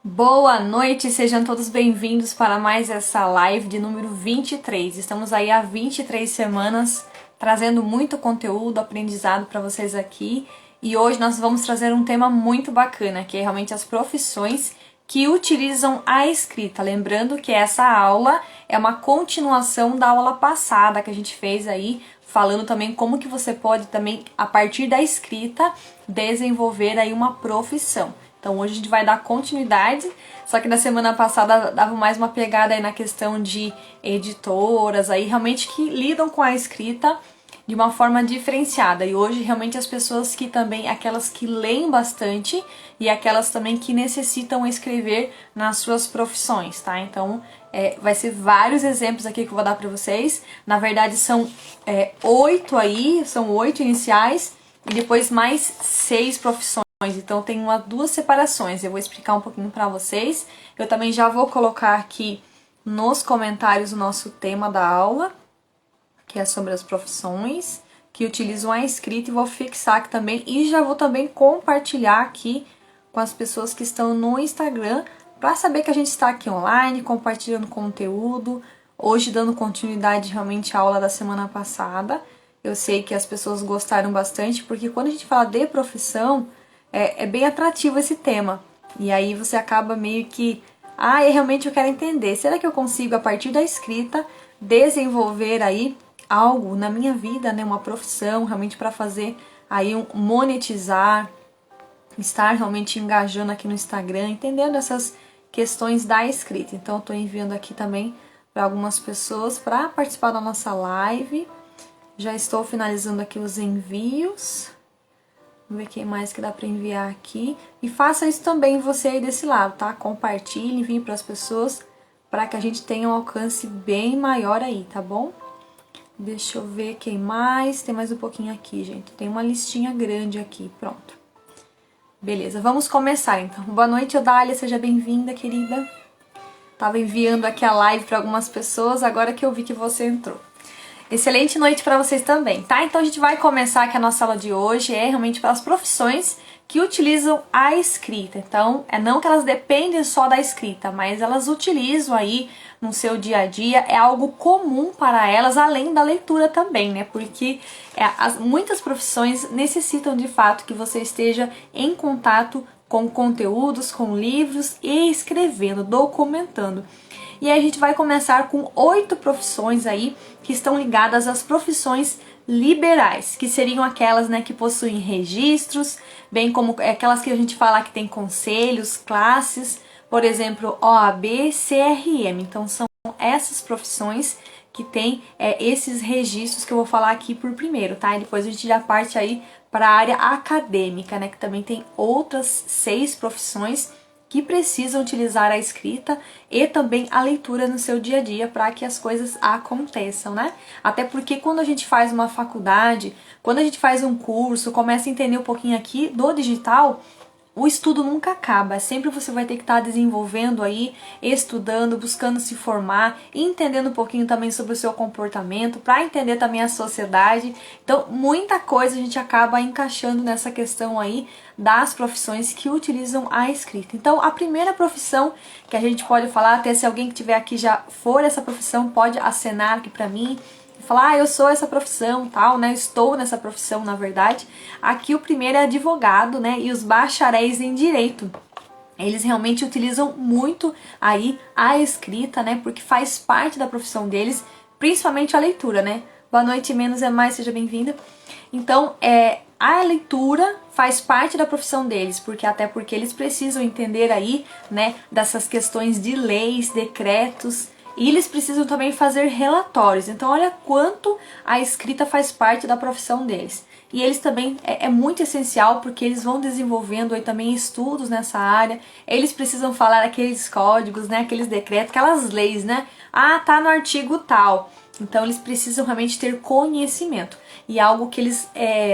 Boa noite, sejam todos bem-vindos para mais essa live de número 23. Estamos aí há 23 semanas trazendo muito conteúdo, aprendizado para vocês aqui. E hoje nós vamos trazer um tema muito bacana, que é realmente as profissões que utilizam a escrita. Lembrando que essa aula é uma continuação da aula passada que a gente fez aí, falando também como que você pode também, a partir da escrita, desenvolver aí uma profissão. Então hoje a gente vai dar continuidade, só que na semana passada dava mais uma pegada aí na questão de editoras, aí realmente que lidam com a escrita de uma forma diferenciada. E hoje realmente as pessoas que também, aquelas que leem bastante e aquelas também que necessitam escrever nas suas profissões, tá? Então vai ser vários exemplos aqui que eu vou dar para vocês. Na verdade são 8 aí, são 8 iniciais e depois mais 6 profissões. Então tem duas separações, eu vou explicar um pouquinho para vocês. Eu também já vou colocar aqui nos comentários o nosso tema da aula, que é sobre as profissões que utilizam a escrita, e vou fixar aqui também, e já vou também compartilhar aqui com as pessoas que estão no Instagram, para saber que a gente está aqui online, compartilhando conteúdo, hoje dando continuidade realmente à aula da semana passada. Eu sei que as pessoas gostaram bastante, porque quando a gente fala de profissão, é bem atrativo esse tema. E aí você acaba meio que, realmente eu quero entender, será que eu consigo, a partir da escrita, desenvolver aí algo na minha vida, né, uma profissão, realmente para fazer aí monetizar, estar realmente engajando aqui no Instagram, entendendo essas questões da escrita. Então eu tô enviando aqui também para algumas pessoas para participar da nossa live. Já estou finalizando aqui os envios. Vamos ver quem mais que dá para enviar aqui. E faça isso também você aí desse lado, tá? Compartilhe, envie para as pessoas para que a gente tenha um alcance bem maior aí, tá bom? Deixa eu ver quem mais. Tem mais um pouquinho aqui, gente. Tem uma listinha grande aqui, pronto. Beleza, vamos começar então. Boa noite, Odália, seja bem-vinda, querida. Tava enviando aqui a live para algumas pessoas, agora que eu vi que você entrou. Excelente noite para vocês também, tá? Então a gente vai começar aqui a nossa aula de hoje, realmente para as profissões que utilizam a escrita. Então, não que elas dependem só da escrita, mas elas utilizam aí no seu dia a dia, é algo comum para elas, além da leitura também, né? Porque muitas profissões necessitam de fato que você esteja em contato com conteúdos, com livros e escrevendo, documentando. E aí a gente vai começar com 8 profissões aí que estão ligadas às profissões liberais, que seriam aquelas, né, que possuem registros, bem como aquelas que a gente fala que tem conselhos, classes, por exemplo, OAB, CRM. Então são essas profissões que tem esses registros que eu vou falar aqui por primeiro, tá? E depois a gente já parte aí para a área acadêmica, né, que também tem outras 6 profissões que precisam utilizar a escrita e também a leitura no seu dia a dia para que as coisas aconteçam, né? Até porque quando a gente faz uma faculdade, quando a gente faz um curso, começa a entender um pouquinho aqui do digital, o estudo nunca acaba, sempre você vai ter que estar desenvolvendo aí, estudando, buscando se formar, entendendo um pouquinho também sobre o seu comportamento, para entender também a sociedade. Então, muita coisa a gente acaba encaixando nessa questão aí das profissões que utilizam a escrita. Então, a primeira profissão que a gente pode falar, até se alguém que estiver aqui já for essa profissão, pode acenar aqui para mim, falar, eu sou essa profissão, tal, né? Estou nessa profissão, na verdade. Aqui o primeiro é advogado, né? E os bacharéis em direito. Eles realmente utilizam muito aí a escrita, né? Porque faz parte da profissão deles, principalmente a leitura, né? Boa noite, menos é mais, seja bem-vinda. Então, a leitura faz parte da profissão deles, até porque eles precisam entender aí, né, dessas questões de leis, decretos, e eles precisam também fazer relatórios. Então olha quanto a escrita faz parte da profissão deles. E eles também é muito essencial porque eles vão desenvolvendo aí também estudos nessa área. Eles precisam falar aqueles códigos, né, aqueles decretos, aquelas leis, né? Ah, tá no artigo tal. Então eles precisam realmente ter conhecimento. E algo que eles,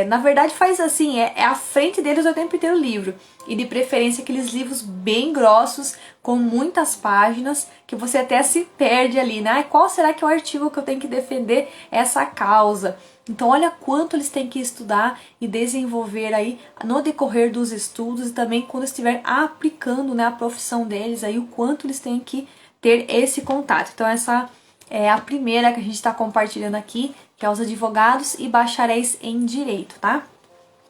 na verdade, faz assim, é à frente deles o tempo inteiro o livro. E de preferência aqueles livros bem grossos, com muitas páginas, que você até se perde ali, né? Qual será que é o artigo que eu tenho que defender essa causa? Então olha quanto eles têm que estudar e desenvolver aí no decorrer dos estudos e também quando estiver aplicando, né, a profissão deles, aí o quanto eles têm que ter esse contato. Então essa é a primeira que a gente está compartilhando aqui, que é os advogados e bacharéis em direito, tá?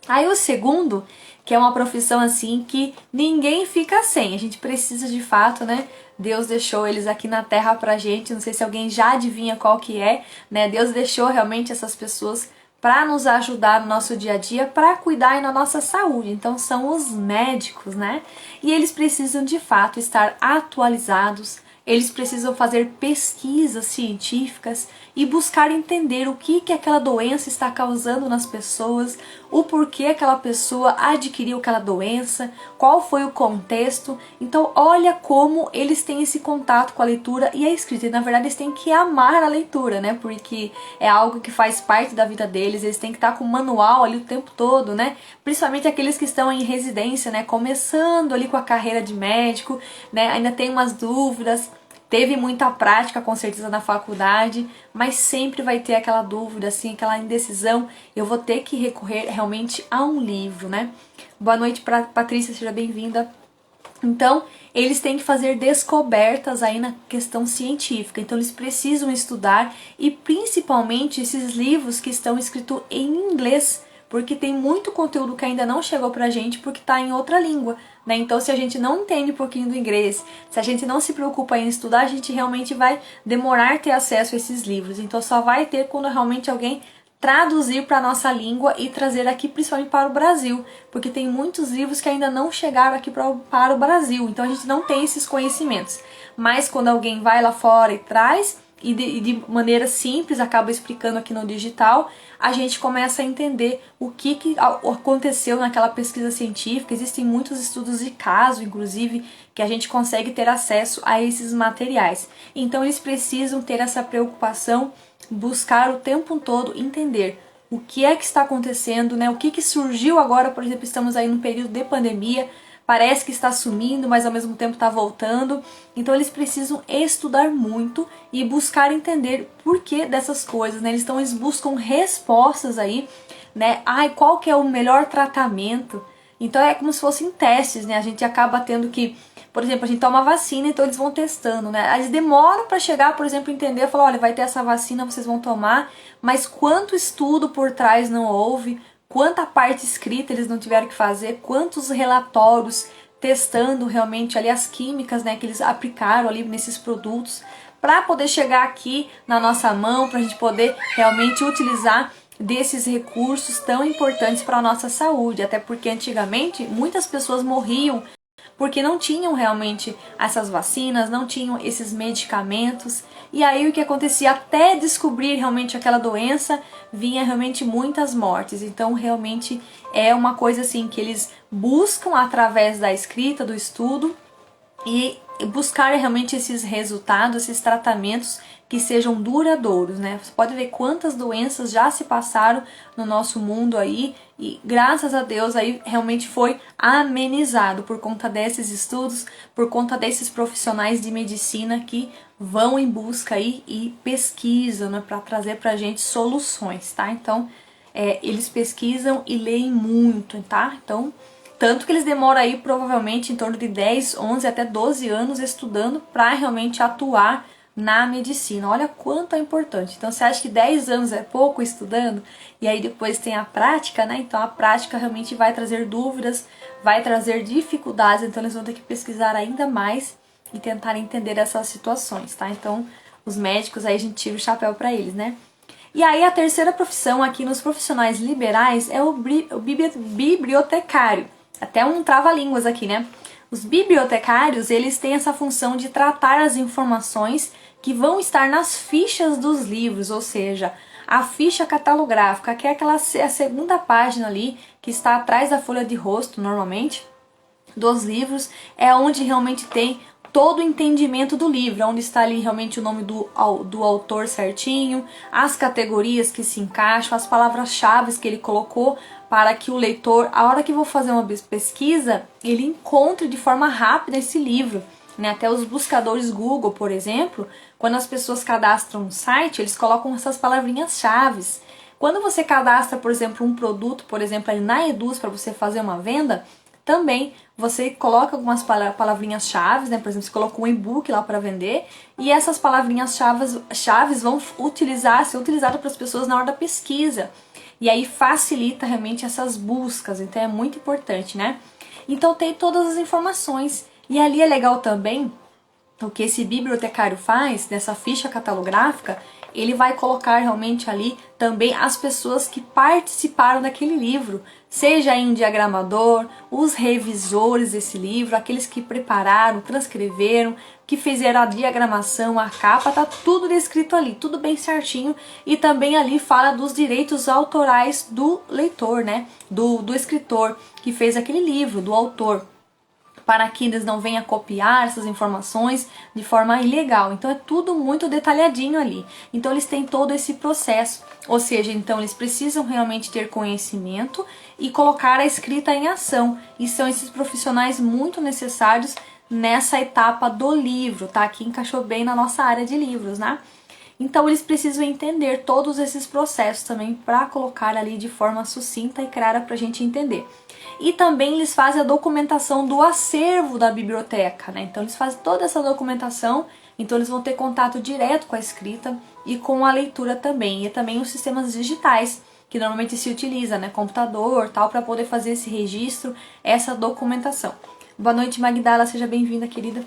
Aí o segundo, que é uma profissão assim que ninguém fica sem, a gente precisa de fato, né? Deus deixou eles aqui na terra pra gente, não sei se alguém já adivinha qual que é, né? Deus deixou realmente essas pessoas para nos ajudar no nosso dia a dia, para cuidar aí da nossa saúde. Então são os médicos, né? E eles precisam de fato estar atualizados, eles precisam fazer pesquisas científicas e buscar entender o que aquela doença está causando nas pessoas, o porquê aquela pessoa adquiriu aquela doença, qual foi o contexto. Então olha como eles têm esse contato com a leitura e a escrita. E na verdade eles têm que amar a leitura, né? Porque é algo que faz parte da vida deles, eles têm que estar com o manual ali o tempo todo, né? Principalmente aqueles que estão em residência, né? Começando ali com a carreira de médico, né? Ainda tem umas dúvidas. Teve muita prática, com certeza, na faculdade, mas sempre vai ter aquela dúvida, assim, aquela indecisão. Eu vou ter que recorrer realmente a um livro, né? Boa noite, Patrícia, seja bem-vinda. Então, eles têm que fazer descobertas aí na questão científica. Então, eles precisam estudar e, principalmente, esses livros que estão escritos em inglês, porque tem muito conteúdo que ainda não chegou pra gente porque está em outra língua, né? Então, se a gente não entende um pouquinho do inglês, se a gente não se preocupa em estudar, a gente realmente vai demorar a ter acesso a esses livros. Então, só vai ter quando realmente alguém traduzir para a nossa língua e trazer aqui principalmente para o Brasil, porque tem muitos livros que ainda não chegaram aqui para o Brasil, então a gente não tem esses conhecimentos. Mas quando alguém vai lá fora e traz, e de maneira simples acaba explicando aqui no digital, a gente começa a entender o que aconteceu naquela pesquisa científica. Existem muitos estudos de caso, inclusive, que a gente consegue ter acesso a esses materiais. Então eles precisam ter essa preocupação, buscar o tempo todo entender o que é que está acontecendo, né? O que surgiu agora, por exemplo, estamos aí num período de pandemia, parece que está sumindo, mas ao mesmo tempo está voltando. Então eles precisam estudar muito e buscar entender por que dessas coisas, né? Eles buscam respostas aí, né? Qual que é o melhor tratamento? Então é como se fossem testes, né? A gente acaba tendo que, por exemplo, a gente toma vacina, então eles vão testando, né? Eles demoram para chegar, por exemplo, entender, falar, olha, vai ter essa vacina, vocês vão tomar, mas quanto estudo por trás não houve, quanta parte escrita eles não tiveram que fazer, quantos relatórios testando realmente ali as químicas, né, que eles aplicaram ali nesses produtos, para poder chegar aqui na nossa mão, para a gente poder realmente utilizar desses recursos tão importantes para a nossa saúde. Até porque antigamente muitas pessoas morriam porque não tinham realmente essas vacinas, não tinham esses medicamentos. E aí o que acontecia? Até descobrir realmente aquela doença, vinha realmente muitas mortes. Então realmente é uma coisa assim que eles buscam através da escrita, do estudo, e buscar realmente esses resultados, esses tratamentos que sejam duradouros, né? Você pode ver quantas doenças já se passaram no nosso mundo aí e graças a Deus aí realmente foi amenizado por conta desses estudos, por conta desses profissionais de medicina que vão em busca aí e pesquisam, né, para trazer pra gente soluções, tá? Então, eles pesquisam e leem muito, tá? Então, tanto que eles demoram aí provavelmente em torno de 10, 11 até 12 anos estudando para realmente atuar na medicina. Olha quanto é importante. Então você acha que 10 anos é pouco estudando? E aí depois tem a prática, né? Então a prática realmente vai trazer dúvidas, vai trazer dificuldades, então eles vão ter que pesquisar ainda mais e tentar entender essas situações, tá? Então os médicos aí a gente tira o chapéu para eles, né? E aí a terceira profissão aqui nos profissionais liberais é o bibliotecário. Até um trava-línguas aqui, né? Os bibliotecários, eles têm essa função de tratar as informações que vão estar nas fichas dos livros, ou seja, a ficha catalográfica, que é a segunda página ali, que está atrás da folha de rosto, normalmente, dos livros, é onde realmente tem todo o entendimento do livro, onde está ali realmente o nome do autor certinho, as categorias que se encaixam, as palavras-chave que ele colocou para que o leitor, a hora que vou fazer uma pesquisa, ele encontre de forma rápida esse livro. Né? Até os buscadores Google, por exemplo, quando as pessoas cadastram um site, eles colocam essas palavrinhas-chave. Quando você cadastra, por exemplo, um produto, por exemplo, ali na Eduz para você fazer uma venda, também você coloca algumas palavrinhas-chave, né? Por exemplo, você colocou um e-book lá para vender e essas palavrinhas-chave vão ser utilizadas para as pessoas na hora da pesquisa. E aí facilita realmente essas buscas, então é muito importante, né? Então tem todas as informações. E ali é legal também o que esse bibliotecário faz, nessa ficha catalográfica, ele vai colocar realmente ali também as pessoas que participaram daquele livro, seja em diagramador, os revisores desse livro, aqueles que prepararam, transcreveram, que fizeram a diagramação, a capa, tá tudo descrito ali, tudo bem certinho, e também ali fala dos direitos autorais do leitor, né, do escritor que fez aquele livro, do autor, para que eles não venham copiar essas informações de forma ilegal. Então é tudo muito detalhadinho ali. Então eles têm todo esse processo, ou seja, então eles precisam realmente ter conhecimento e colocar a escrita em ação. E são esses profissionais muito necessários nessa etapa do livro, tá? Que encaixou bem na nossa área de livros, né? Então eles precisam entender todos esses processos também para colocar ali de forma sucinta e clara para a gente entender. E também eles fazem a documentação do acervo da biblioteca, né? Então eles fazem toda essa documentação, então eles vão ter contato direto com a escrita e com a leitura também. E também os sistemas digitais, que normalmente se utiliza, né? Computador, tal, para poder fazer esse registro, essa documentação. Boa noite, Magdala, seja bem-vinda, querida.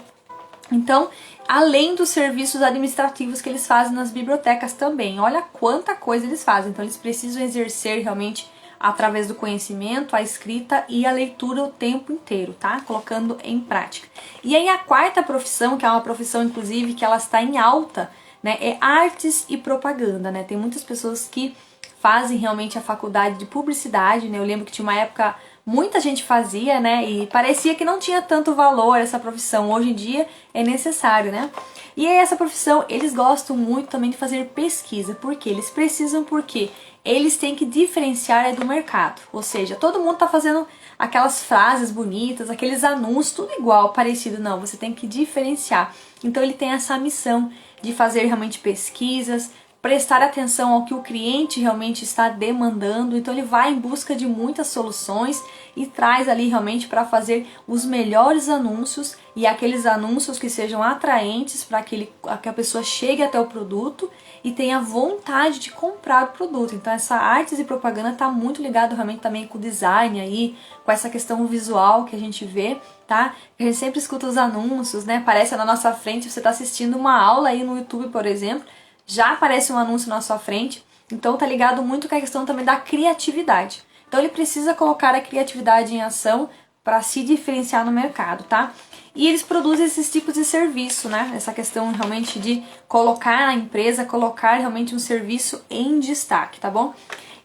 Então, além dos serviços administrativos que eles fazem nas bibliotecas também, olha quanta coisa eles fazem. Então eles precisam exercer realmente através do conhecimento, a escrita e a leitura o tempo inteiro, tá? Colocando em prática. E aí a quarta profissão, que é uma profissão inclusive que ela está em alta, né, é artes e propaganda, né? Tem muitas pessoas que fazem realmente a faculdade de publicidade, né? Eu lembro que tinha uma época muita gente fazia, né? E parecia que não tinha tanto valor essa profissão. Hoje em dia é necessário, né? E aí essa profissão, eles gostam muito também de fazer pesquisa. Por quê? Eles precisam, porque eles têm que diferenciar do mercado. Ou seja, todo mundo tá fazendo aquelas frases bonitas, aqueles anúncios, tudo igual, parecido. Não, você tem que diferenciar. Então ele tem essa missão de fazer realmente pesquisas, prestar atenção ao que o cliente realmente está demandando. Então ele vai em busca de muitas soluções e traz ali realmente para fazer os melhores anúncios e aqueles anúncios que sejam atraentes para que a pessoa chegue até o produto e tenha vontade de comprar o produto. Então essa artes e propaganda está muito ligado realmente também com o design aí, com essa questão visual que a gente vê, tá? A gente sempre escuta os anúncios, né? Aparece na nossa frente, você está assistindo uma aula aí no YouTube, por exemplo, já aparece um anúncio na sua frente, então tá ligado muito com a questão também da criatividade. Então ele precisa colocar a criatividade em ação para se diferenciar no mercado, tá? E eles produzem esses tipos de serviço, né? Essa questão realmente de colocar a empresa, colocar realmente um serviço em destaque, tá bom?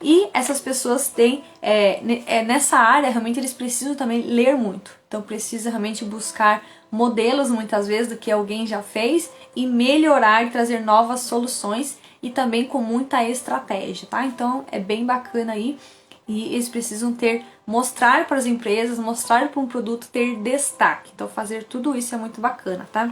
E essas pessoas têm, nessa área, realmente eles precisam também ler muito. Então precisa realmente buscar modelos, muitas vezes, do que alguém já fez e melhorar e trazer novas soluções e também com muita estratégia, tá? Então é bem bacana aí e eles precisam mostrar para as empresas, mostrar para um produto ter destaque. Então fazer tudo isso é muito bacana, tá?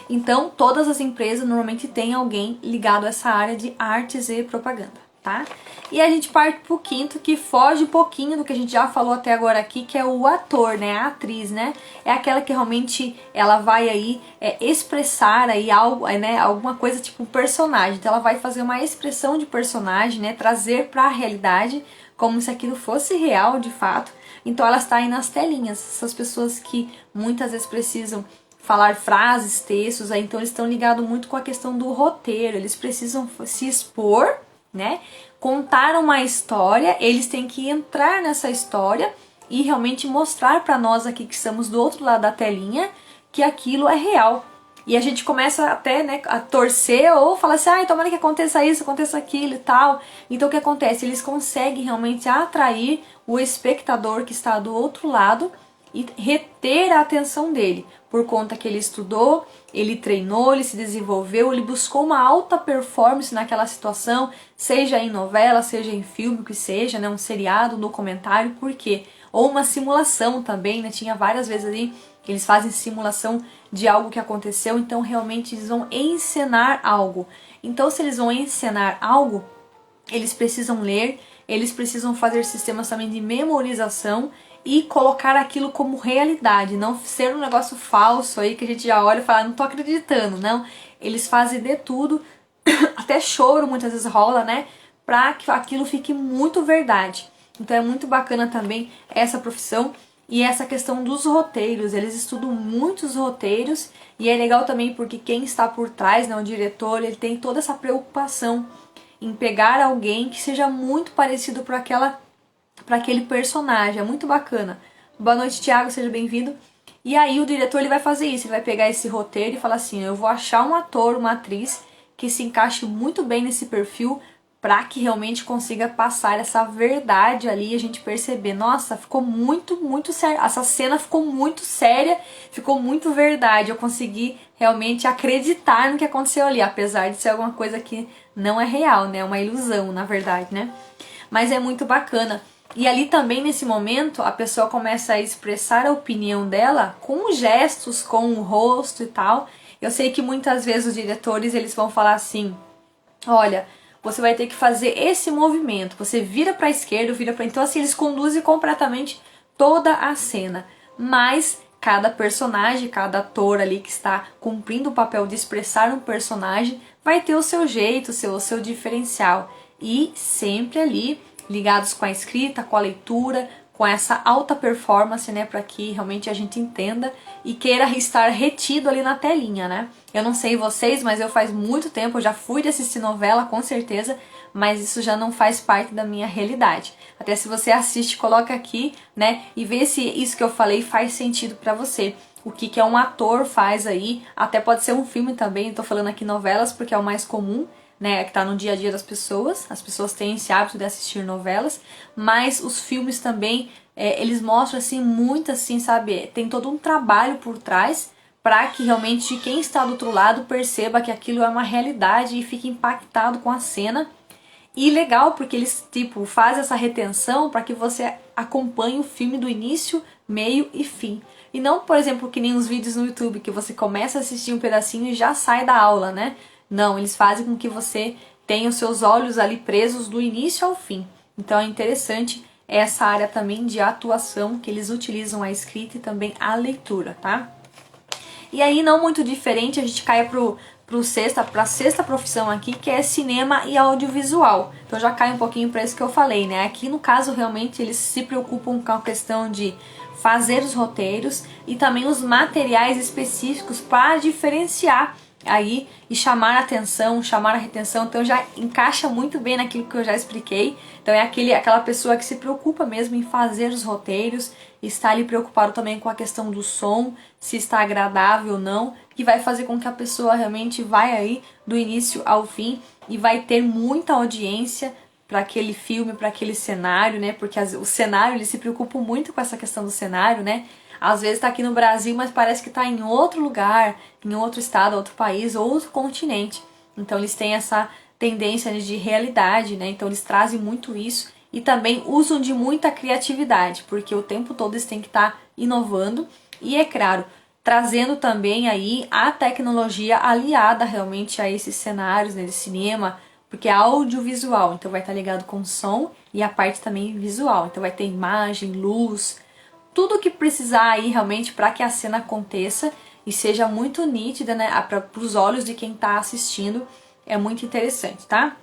Então todas as empresas normalmente têm alguém ligado a essa área de artes e propaganda. Tá? E a gente parte pro quinto, que foge um pouquinho do que a gente já falou até agora aqui, que é o ator, né? A atriz, né? É aquela que realmente ela vai aí expressar aí algo, né? Alguma coisa tipo um personagem. Então ela vai fazer uma expressão de personagem, né? Trazer para a realidade como se aquilo fosse real de fato. Então ela está aí nas telinhas. Essas pessoas que muitas vezes precisam falar frases, textos, aí então eles estão ligados muito com a questão do roteiro. Eles precisam se expor, né? Contar uma história, eles têm que entrar nessa história e realmente mostrar para nós aqui que estamos do outro lado da telinha que aquilo é real. E a gente começa até, né, a torcer ou falar assim, ah, tomara que aconteça isso, aconteça aquilo e tal. Então o que acontece? Eles conseguem realmente atrair o espectador que está do outro lado e reter a atenção dele. por conta que ele estudou, ele treinou, ele se desenvolveu, ele buscou uma alta performance naquela situação, seja em novela, seja em filme, o que seja, né, um seriado, um documentário, por quê? Ou uma simulação também, né, tinha várias vezes ali que eles fazem simulação de algo que aconteceu, então realmente eles vão encenar algo. Então se eles vão encenar algo, eles precisam ler, eles precisam fazer sistemas também de memorização e colocar aquilo como realidade, não ser um negócio falso aí que a gente já olha e fala, não tô acreditando, não. Eles fazem de tudo, até choro muitas vezes rola, né, pra que aquilo fique muito verdade. Então é muito bacana também essa profissão e essa questão dos roteiros, eles estudam muitos roteiros e é legal também porque quem está por trás, né, o diretor, ele tem toda essa preocupação em pegar alguém que seja muito parecido para aquele personagem, é muito bacana. Boa noite, Thiago, seja bem-vindo. E aí o diretor ele vai fazer isso, ele vai pegar esse roteiro e falar assim, eu vou achar um ator, uma atriz que se encaixe muito bem nesse perfil para que realmente consiga passar essa verdade ali e a gente perceber, nossa, ficou muito sério, essa cena ficou muito séria, ficou muito verdade, eu consegui realmente acreditar no que aconteceu ali, apesar de ser alguma coisa que não é real, né, é uma ilusão, na verdade, né, mas é muito bacana. E ali também, nesse momento, a pessoa começa a expressar a opinião dela com gestos, com o rosto e tal. Eu sei que muitas vezes os diretores, eles vão falar assim, olha, você vai ter que fazer esse movimento, você vira para a esquerda, vira para... Então assim, eles conduzem completamente toda a cena. Mas cada personagem, cada ator ali que está cumprindo o papel de expressar um personagem, vai ter o seu jeito, o seu diferencial. E sempre ali ligados com a escrita, com a leitura, com essa alta performance, né, para que realmente a gente entenda e queira estar retido ali na telinha, né? Eu não sei vocês, mas eu faz muito tempo, eu já fui de assistir novela, com certeza, mas isso já não faz parte da minha realidade. Até se você assiste, coloca aqui, né, e vê se isso que eu falei faz sentido para você. O que um ator faz aí, até pode ser um filme também, eu tô falando aqui novelas porque é o mais comum, né, que tá no dia a dia das pessoas, as pessoas têm esse hábito de assistir novelas, mas os filmes também, eles mostram assim, muito assim, sabe, tem todo um trabalho por trás para que realmente quem está do outro lado perceba que aquilo é uma realidade e fique impactado com a cena. E legal porque eles tipo fazem essa retenção para que você acompanhe o filme do início, meio e fim. E não, por exemplo, que nem os vídeos no YouTube que você começa a assistir um pedacinho e já sai da aula, né? Não, eles fazem com que você tenha os seus olhos ali presos do início ao fim. Então é interessante essa área também de atuação que eles utilizam a escrita e também a leitura, tá? E aí, não muito diferente, a gente cai para a sexta profissão aqui, que é cinema e audiovisual. Então já cai um pouquinho para isso que eu falei, né? Aqui no caso, realmente, eles se preocupam com a questão de fazer os roteiros e também os materiais específicos para diferenciar aí e chamar a atenção, chamar a retenção. Então já encaixa muito bem naquilo que eu já expliquei. Então é aquela pessoa que se preocupa mesmo em fazer os roteiros, está ali preocupado também com a questão do som, se está agradável ou não, que vai fazer com que a pessoa realmente vai aí do início ao fim e vai ter muita audiência para aquele filme, para aquele cenário, né? Porque o cenário, eles se preocupam muito com essa questão do cenário, né? Às vezes está aqui no Brasil, mas parece que está em outro lugar, em outro estado, outro país, outro continente. Então eles têm essa tendência de realidade, né? Então eles trazem muito isso e também usam de muita criatividade, porque o tempo todo eles têm que estar inovando e, é claro, trazendo também aí a tecnologia aliada realmente a esses cenários, né, de cinema, porque é audiovisual, então vai estar ligado com som e a parte também visual. Então vai ter imagem, luz, tudo que precisar aí realmente para que a cena aconteça e seja muito nítida, né, para os olhos de quem está assistindo, é muito interessante, tá?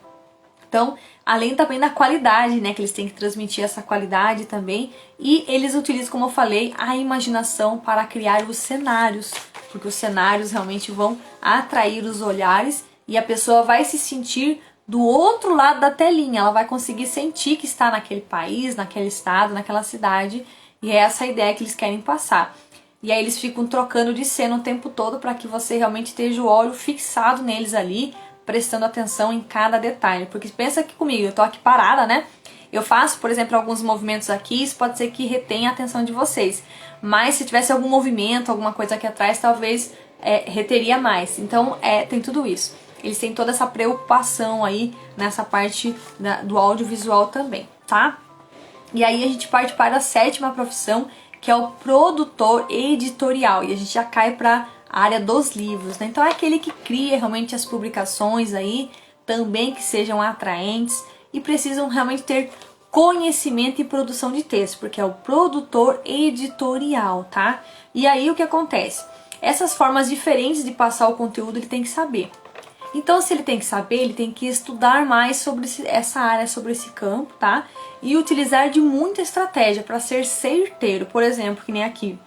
Então, além também da qualidade, né, que eles têm que transmitir essa qualidade também, e eles utilizam, como eu falei, a imaginação para criar os cenários, porque os cenários realmente vão atrair os olhares e a pessoa vai se sentir do outro lado da telinha, ela vai conseguir sentir que está naquele país, naquele estado, naquela cidade, e é essa a ideia que eles querem passar. E aí eles ficam trocando de cena o tempo todo para que você realmente esteja o olho fixado neles ali, prestando atenção em cada detalhe. Porque pensa aqui comigo, eu tô aqui parada, né? Eu faço, por exemplo, alguns movimentos aqui, isso pode ser que retenha a atenção de vocês. Mas se tivesse algum movimento, alguma coisa aqui atrás, talvez reteria mais. Então, tem tudo isso. Eles têm toda essa preocupação aí nessa parte do audiovisual também, tá? E aí a gente parte para a 7ª profissão, que é o produtor editorial. E a gente já cai para a área dos livros, né? Então é aquele que cria realmente as publicações aí, também que sejam atraentes e precisam realmente ter conhecimento e produção de texto, porque é o produtor editorial, tá? E aí o que acontece? Essas formas diferentes de passar o conteúdo ele tem que saber. Então, se ele tem que saber, ele tem que estudar mais sobre essa área, sobre esse campo, tá? E utilizar de muita estratégia para ser certeiro. Por exemplo, que nem aqui,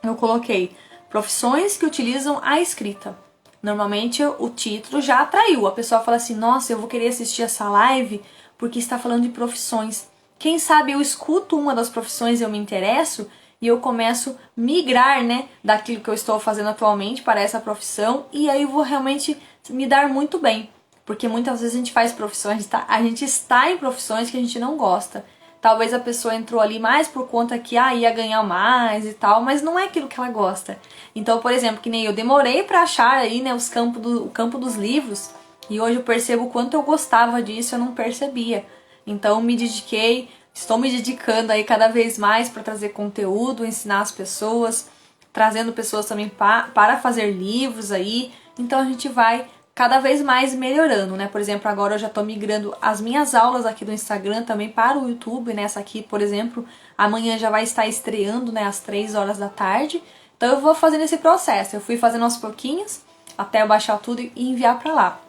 eu coloquei profissões que utilizam a escrita. Normalmente o título já atraiu. A pessoa fala assim, nossa, eu vou querer assistir essa live porque está falando de profissões. Quem sabe eu escuto uma das profissões e eu me interesso e eu começo a migrar, né, daquilo que eu estou fazendo atualmente para essa profissão e aí eu vou realmente me dar muito bem. Porque muitas vezes a gente faz profissões, a gente está em profissões que a gente não gosta. Talvez a pessoa entrou ali mais por conta que ia ganhar mais e tal, mas não é aquilo que ela gosta. Então, por exemplo, que nem eu demorei para achar aí, né, o campo dos livros, e hoje eu percebo o quanto eu gostava disso, eu não percebia. Então, me dediquei, estou me dedicando aí cada vez mais para trazer conteúdo, ensinar as pessoas, trazendo pessoas também para fazer livros aí. Então, a gente vai cada vez mais melhorando, né? Por exemplo, agora eu já tô migrando as minhas aulas aqui do Instagram também para o YouTube, né? Essa aqui, por exemplo, amanhã já vai estar estreando, né? Às 3 horas da tarde. Então eu vou fazendo esse processo. Eu fui fazendo aos pouquinhos, até eu baixar tudo e enviar para lá.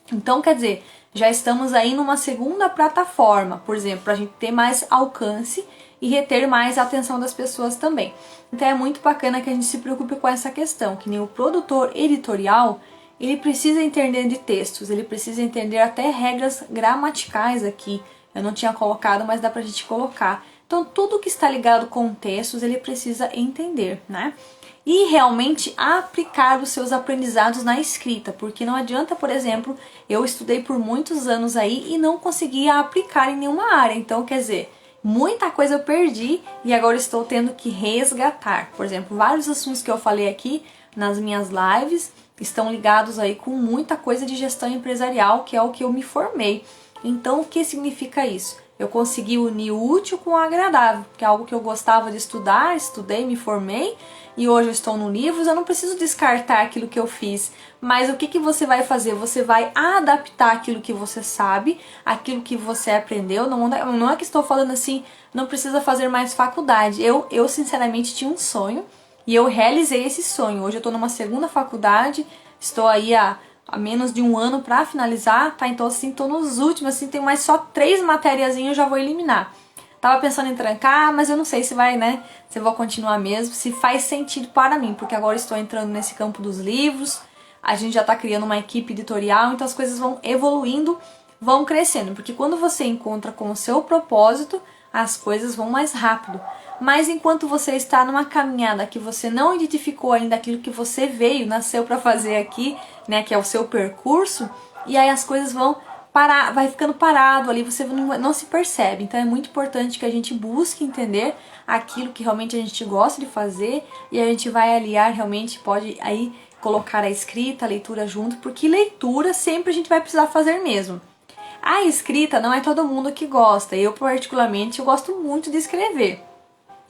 Então, quer dizer, já estamos aí numa segunda plataforma, por exemplo, pra gente ter mais alcance e reter mais a atenção das pessoas também. Então é muito bacana que a gente se preocupe com essa questão, que nem o produtor editorial, ele precisa entender de textos, ele precisa entender até regras gramaticais aqui. Eu não tinha colocado, mas dá pra gente colocar. Então, tudo que está ligado com textos, ele precisa entender, né? E realmente aplicar os seus aprendizados na escrita, porque não adianta, por exemplo, eu estudei por muitos anos aí e não conseguia aplicar em nenhuma área. Então, quer dizer, muita coisa eu perdi e agora estou tendo que resgatar. Por exemplo, vários assuntos que eu falei aqui nas minhas lives estão ligados aí com muita coisa de gestão empresarial, que é o que eu me formei. Então, o que significa isso? Eu consegui unir o útil com o agradável, que é algo que eu gostava de estudar, estudei, me formei, e hoje eu estou no livros, eu não preciso descartar aquilo que eu fiz. Mas o que você vai fazer? Você vai adaptar aquilo que você sabe, aquilo que você aprendeu. Não é que estou falando assim, não precisa fazer mais faculdade. Eu sinceramente tinha um sonho, e eu realizei esse sonho. Hoje eu estou numa segunda faculdade, estou aí há menos de um ano para finalizar, tá? Então assim, estou nos últimos, assim, tem mais só 3 matériazinhas eu já vou eliminar. Tava pensando em trancar, mas eu não sei se vai, né? Se eu vou continuar mesmo, se faz sentido para mim, porque agora estou entrando nesse campo dos livros, a gente já tá criando uma equipe editorial, então as coisas vão evoluindo, vão crescendo, porque quando você encontra com o seu propósito, as coisas vão mais rápido. Mas enquanto você está numa caminhada que você não identificou ainda aquilo que você veio, nasceu para fazer aqui, né, que é o seu percurso, e aí as coisas vão parar, vai ficando parado ali, você não se percebe. Então é muito importante que a gente busque entender aquilo que realmente a gente gosta de fazer e a gente vai aliar realmente, pode aí colocar a escrita, a leitura junto, porque leitura sempre a gente vai precisar fazer mesmo. A escrita não é todo mundo que gosta, eu particularmente eu gosto muito de escrever,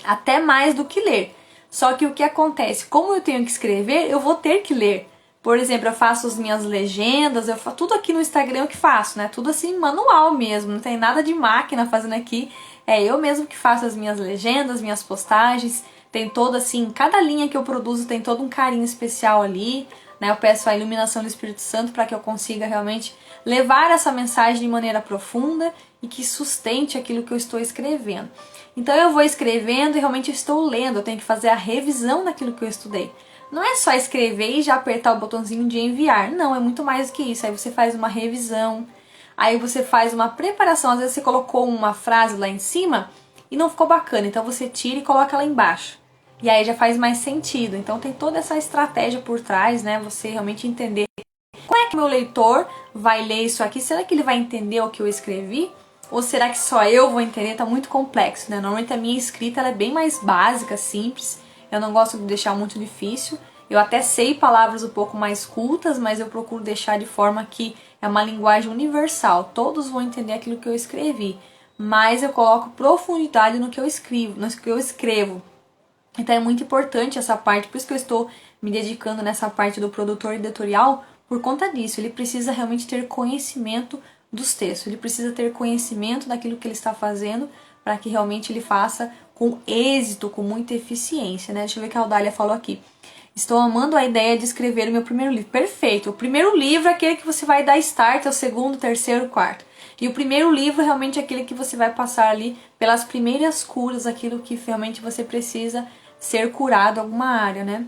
até mais do que ler. Só que o que acontece, como eu tenho que escrever, eu vou ter que ler. Por exemplo, eu faço as minhas legendas, eu faço tudo aqui no Instagram eu que faço, né? Tudo assim manual mesmo, não tem nada de máquina fazendo aqui. É eu mesmo que faço as minhas legendas, minhas postagens, tem todo assim, cada linha que eu produzo tem todo um carinho especial ali, né? Eu peço a iluminação do Espírito Santo para que eu consiga realmente levar essa mensagem de maneira profunda e que sustente aquilo que eu estou escrevendo. Então eu vou escrevendo e realmente estou lendo, eu tenho que fazer a revisão daquilo que eu estudei. Não é só escrever e já apertar o botãozinho de enviar, não, é muito mais do que isso. Aí você faz uma revisão, aí você faz uma preparação, às vezes você colocou uma frase lá em cima e não ficou bacana, então você tira e coloca lá embaixo. E aí já faz mais sentido, então tem toda essa estratégia por trás, né, você realmente entender como é que meu leitor vai ler isso aqui, será que ele vai entender o que eu escrevi? Ou será que só eu vou entender? Tá muito complexo, né? Normalmente a minha escrita ela é bem mais básica, simples. Eu não gosto de deixar muito difícil. Eu até sei palavras um pouco mais cultas, mas eu procuro deixar de forma que é uma linguagem universal. Todos vão entender aquilo que eu escrevi. Mas eu coloco profundidade no que eu escrevo, Então é muito importante essa parte, por isso que eu estou me dedicando nessa parte do produtor editorial, por conta disso. Ele precisa realmente ter conhecimento dos textos, ele precisa ter conhecimento daquilo que ele está fazendo para que realmente ele faça com êxito, com muita eficiência, né? Deixa eu ver o que a Audália falou aqui. Estou amando a ideia de escrever o meu primeiro livro. Perfeito! O primeiro livro é aquele que você vai dar start, é o segundo, terceiro, quarto. E o primeiro livro realmente é aquele que você vai passar ali pelas primeiras curas, aquilo que realmente você precisa ser curado em alguma área, né?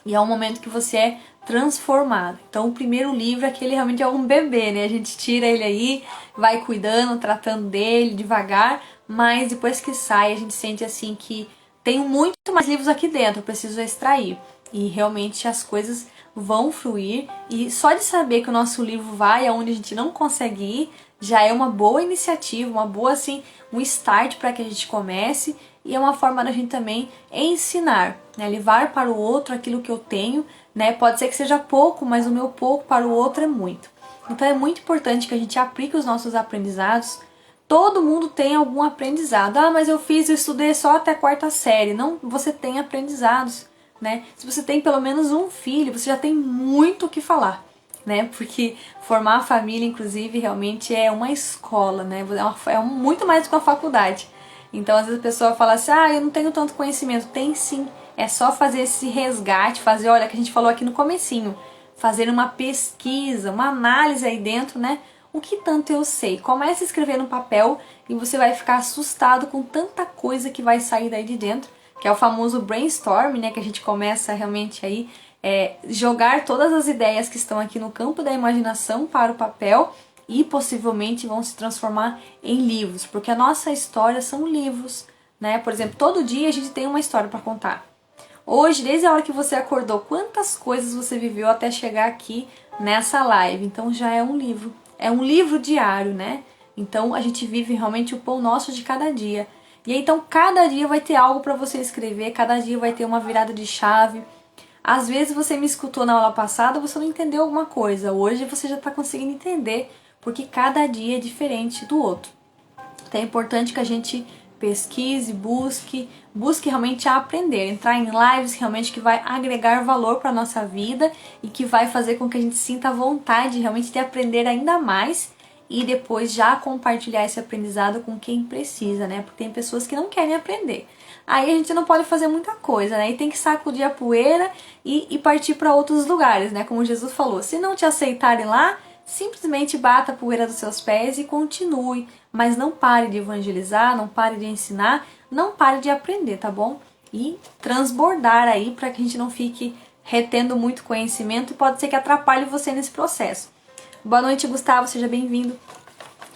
E é um momento que você é transformado. Então o primeiro livro é aquele realmente é um bebê, né? A gente tira ele aí, vai cuidando, tratando dele devagar, mas depois que sai a gente sente assim que tem muito mais livros aqui dentro, eu preciso extrair. E realmente as coisas vão fluir, e só de saber que o nosso livro vai aonde a gente não consegue ir, já é uma boa iniciativa, uma boa assim, um start para que a gente comece, e é uma forma da gente também ensinar, né? Levar para o outro aquilo que eu tenho, né? Pode ser que seja pouco, mas o meu pouco para o outro é muito. Então é muito importante que a gente aplique os nossos aprendizados. Todo mundo tem algum aprendizado. Ah, mas eu estudei só até a quarta série. Não, você tem aprendizados, né? Se você tem pelo menos um filho, você já tem muito o que falar, né? Porque formar a família, inclusive, realmente é uma escola, né? Muito mais do que uma faculdade. Então, às vezes a pessoa fala assim, ah, eu não tenho tanto conhecimento. Tem sim. É só fazer esse resgate, olha, que a gente falou aqui no comecinho, fazer uma pesquisa, uma análise aí dentro, né? O que tanto eu sei? Comece a escrever no papel e você vai ficar assustado com tanta coisa que vai sair daí de dentro, que é o famoso brainstorm, né? Que a gente começa realmente aí jogar todas as ideias que estão aqui no campo da imaginação para o papel e possivelmente vão se transformar em livros, porque a nossa história são livros, né? Por exemplo, todo dia a gente tem uma história para contar. Hoje, desde a hora que você acordou, quantas coisas você viveu até chegar aqui nessa live? Então já é um livro. É um livro diário, né? Então a gente vive realmente o pão nosso de cada dia. E aí, então cada dia vai ter algo para você escrever, cada dia vai ter uma virada de chave. Às vezes você me escutou na aula passada, você não entendeu alguma coisa. Hoje você já está conseguindo entender, porque cada dia é diferente do outro. Então é importante que a gente pesquise, busque realmente aprender, entrar em lives realmente que vai agregar valor para a nossa vida e que vai fazer com que a gente sinta vontade realmente de aprender ainda mais e depois já compartilhar esse aprendizado com quem precisa, né? Porque tem pessoas que não querem aprender. Aí a gente não pode fazer muita coisa, né? E tem que sacudir a poeira e partir para outros lugares, né? Como Jesus falou, se não te aceitarem lá, simplesmente bata a poeira dos seus pés e continue, mas não pare de evangelizar, não pare de ensinar, não pare de aprender, tá bom? E transbordar aí para que a gente não fique retendo muito conhecimento e pode ser que atrapalhe você nesse processo. Boa noite, Gustavo, seja bem-vindo.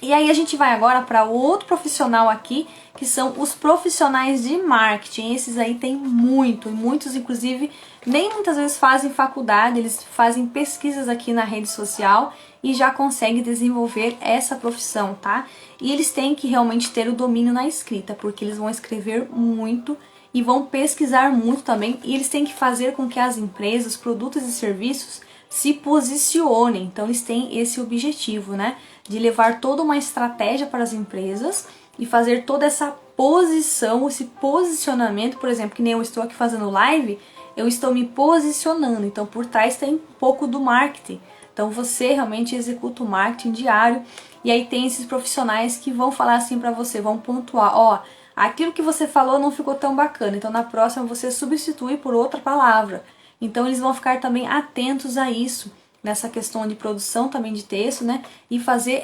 E aí a gente vai agora para outro profissional aqui, que são os profissionais de marketing. Esses aí tem muitos inclusive nem muitas vezes fazem faculdade, eles fazem pesquisas aqui na rede social e já conseguem desenvolver essa profissão, tá? E eles têm que realmente ter o domínio na escrita, porque eles vão escrever muito e vão pesquisar muito também, e eles têm que fazer com que as empresas, produtos e serviços se posicionem. Então eles têm esse objetivo, né? De levar toda uma estratégia para as empresas e fazer toda essa posição, esse posicionamento, por exemplo, que nem eu estou aqui fazendo live, eu estou me posicionando, então por trás tem um pouco do marketing. Então você realmente executa o marketing diário e aí tem esses profissionais que vão falar assim para você, vão pontuar, ó, aquilo que você falou não ficou tão bacana, então na próxima você substitui por outra palavra. Então eles vão ficar também atentos a isso, nessa questão de produção também de texto, né? E fazer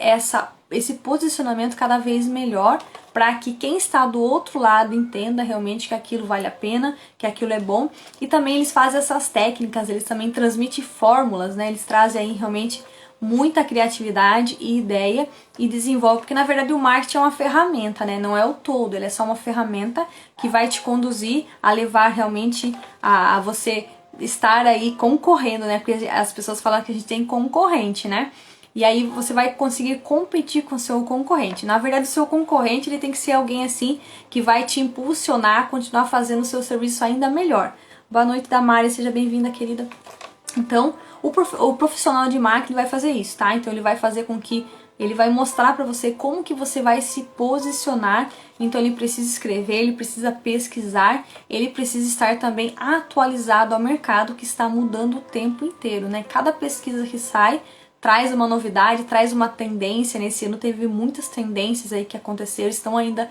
esse posicionamento cada vez melhor para que quem está do outro lado entenda realmente que aquilo vale a pena, que aquilo é bom. E também eles fazem essas técnicas, eles também transmitem fórmulas, né? Eles trazem aí realmente muita criatividade e ideia e desenvolve, porque na verdade o marketing é uma ferramenta, né? Não é o todo, ele é só uma ferramenta que vai te conduzir a levar realmente a você estar aí concorrendo, né? Porque as pessoas falam que a gente tem concorrente, né? e aí você vai conseguir competir com o seu concorrente. Na verdade, o seu concorrente ele tem que ser alguém assim que vai te impulsionar a continuar fazendo o seu serviço ainda melhor. Boa noite, Damares, seja bem-vinda, querida. Então, o profissional de marketing vai fazer isso, tá? Então ele vai fazer com que ele vai mostrar para você como que você vai se posicionar. Então ele precisa escrever, ele precisa pesquisar, ele precisa estar também atualizado ao mercado que está mudando o tempo inteiro, né? Cada pesquisa que sai traz uma novidade, traz uma tendência. Nesse ano teve muitas tendências aí que aconteceram, estão ainda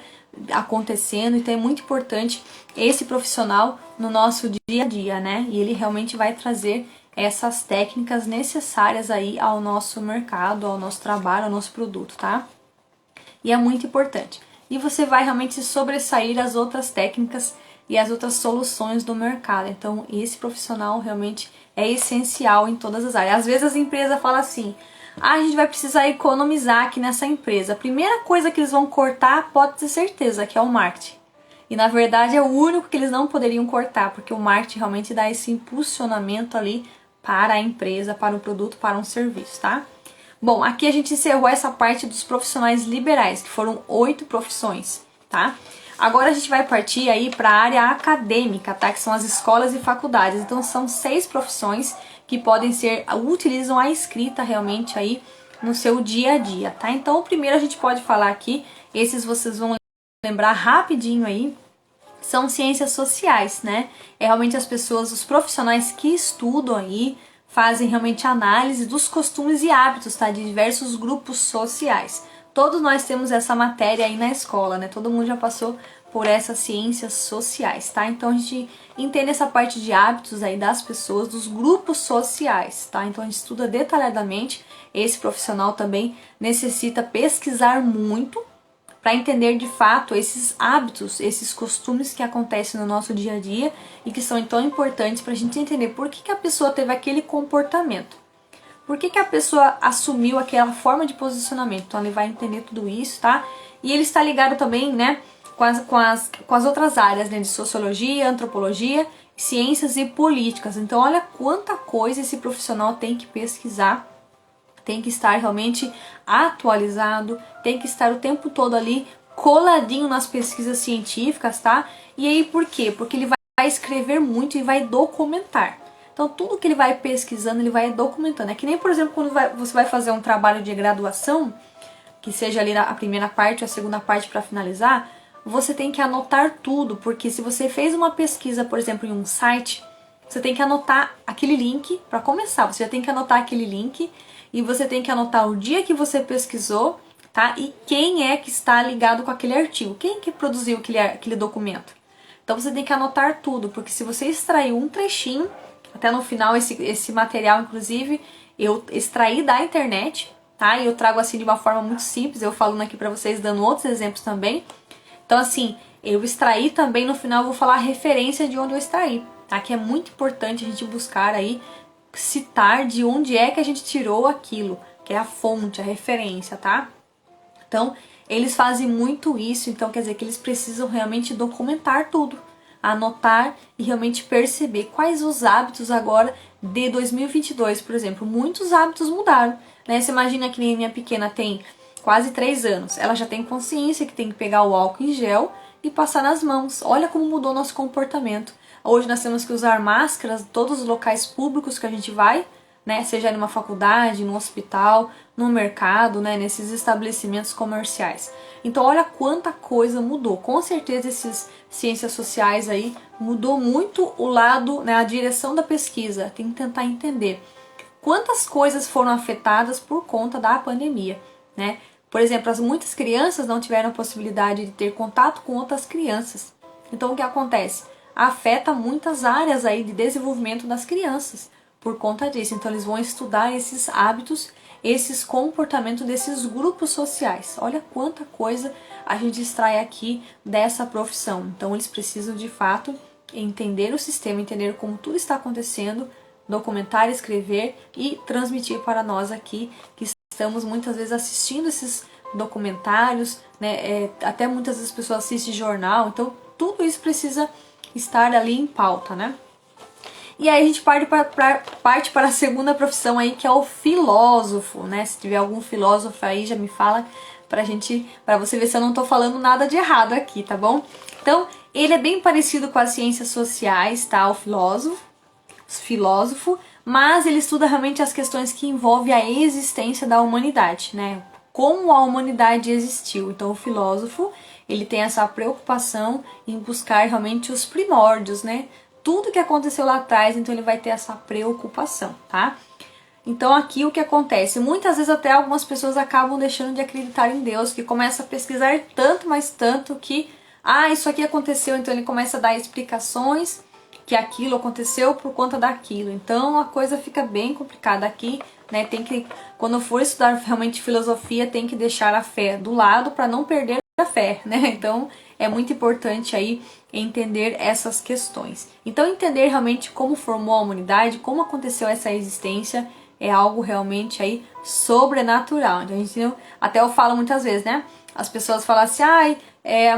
acontecendo, então é muito importante esse profissional no nosso dia a dia, né? E ele realmente vai trazer essas técnicas necessárias aí ao nosso mercado, ao nosso trabalho, ao nosso produto, tá? E é muito importante. E você vai realmente sobressair as outras técnicas e as outras soluções do mercado. Então, esse profissional realmente é essencial em todas as áreas. Às vezes as empresas falam assim: a gente vai precisar economizar aqui nessa empresa. A primeira coisa que eles vão cortar, pode ter certeza, que é o marketing. E na verdade é o único que eles não poderiam cortar, porque o marketing realmente dá esse impulsionamento ali para a empresa, para o produto, para um serviço, tá? Bom, aqui a gente encerrou essa parte dos profissionais liberais, que foram 8 profissões, tá? Agora a gente vai partir aí para a área acadêmica, tá? Que são as escolas e faculdades. Então são 6 profissões que podem ser, utilizam a escrita realmente aí no seu dia a dia, tá? Então o primeiro a gente pode falar aqui, esses vocês vão lembrar rapidinho aí, são ciências sociais, né? É realmente as pessoas, os profissionais que estudam aí, fazem realmente análise dos costumes e hábitos, tá? De diversos grupos sociais. Todos nós temos essa matéria aí na escola, né? Todo mundo já passou por essas ciências sociais, tá? Então a gente entende essa parte de hábitos aí das pessoas, dos grupos sociais, tá? Então a gente estuda detalhadamente. Esse profissional também necessita pesquisar muito para entender de fato esses hábitos, esses costumes que acontecem no nosso dia a dia e que são tão importantes para a gente entender por que a pessoa teve aquele comportamento, por que a pessoa assumiu aquela forma de posicionamento. Então ele vai entender tudo isso, tá? E ele está ligado também, né, com as outras áreas, né, de sociologia, antropologia, ciências e políticas. Então olha quanta coisa esse profissional tem que pesquisar, tem que estar realmente atualizado, tem que estar o tempo todo ali coladinho nas pesquisas científicas, tá? E aí por quê? Porque ele vai escrever muito e vai documentar. Então tudo que ele vai pesquisando, ele vai documentando. É que nem, por exemplo, quando você vai fazer um trabalho de graduação, que seja ali a primeira parte ou a segunda parte para finalizar, você tem que anotar tudo, porque se você fez uma pesquisa, por exemplo, em um site, você tem que anotar aquele link para começar. Você já tem que anotar aquele link e você tem que anotar o dia que você pesquisou, tá? E quem é que está ligado com aquele artigo, quem que produziu aquele documento. Então você tem que anotar tudo, porque se você extraiu um trechinho, até no final esse material, inclusive, eu extraí da internet, tá? E eu trago assim de uma forma muito simples, eu falando aqui pra vocês, dando outros exemplos também. Então assim, eu extraí também, no final eu vou falar a referência de onde eu extraí, tá? Que é muito importante a gente buscar aí, citar de onde é que a gente tirou aquilo, que é a fonte, a referência, tá? Então, eles fazem muito isso, então quer dizer que eles precisam realmente documentar tudo, anotar e realmente perceber quais os hábitos agora de 2022, por exemplo. Muitos hábitos mudaram, né? Você imagina que nem minha pequena tem quase 3 anos, ela já tem consciência que tem que pegar o álcool em gel e passar nas mãos. Olha como mudou nosso comportamento. Hoje nós temos que usar máscaras em todos os locais públicos que a gente vai, né? Seja numa faculdade, no hospital, no mercado, né? Nesses estabelecimentos comerciais. Então olha quanta coisa mudou. Com certeza esses ciências sociais aí mudou muito o lado, né? A direção da pesquisa. Tem que tentar entender quantas coisas foram afetadas por conta da pandemia, né? Por exemplo, muitas crianças não tiveram a possibilidade de ter contato com outras crianças. Então o que acontece? Afeta muitas áreas aí de desenvolvimento das crianças por conta disso. Então eles vão estudar esses hábitos, esses comportamentos desses grupos sociais. Olha quanta coisa a gente extrai aqui dessa profissão. Então eles precisam de fato entender o sistema, entender como tudo está acontecendo, documentar, escrever e transmitir para nós aqui que estamos muitas vezes assistindo esses documentários, né? Até muitas vezes as pessoas assistem jornal, então tudo isso precisa estar ali em pauta, né? E aí a gente parte para a segunda profissão aí, que é o filósofo, né? Se tiver algum filósofo aí, já me fala pra você ver se eu não tô falando nada de errado aqui, tá bom? Então, ele é bem parecido com as ciências sociais, tá? O filósofo, mas ele estuda realmente as questões que envolvem a existência da humanidade, né? Como a humanidade existiu. Então, o filósofo, ele tem essa preocupação em buscar realmente os primórdios, né? Tudo que aconteceu lá atrás, então ele vai ter essa preocupação, tá? Então aqui o que acontece? Muitas vezes até algumas pessoas acabam deixando de acreditar em Deus, que começa a pesquisar tanto, mas tanto que, isso aqui aconteceu, então ele começa a dar explicações que aquilo aconteceu por conta daquilo. Então a coisa fica bem complicada aqui, né? Quando for estudar realmente filosofia, tem que deixar a fé do lado para não perder a fé, né? Então é muito importante aí entender essas questões. Então entender realmente como formou a humanidade, como aconteceu essa existência, é algo realmente aí sobrenatural. Então, até eu falo muitas vezes, né? As pessoas falam assim,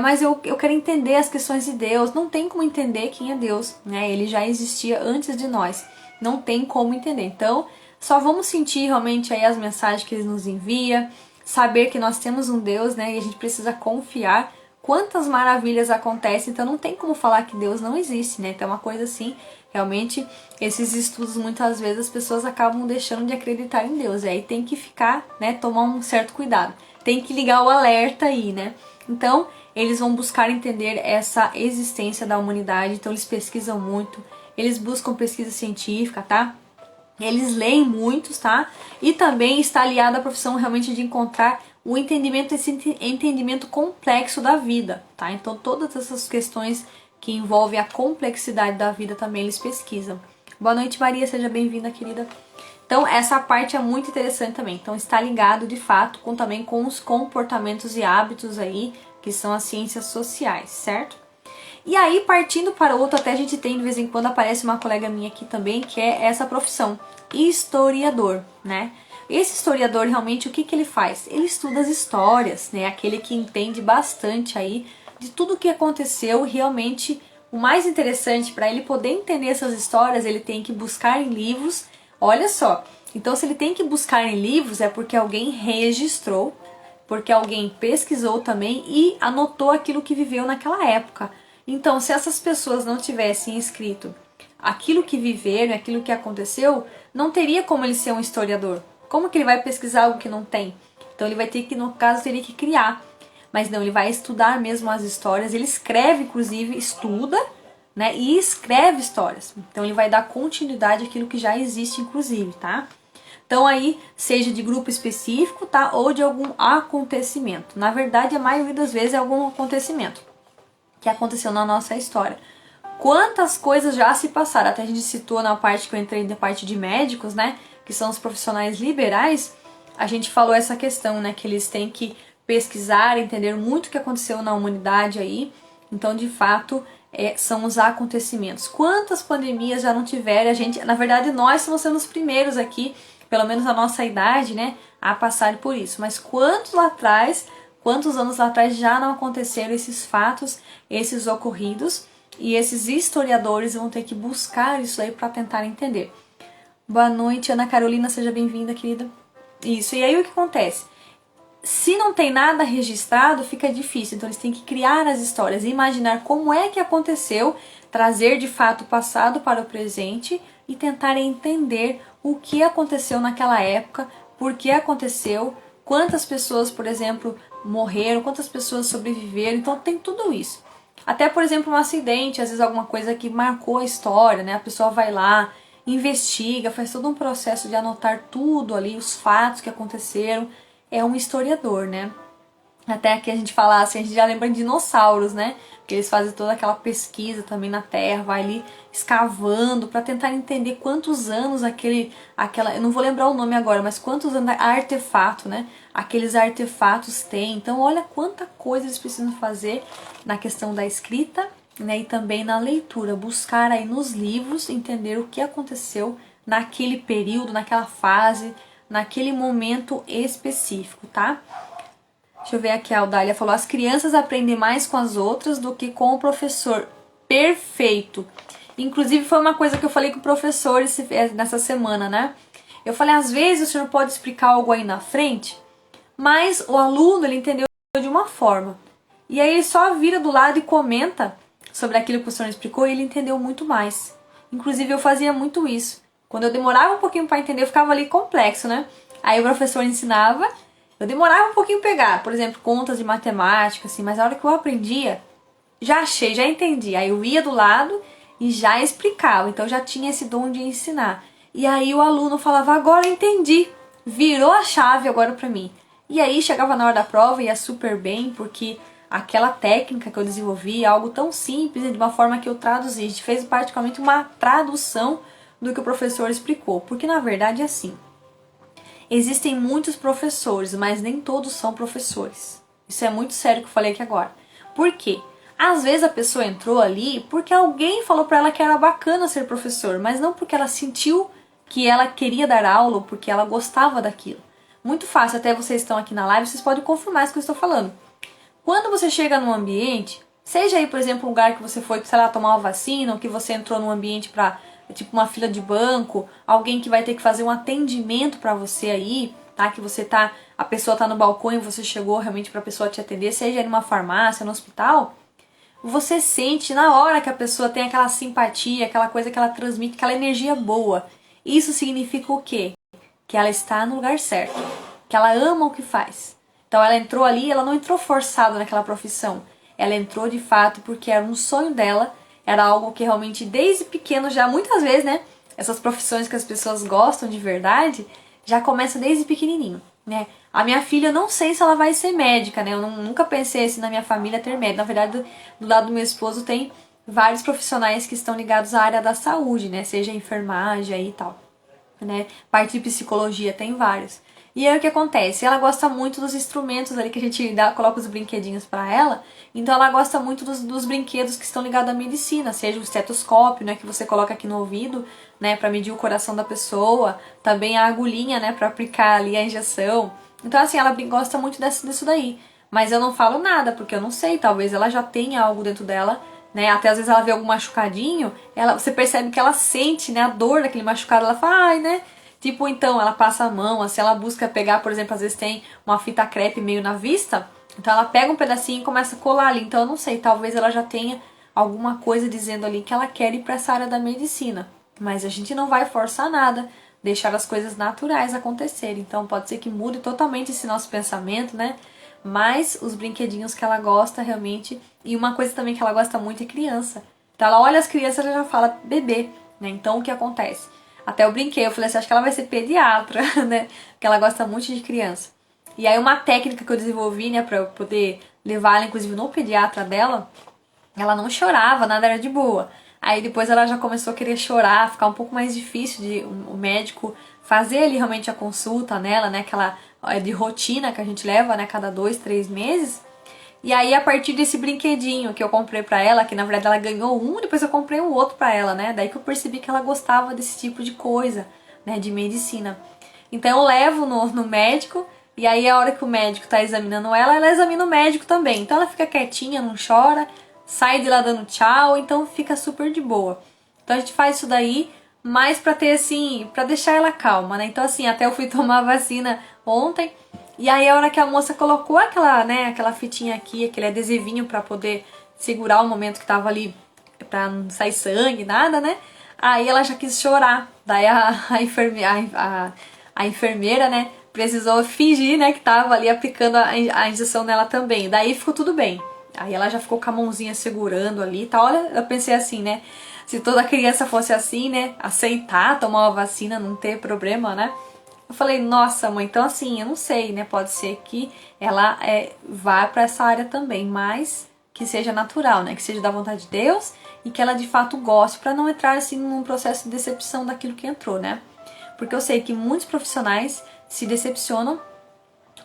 mas eu quero entender as questões de Deus. Não tem como entender quem é Deus, né? Ele já existia antes de nós. Não tem como entender. Então, só vamos sentir realmente aí as mensagens que ele nos envia, saber que nós temos um Deus, né? E a gente precisa confiar. Quantas maravilhas acontecem, então não tem como falar que Deus não existe, né? Então é uma coisa assim, realmente, esses estudos muitas vezes as pessoas acabam deixando de acreditar em Deus. E aí tem que ficar, né? Tomar um certo cuidado. Tem que ligar o alerta aí, né? Então, eles vão buscar entender essa existência da humanidade, então eles pesquisam muito, eles buscam pesquisa científica, tá? Eles leem muitos, tá? E também está aliado à profissão realmente de encontrar o entendimento, esse entendimento complexo da vida, tá? Então todas essas questões que envolvem a complexidade da vida também eles pesquisam. Boa noite, Maria, seja bem-vinda, querida. Então essa parte é muito interessante também. Então está ligado de fato também com os comportamentos e hábitos aí, que são as ciências sociais, certo? E aí, partindo para outro, até a gente tem, de vez em quando, aparece uma colega minha aqui também, que é essa profissão, historiador, né? Esse historiador, realmente, o que ele faz? Ele estuda as histórias, né? Aquele que entende bastante aí de tudo o que aconteceu. Realmente, o mais interessante, para ele poder entender essas histórias, ele tem que buscar em livros. Olha só, então se ele tem que buscar em livros, é porque alguém registrou, porque alguém pesquisou também e anotou aquilo que viveu naquela época. Então, se essas pessoas não tivessem escrito aquilo que viveram, aquilo que aconteceu, não teria como ele ser um historiador. Como que ele vai pesquisar algo que não tem? Então ele vai ter que, no caso, teria que criar. Mas não, ele vai estudar mesmo as histórias, ele escreve, inclusive, estuda, né? E escreve histórias. Então ele vai dar continuidade àquilo que já existe, inclusive, tá? Então aí, seja de grupo específico, tá? Ou de algum acontecimento. Na verdade, a maioria das vezes é algum acontecimento que aconteceu na nossa história. Quantas coisas já se passaram, até a gente citou na parte que eu entrei, na parte de médicos, né, que são os profissionais liberais, a gente falou essa questão, né, que eles têm que pesquisar, entender muito o que aconteceu na humanidade aí, então de fato são os acontecimentos. Quantas pandemias já não tiveram, a gente, na verdade nós estamos sendo os primeiros aqui, pelo menos a nossa idade, né, a passar por isso, mas quantos anos lá atrás já não aconteceram esses fatos, esses ocorridos, e esses historiadores vão ter que buscar isso aí para tentar entender. Boa noite, Ana Carolina, seja bem-vinda, querida. Isso, e aí o que acontece? Se não tem nada registrado, fica difícil, então eles têm que criar as histórias, imaginar como é que aconteceu, trazer de fato o passado para o presente e tentar entender o que aconteceu naquela época, por que aconteceu, quantas pessoas, por exemplo, morreram, quantas pessoas sobreviveram, então tem tudo isso. Até, por exemplo, um acidente, às vezes alguma coisa que marcou a história, né? A pessoa vai lá, investiga, faz todo um processo de anotar tudo ali, os fatos que aconteceram. É um historiador, né? Até aqui a gente fala assim, a gente já lembra de dinossauros, né? Porque eles fazem toda aquela pesquisa também na Terra, vai ali escavando para tentar entender quantos anos eu não vou lembrar o nome agora, mas quantos anos artefato, né? Aqueles artefatos têm. Então, olha quanta coisa eles precisam fazer na questão da escrita, né? E também na leitura, buscar aí nos livros entender o que aconteceu naquele período, naquela fase, naquele momento específico, tá? Deixa eu ver aqui, a Aldália falou, as crianças aprendem mais com as outras do que com o professor. Perfeito! Inclusive foi uma coisa que eu falei com o professor nessa semana, né? Eu falei, às vezes o senhor pode explicar algo aí na frente, mas o aluno, ele entendeu de uma forma. E aí ele só vira do lado e comenta sobre aquilo que o senhor explicou e ele entendeu muito mais. Inclusive eu fazia muito isso. Quando eu demorava um pouquinho para entender, eu ficava ali complexo, né? Aí o professor ensinava, eu demorava um pouquinho pra pegar, por exemplo, contas de matemática, assim, mas a hora que eu aprendia, já achei, já entendi. Aí eu ia do lado e já explicava, então eu já tinha esse dom de ensinar. E aí o aluno falava, agora eu entendi, virou a chave agora pra mim. E aí chegava na hora da prova, ia super bem, porque aquela técnica que eu desenvolvi, algo tão simples, de uma forma que eu traduzi, a gente fez praticamente uma tradução do que o professor explicou, porque na verdade é assim. Existem muitos professores, mas nem todos são professores. Isso é muito sério que eu falei aqui agora. Por quê? Às vezes a pessoa entrou ali porque alguém falou pra ela que era bacana ser professor, mas não porque ela sentiu que ela queria dar aula ou porque ela gostava daquilo. Muito fácil, até vocês estão aqui na live, vocês podem confirmar isso que eu estou falando. Quando você chega num ambiente, seja aí, por exemplo, um lugar que você foi, sei lá, tomar uma vacina, ou que você entrou num ambiente pra, tipo, uma fila de banco, alguém que vai ter que fazer um atendimento pra você aí, tá? Que você tá, a pessoa tá no balcão e você chegou realmente pra pessoa te atender, seja numa farmácia, no hospital, você sente na hora que a pessoa tem aquela simpatia, aquela coisa que ela transmite, aquela energia boa. Isso significa o quê? Que ela está no lugar certo, que ela ama o que faz. Então ela entrou ali, ela não entrou forçada naquela profissão. Ela entrou de fato porque era um sonho dela, era algo que realmente desde pequeno já, muitas vezes, né? Essas profissões que as pessoas gostam de verdade, já começa desde pequenininho, né? A minha filha, eu não sei se ela vai ser médica, né? Eu nunca pensei assim na minha família ter médico. Na verdade, do lado do meu esposo tem vários profissionais que estão ligados à área da saúde, né? Seja enfermagem aí e tal, né? Parte de psicologia tem vários. E aí o que acontece? Ela gosta muito dos instrumentos ali que a gente dá, coloca os brinquedinhos pra ela. Então ela gosta muito dos brinquedos que estão ligados à medicina, seja o estetoscópio, né, que você coloca aqui no ouvido, né, para medir o coração da pessoa, também a agulhinha, né, para aplicar ali a injeção. Então assim, ela gosta muito disso daí. Mas eu não falo nada, porque eu não sei, talvez ela já tenha algo dentro dela, né? Até às vezes ela vê algum machucadinho, você percebe que ela sente, né, a dor daquele machucado, ela fala, ai, né? Tipo, então, ela passa a mão, assim, ela busca pegar, por exemplo, às vezes tem uma fita crepe meio na vista, então ela pega um pedacinho e começa a colar ali. Então eu não sei, talvez ela já tenha alguma coisa dizendo ali que ela quer ir para essa área da medicina. Mas a gente não vai forçar nada, deixar as coisas naturais acontecerem. Então pode ser que mude totalmente esse nosso pensamento, né? Mas os brinquedinhos que ela gosta realmente. E uma coisa também que ela gosta muito é criança. Então ela olha as crianças e já fala bebê, né? Então o que acontece? Até eu brinquei, eu falei assim, acho que ela vai ser pediatra, né? Porque ela gosta muito de criança. E aí uma técnica que eu desenvolvi, né, pra eu poder levar ela, inclusive, no pediatra dela, ela não chorava, nada era de boa. Aí depois ela já começou a querer chorar, ficar um pouco mais difícil de o médico fazer ali realmente a consulta nela, né? Aquela de rotina que a gente leva, né? Cada 2, 3 meses. E aí a partir desse brinquedinho que eu comprei pra ela, que na verdade ela ganhou um, depois eu comprei um outro pra ela, né? Daí que eu percebi que ela gostava desse tipo de coisa, né? De medicina. Então eu levo no médico, e aí a hora que o médico tá examinando ela examina o médico também. Então ela fica quietinha, não chora, sai de lá dando tchau, então fica super de boa. Então a gente faz isso daí, mais pra ter assim, pra deixar ela calma, né? Então assim, até eu fui tomar a vacina ontem, e aí a hora que a moça colocou aquela, né, aquela fitinha aqui, aquele adesivinho pra poder segurar o momento que tava ali, pra não sair sangue, nada, né? Aí ela já quis chorar. Daí a enfermeira, né, precisou fingir, né, que tava ali aplicando a injeção nela também. Daí ficou tudo bem. Aí ela já ficou com a mãozinha segurando ali, tá? Olha, eu pensei assim, né? Se toda criança fosse assim, né? Aceitar tomar uma vacina, não ter problema, né? Eu falei, nossa mãe, então assim, eu não sei, né? Pode ser que ela vá pra essa área também, mas que seja natural, né? Que seja da vontade de Deus e que ela de fato goste, pra não entrar assim num processo de decepção daquilo que entrou, né? Porque eu sei que muitos profissionais se decepcionam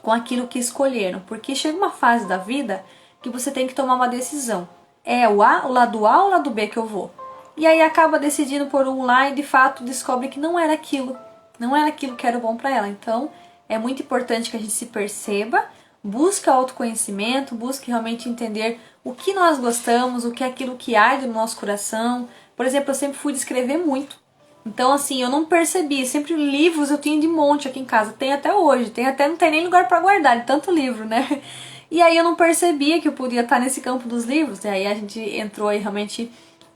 com aquilo que escolheram, porque chega uma fase da vida que você tem que tomar uma decisão. É o lado A ou o lado B que eu vou? E aí acaba decidindo por um lá e de fato descobre que não era aquilo. Não era aquilo que era bom para ela. Então é muito importante que a gente se perceba, busque autoconhecimento, busque realmente entender o que nós gostamos, o que é aquilo que arde no nosso coração, Por exemplo, eu sempre fui de escrever muito. Então, assim, eu não percebi. Sempre livros eu tinha de monte aqui em casa. Tem até hoje. Tem até, não tem nem lugar pra guardar, de tanto livro, né? E aí eu não percebia que eu podia estar nesse campo dos livros. E aí a gente entrou aí realmente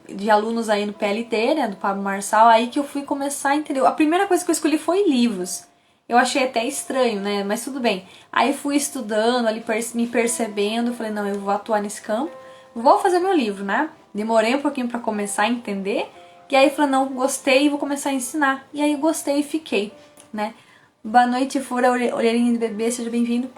de alunos aí no PLT, né, do Pablo Marçal. Aí que eu fui começar a entender. A primeira coisa que eu escolhi foi livros. Eu achei até estranho, né? Mas tudo bem. Aí fui estudando, ali me percebendo. Falei, não, eu vou atuar nesse campo. Vou fazer meu livro, né? Demorei um pouquinho pra começar a entender. E aí falei, não, gostei e vou começar a ensinar. E aí gostei e fiquei, né? Boa noite, Fura, orelhinha de bebê, seja bem-vindo.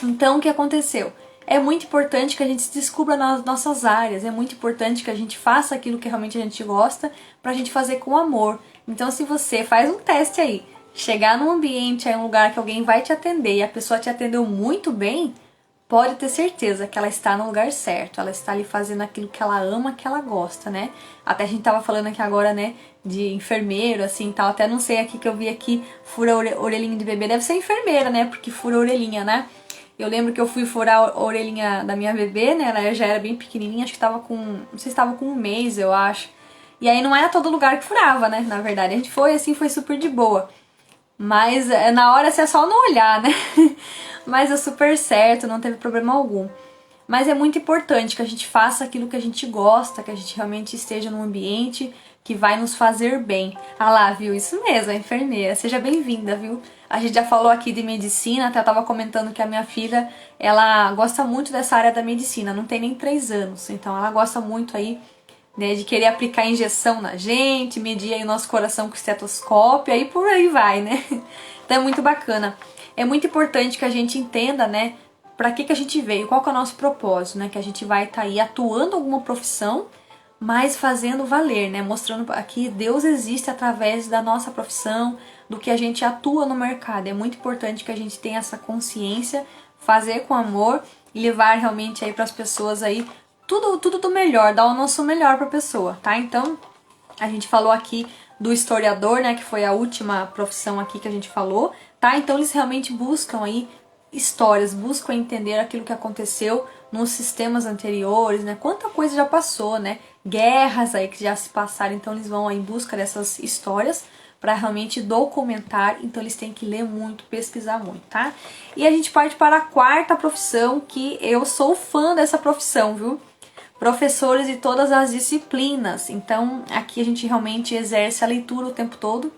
Então, o que aconteceu? É muito importante que a gente se descubra nas nossas áreas. É muito importante que a gente faça aquilo que realmente a gente gosta pra gente fazer com amor. Então, se você faz um teste aí, chegar num ambiente, aí um lugar que alguém vai te atender e a pessoa te atendeu muito bem, pode ter certeza que ela está no lugar certo, ela está ali fazendo aquilo que ela ama, que ela gosta, né? Até a gente tava falando aqui agora, né, de enfermeiro, assim, tal, até não sei aqui que eu vi aqui, fura orelhinha de bebê, deve ser enfermeira, né, porque fura a orelhinha, né? Eu lembro que eu fui furar a orelhinha da minha bebê, né, ela já era bem pequenininha, acho que tava com, não sei se tava com 1 mês, eu acho. E aí não era todo lugar que furava, né, na verdade, a gente foi assim, foi super de boa. Mas na hora assim, é só não olhar, né? Mas deu super certo, não teve problema algum. Mas é muito importante que a gente faça aquilo que a gente gosta, que a gente realmente esteja num ambiente que vai nos fazer bem. Ah lá, viu? Isso mesmo, a enfermeira. Seja bem-vinda, viu? A gente já falou aqui de medicina, até eu tava comentando que a minha filha, ela gosta muito dessa área da medicina, não tem nem 3 anos. Então ela gosta muito aí, né, de querer aplicar injeção na gente, medir aí o nosso coração com estetoscópio, aí por aí vai, né? Então é muito bacana. É muito importante que a gente entenda, né, pra que a gente veio, qual que é o nosso propósito, né, que a gente vai estar aí atuando alguma profissão, mas fazendo valer, né, mostrando que Deus existe através da nossa profissão, do que a gente atua no mercado. É muito importante que a gente tenha essa consciência, fazer com amor e levar realmente aí para as pessoas aí tudo do melhor, dar o nosso melhor para a pessoa, tá? Então, a gente falou aqui do historiador, né, que foi a última profissão aqui que a gente falou, tá? Então eles realmente buscam aí histórias, buscam entender aquilo que aconteceu nos sistemas anteriores, né? Quanta coisa já passou, né? Guerras aí que já se passaram, então eles vão aí em busca dessas histórias para realmente documentar, então eles têm que ler muito, pesquisar muito, tá? E a gente parte para a quarta profissão, que eu sou fã dessa profissão, viu? Professores de todas as disciplinas. Então, aqui a gente realmente exerce a leitura o tempo todo.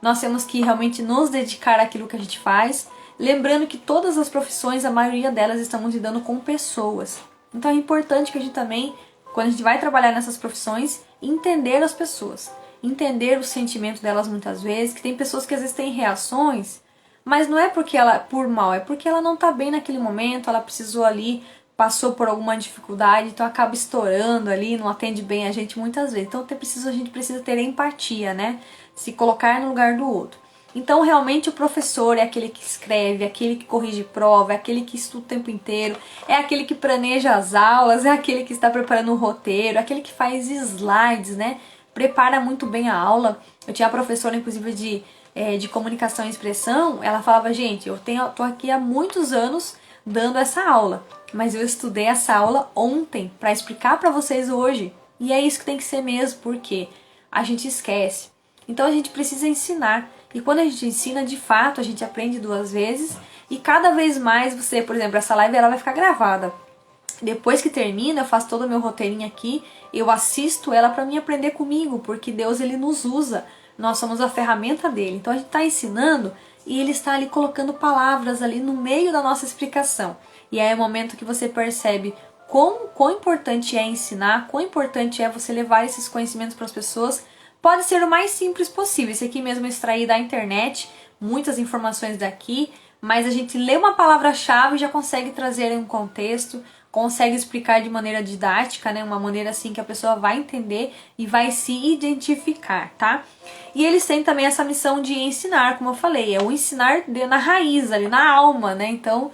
Nós temos que realmente nos dedicar àquilo que a gente faz. Lembrando que todas as profissões, a maioria delas, estamos lidando com pessoas. Então é importante que a gente também, quando a gente vai trabalhar nessas profissões, entender as pessoas. Entender os sentimentos delas muitas vezes, que tem pessoas que às vezes têm reações, mas não é porque ela, por mal, é porque ela não tá bem naquele momento, ela precisou ali, passou por alguma dificuldade, então acaba estourando ali, não atende bem a gente muitas vezes. Então a gente precisa ter empatia, né? Se colocar no lugar do outro. Então realmente o professor é aquele que escreve, é aquele que corrige prova, é aquele que estuda o tempo inteiro, é aquele que planeja as aulas, é aquele que está preparando o roteiro, é aquele que faz slides, né? Prepara muito bem a aula. Eu tinha a professora, inclusive, de comunicação e expressão, ela falava, gente, tô aqui há muitos anos dando essa aula, mas eu estudei essa aula ontem para explicar para vocês hoje. E é isso que tem que ser mesmo, porque a gente esquece. Então a gente precisa ensinar. E quando a gente ensina, de fato, a gente aprende 2 vezes. E cada vez mais você, por exemplo, essa live ela vai ficar gravada. Depois que termina, eu faço todo o meu roteirinho aqui, eu assisto ela para mim aprender comigo, porque Deus ele nos usa, nós somos a ferramenta dele. Então a gente está ensinando e ele está ali colocando palavras ali no meio da nossa explicação. E aí é o momento que você percebe quão importante é ensinar, quão importante é você levar esses conhecimentos para as pessoas. Pode ser o mais simples possível, esse aqui mesmo eu extraí da internet, muitas informações daqui, mas a gente lê uma palavra-chave e já consegue trazer um contexto, consegue explicar de maneira didática, né? Uma maneira assim que a pessoa vai entender e vai se identificar, tá? E eles têm também essa missão de ensinar, como eu falei, é o ensinar na raiz, ali na alma, né? Então,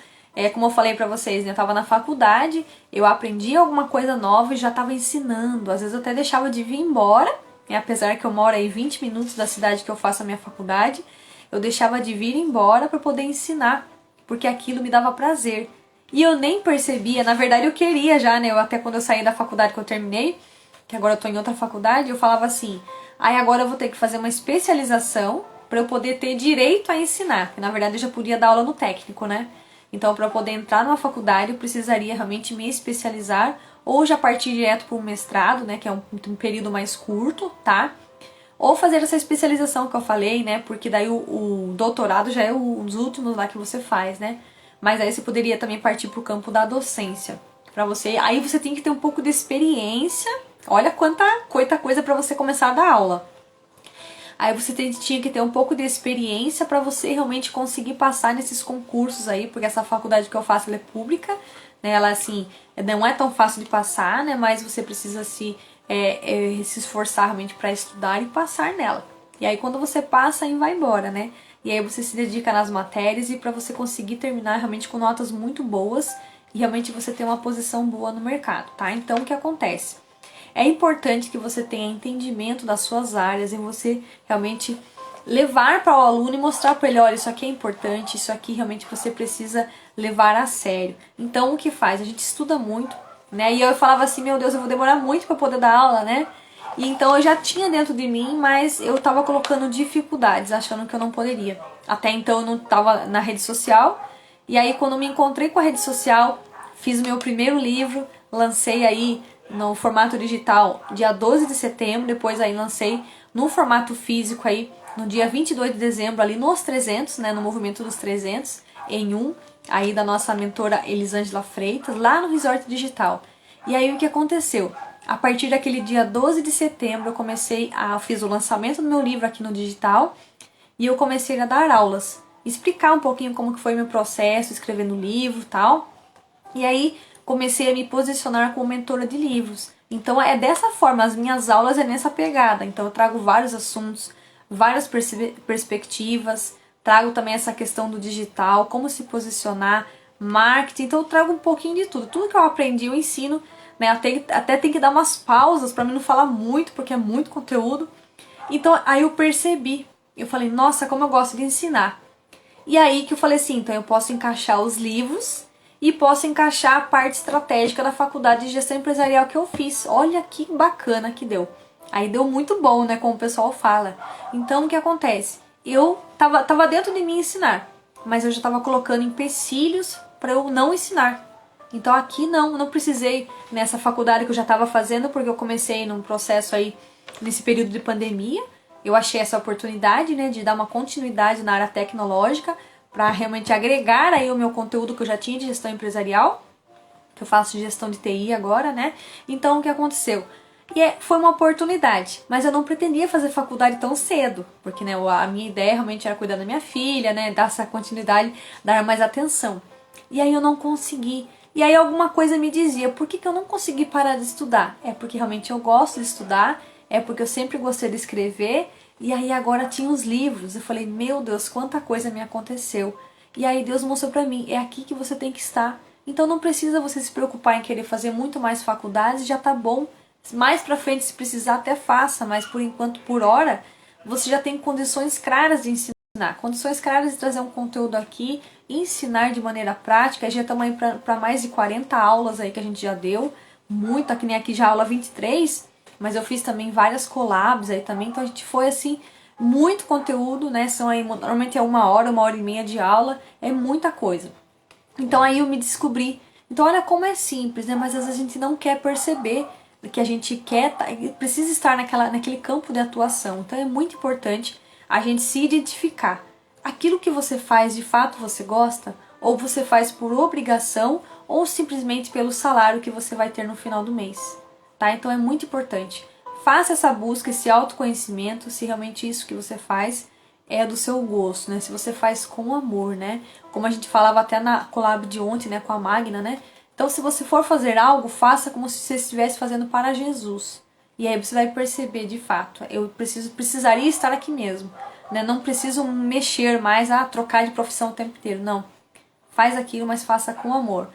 como eu falei pra vocês, né? Eu tava na faculdade, eu aprendi alguma coisa nova e já tava ensinando. Às vezes eu até deixava de vir embora, apesar que eu moro aí 20 minutos da cidade que eu faço a minha faculdade, eu deixava de vir embora para poder ensinar, porque aquilo me dava prazer. E eu nem percebia, na verdade eu queria já, né? Eu, até quando eu saí da faculdade que eu terminei, que agora eu tô em outra faculdade, eu falava assim, aí agora eu vou ter que fazer uma especialização para eu poder ter direito a ensinar, que na verdade eu já podia dar aula no técnico, né? Então, para eu poder entrar numa faculdade, eu precisaria realmente me especializar, ou já partir direto para um mestrado, né, que é um período mais curto, tá? Ou fazer essa especialização que eu falei, né? Porque daí o doutorado já é um dos últimos lá que você faz, né? Mas aí você poderia também partir para o campo da docência. Para você, aí você tem que ter um pouco de experiência. Olha quanta coisa para você começar a dar aula. Aí você tinha que ter um pouco de experiência para você realmente conseguir passar nesses concursos aí, porque essa faculdade que eu faço ela é pública, né? Ela assim, não é tão fácil de passar, né? Mas você precisa se esforçar realmente para estudar e passar nela. E aí quando você passa, aí vai embora, né? E aí você se dedica nas matérias e para você conseguir terminar realmente com notas muito boas e realmente você ter uma posição boa no mercado, tá? Então o que acontece? É importante que você tenha entendimento das suas áreas e você realmente levar para o aluno e mostrar para ele, olha, isso aqui é importante, isso aqui realmente você precisa levar a sério. Então o que faz? A gente estuda muito, né? E eu falava assim, meu Deus, eu vou demorar muito para poder dar aula, né? E então eu já tinha dentro de mim, mas eu tava colocando dificuldades, achando que eu não poderia. Até então eu não tava na rede social. E aí quando me encontrei com a rede social, fiz o meu primeiro livro, lancei aí no formato digital dia 12 de setembro, depois aí lancei no formato físico aí no dia 22 de dezembro ali nos 300, né, no movimento dos 300, em um, aí da nossa mentora Elisângela Freitas, lá no Resort Digital. E aí o que aconteceu? A partir daquele dia 12 de setembro eu fiz o lançamento do meu livro aqui no digital e eu comecei a dar aulas, explicar um pouquinho como que foi meu processo, escrevendo o livro e tal. E aí comecei a me posicionar como mentora de livros. Então é dessa forma, as minhas aulas é nessa pegada. Então eu trago vários assuntos, várias perspectivas, trago também essa questão do digital, como se posicionar, marketing. Então eu trago um pouquinho de tudo. Tudo que eu aprendi eu ensino, né? Até tem que dar umas pausas para mim não falar muito, porque é muito conteúdo. Então aí eu percebi, eu falei, nossa, como eu gosto de ensinar. E aí que eu falei assim, então eu posso encaixar os livros e posso encaixar a parte estratégica da faculdade de gestão empresarial que eu fiz. Olha que bacana que deu. Aí deu muito bom, né, como o pessoal fala. Então o que acontece? Eu tava dentro de mim ensinar, mas eu já tava colocando empecilhos para eu não ensinar. Então aqui não precisei nessa faculdade que eu já estava fazendo, porque eu comecei num processo aí nesse período de pandemia. Eu achei essa oportunidade, né, de dar uma continuidade na área tecnológica para realmente agregar aí o meu conteúdo que eu já tinha de gestão empresarial, que eu faço de gestão de TI agora, né? Então o que aconteceu? Foi uma oportunidade, mas eu não pretendia fazer faculdade tão cedo, porque né, a minha ideia realmente era cuidar da minha filha, né, dar essa continuidade, dar mais atenção. E aí eu não consegui. E aí alguma coisa me dizia, por que eu não consegui parar de estudar? É porque realmente eu gosto de estudar, é porque eu sempre gostei de escrever, e aí agora tinha os livros. Eu falei, meu Deus, quanta coisa me aconteceu. E aí Deus mostrou pra mim, é aqui que você tem que estar. Então não precisa você se preocupar em querer fazer muito mais faculdades, já tá bom. Mais pra frente, se precisar, até faça, mas por enquanto, por hora, você já tem condições claras de ensinar, condições claras de trazer um conteúdo aqui, ensinar de maneira prática. Já estamos aí para mais de 40 aulas aí que a gente já deu, muito, aqui nem aqui já aula 23, mas eu fiz também várias collabs aí também, então a gente foi assim, muito conteúdo, né? São aí, normalmente é 1 hora e meia de aula, é muita coisa. Então aí eu me descobri. Então olha como é simples, né? Mas às vezes a gente não quer perceber que a gente quer, precisa estar naquele campo de atuação. Então é muito importante a gente se identificar. Aquilo que você faz, de fato você gosta? Ou você faz por obrigação ou simplesmente pelo salário que você vai ter no final do mês, tá? Então é muito importante. Faça essa busca, esse autoconhecimento, se realmente isso que você faz é do seu gosto, né? Se você faz com amor, né? Como a gente falava até na collab de ontem, né, com a Magna, né? Então, se você for fazer algo, faça como se você estivesse fazendo para Jesus. E aí você vai perceber, de fato, eu precisaria estar aqui mesmo, né? Não preciso mexer mais, trocar de profissão o tempo inteiro, não. Faz aquilo, mas faça com amor.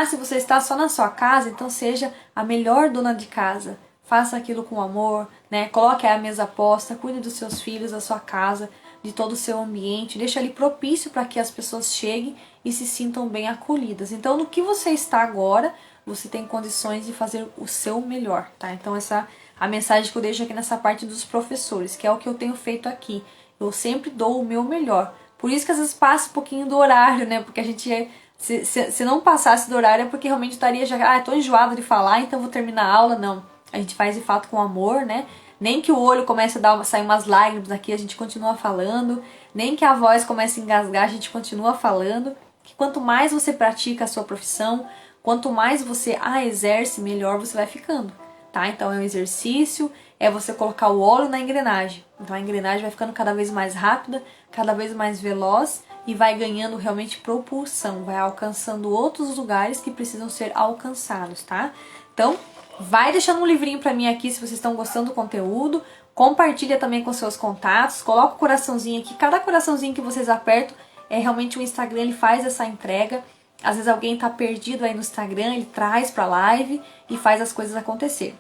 Se você está só na sua casa, então seja a melhor dona de casa. Faça aquilo com amor, né? Coloque a mesa posta, cuide dos seus filhos, da sua casa, de todo o seu ambiente, deixa ali propício para que as pessoas cheguem e se sintam bem acolhidas. Então, no que você está agora, você tem condições de fazer o seu melhor, tá? Então essa a mensagem que eu deixo aqui nessa parte dos professores, que é o que eu tenho feito aqui. Eu sempre dou o meu melhor. Por isso que às vezes passa um pouquinho do horário, né? Porque a gente se não passasse do horário é porque realmente estaria já, tô enjoado de falar, então vou terminar a aula. Não. A gente faz de fato com amor, né? Nem que o olho comece a sair umas lágrimas aqui, a gente continua falando. Nem que a voz comece a engasgar, a gente continua falando. Que quanto mais você pratica a sua profissão, quanto mais você a exerce, melhor você vai ficando, tá? Então é um exercício, é você colocar o óleo na engrenagem. Então a engrenagem vai ficando cada vez mais rápida, cada vez mais veloz e vai ganhando realmente propulsão, vai alcançando outros lugares que precisam ser alcançados, tá? Então, vai deixando um livrinho pra mim aqui se vocês estão gostando do conteúdo. Compartilha também com seus contatos, coloca o coraçãozinho aqui. Cada coraçãozinho que vocês apertam, realmente o Instagram ele faz essa entrega. Às vezes alguém tá perdido aí no Instagram, ele traz pra live e faz as coisas acontecer.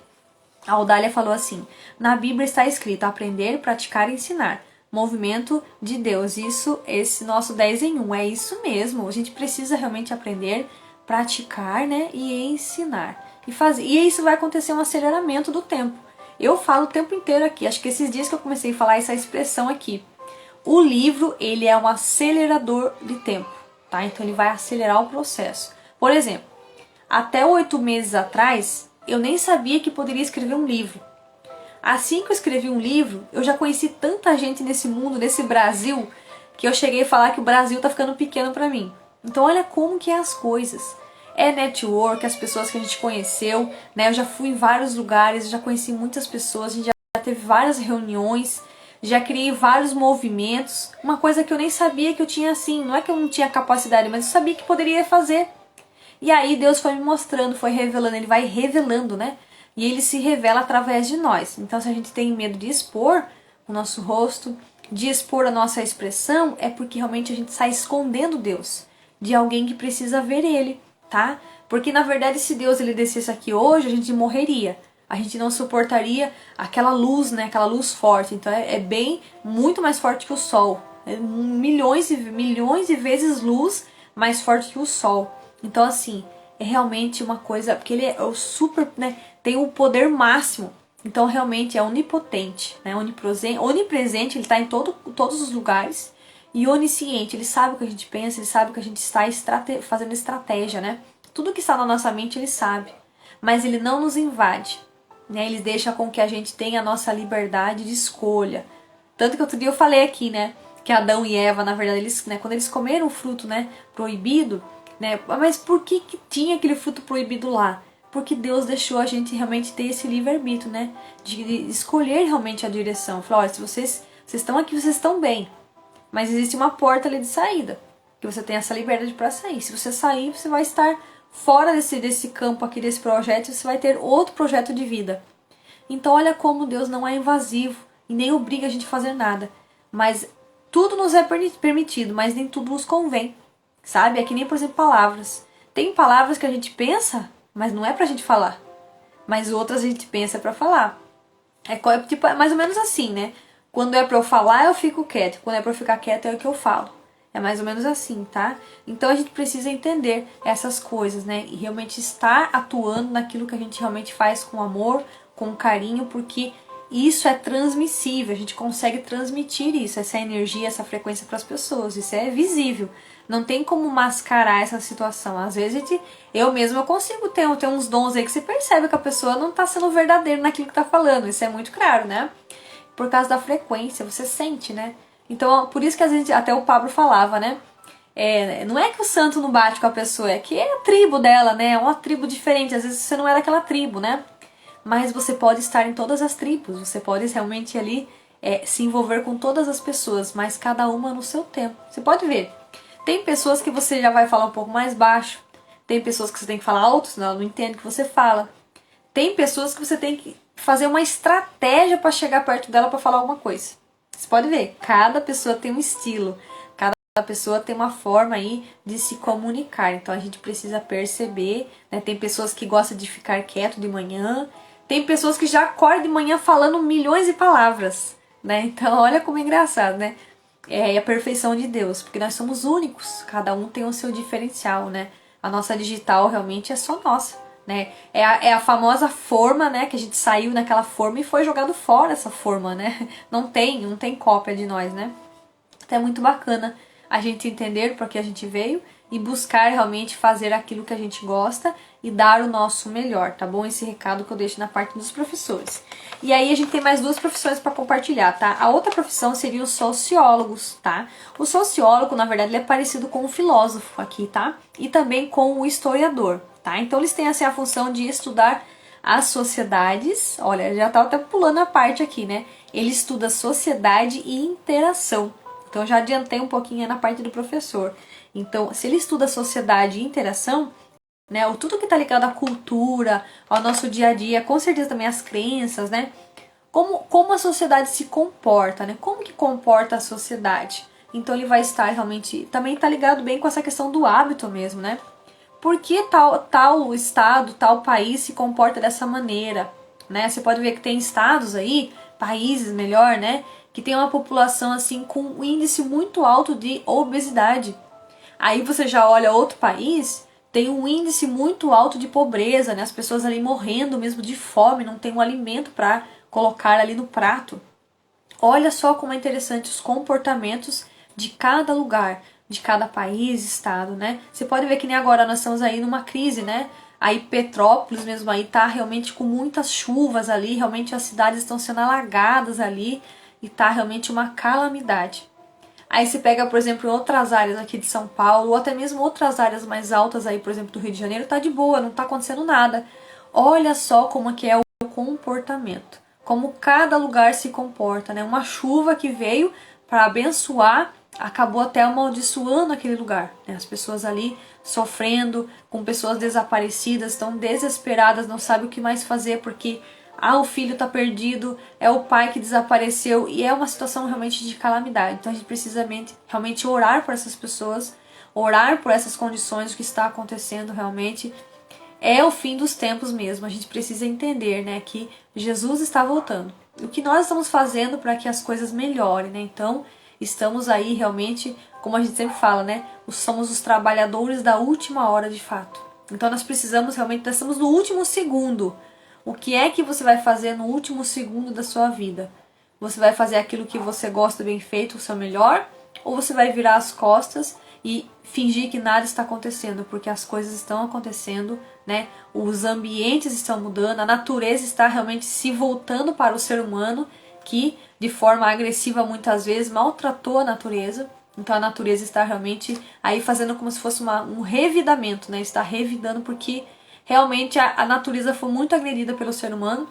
A Audália falou assim: na Bíblia está escrito aprender, praticar e ensinar. Movimento de Deus. Esse nosso 10 em 1. É isso mesmo. A gente precisa realmente aprender, praticar, né, e ensinar. E fazer. E isso vai acontecer um aceleramento do tempo. Eu falo o tempo inteiro aqui. Acho que esses dias que eu comecei a falar essa expressão aqui. O livro, ele é um acelerador de tempo, tá? Então ele vai acelerar o processo. Por exemplo, até 8 meses atrás, eu nem sabia que poderia escrever um livro. Assim que eu escrevi um livro, eu já conheci tanta gente nesse mundo, nesse Brasil, que eu cheguei a falar que o Brasil tá ficando pequeno pra mim. Então olha como que é as coisas. É network, as pessoas que a gente conheceu, né? Eu já fui em vários lugares, já conheci muitas pessoas, a gente já teve várias reuniões, já criei vários movimentos. Uma coisa que eu nem sabia que eu tinha assim, não é que eu não tinha capacidade, mas eu sabia que poderia fazer. E aí Deus foi me mostrando, foi revelando, Ele vai revelando, né? E Ele se revela através de nós. Então se a gente tem medo de expor o nosso rosto, de expor a nossa expressão, é porque realmente a gente está escondendo Deus de alguém que precisa ver Ele, tá? Porque na verdade se Deus ele descesse aqui hoje, a gente morreria. A gente não suportaria aquela luz, né? Aquela luz forte. Então é bem, muito mais forte que o sol. É milhões de vezes luz mais forte que o sol. Então assim, é realmente uma coisa, porque ele é o super, né? Tem o poder máximo. Então realmente é onipotente, né? Onipresente, ele está em todos os lugares. E onisciente, ele sabe o que a gente pensa, ele sabe o que a gente está fazendo estratégia, né? Tudo que está na nossa mente ele sabe. Mas ele não nos invade, né? Ele deixa com que a gente tenha a nossa liberdade de escolha. Tanto que outro dia eu falei aqui, né? Que Adão e Eva, na verdade, eles, né, quando eles comeram o fruto, né, proibido, né? Mas por que tinha aquele fruto proibido lá? Porque Deus deixou a gente realmente ter esse livre-arbítrio, né? De escolher realmente a direção. Falou, olha, se vocês estão aqui, vocês estão bem. Mas existe uma porta ali de saída. Que você tem essa liberdade para sair. Se você sair, você vai estar fora desse campo aqui, desse projeto. E você vai ter outro projeto de vida. Então olha como Deus não é invasivo. E nem obriga a gente a fazer nada. Mas tudo nos é permitido, mas nem tudo nos convém. Sabe? É que nem, por exemplo, palavras. Tem palavras que a gente pensa, mas não é pra gente falar. Mas outras a gente pensa pra falar. Tipo, é mais ou menos assim, né? Quando é pra eu falar, eu fico quieto. Quando é pra eu ficar quieto, é o que eu falo. É mais ou menos assim, tá? Então a gente precisa entender essas coisas, né? E realmente estar atuando naquilo que a gente realmente faz com amor, com carinho, porque isso é transmissível. A gente consegue transmitir isso, essa energia, essa frequência para as pessoas. Isso é visível. Não tem como mascarar essa situação. Às vezes eu mesma consigo ter uns dons aí que você percebe que a pessoa não tá sendo verdadeira naquilo que tá falando. Isso é muito claro, né? Por causa da frequência, você sente, né? Então, por isso que às vezes até o Pablo falava, né? Não é que o santo não bate com a pessoa, é que é a tribo dela, né? É uma tribo diferente. Às vezes você não é daquela tribo, né? Mas você pode estar em todas as tribos. Você pode realmente ali se envolver com todas as pessoas, mas cada uma no seu tempo. Você pode ver. Tem pessoas que você já vai falar um pouco mais baixo. Tem pessoas que você tem que falar alto, senão ela não entende o que você fala. Tem pessoas que você tem que fazer uma estratégia para chegar perto dela para falar alguma coisa. Você pode ver, cada pessoa tem um estilo. Cada pessoa tem uma forma aí de se comunicar. Então a gente precisa perceber, né? Tem pessoas que gostam de ficar quieto de manhã. Tem pessoas que já acordam de manhã falando milhões de palavras, né? Então olha como é engraçado, né? É a perfeição de Deus, porque nós somos únicos, cada um tem o seu diferencial, né? A nossa digital realmente é só nossa, né? É a famosa forma, né? Que a gente saiu naquela forma e foi jogado fora essa forma, né? Não tem cópia de nós, né? Então é muito bacana a gente entender para que a gente veio e buscar realmente fazer aquilo que a gente gosta e dar o nosso melhor, tá bom? Esse recado que eu deixo na parte dos professores. E aí a gente tem mais duas profissões para compartilhar, tá? A outra profissão seria os sociólogos, tá? O sociólogo, na verdade, ele é parecido com o filósofo aqui, tá? E também com o historiador, tá? Então eles têm assim a função de estudar as sociedades. Olha, já tá até pulando a parte aqui, né? Ele estuda sociedade e interação. Então, eu já adiantei um pouquinho na parte do professor. Então, se ele estuda sociedade e interação, né, tudo que está ligado à cultura, ao nosso dia a dia, com certeza também as crenças, né? Como a sociedade se comporta, né? Como que comporta a sociedade? Então, ele vai estar realmente... Também está ligado bem com essa questão do hábito mesmo, né? Por que tal estado, tal país se comporta dessa maneira, né? Você pode ver que tem estados aí, países melhor, né? Que tem uma população assim com um índice muito alto de obesidade. Aí você já olha outro país, tem um índice muito alto de pobreza, né? As pessoas ali morrendo mesmo de fome, não tem um alimento para colocar ali no prato. Olha só como é interessante os comportamentos de cada lugar, de cada país, estado, né? Você pode ver que nem agora nós estamos aí numa crise, né? Aí Petrópolis mesmo aí tá realmente com muitas chuvas ali, realmente as cidades estão sendo alagadas ali e tá realmente uma calamidade. Aí você pega, por exemplo, em outras áreas aqui de São Paulo, ou até mesmo outras áreas mais altas aí, por exemplo, do Rio de Janeiro, tá de boa, não tá acontecendo nada. Olha só como é que é o comportamento, como cada lugar se comporta, né? Uma chuva que veio para abençoar, acabou até amaldiçoando aquele lugar, né? As pessoas ali sofrendo, com pessoas desaparecidas, estão desesperadas, não sabem o que mais fazer porque o filho está perdido, é o pai que desapareceu e é uma situação realmente de calamidade. Então a gente precisa realmente orar por essas pessoas, orar por essas condições, o que está acontecendo realmente. É o fim dos tempos mesmo. A gente precisa entender, né, que Jesus está voltando. O que nós estamos fazendo para que as coisas melhorem, né? Então, estamos aí realmente, como a gente sempre fala, né, somos os trabalhadores da última hora de fato. Então, nós precisamos realmente, nós estamos no último segundo. O que é que você vai fazer no último segundo da sua vida? Você vai fazer aquilo que você gosta bem feito, o seu melhor? Ou você vai virar as costas e fingir que nada está acontecendo? Porque as coisas estão acontecendo, né? Os ambientes estão mudando, a natureza está realmente se voltando para o ser humano, que de forma agressiva muitas vezes maltratou a natureza. Então a natureza está realmente aí fazendo como se fosse um revidamento, né? Está revidando porque realmente a natureza foi muito agredida pelo ser humano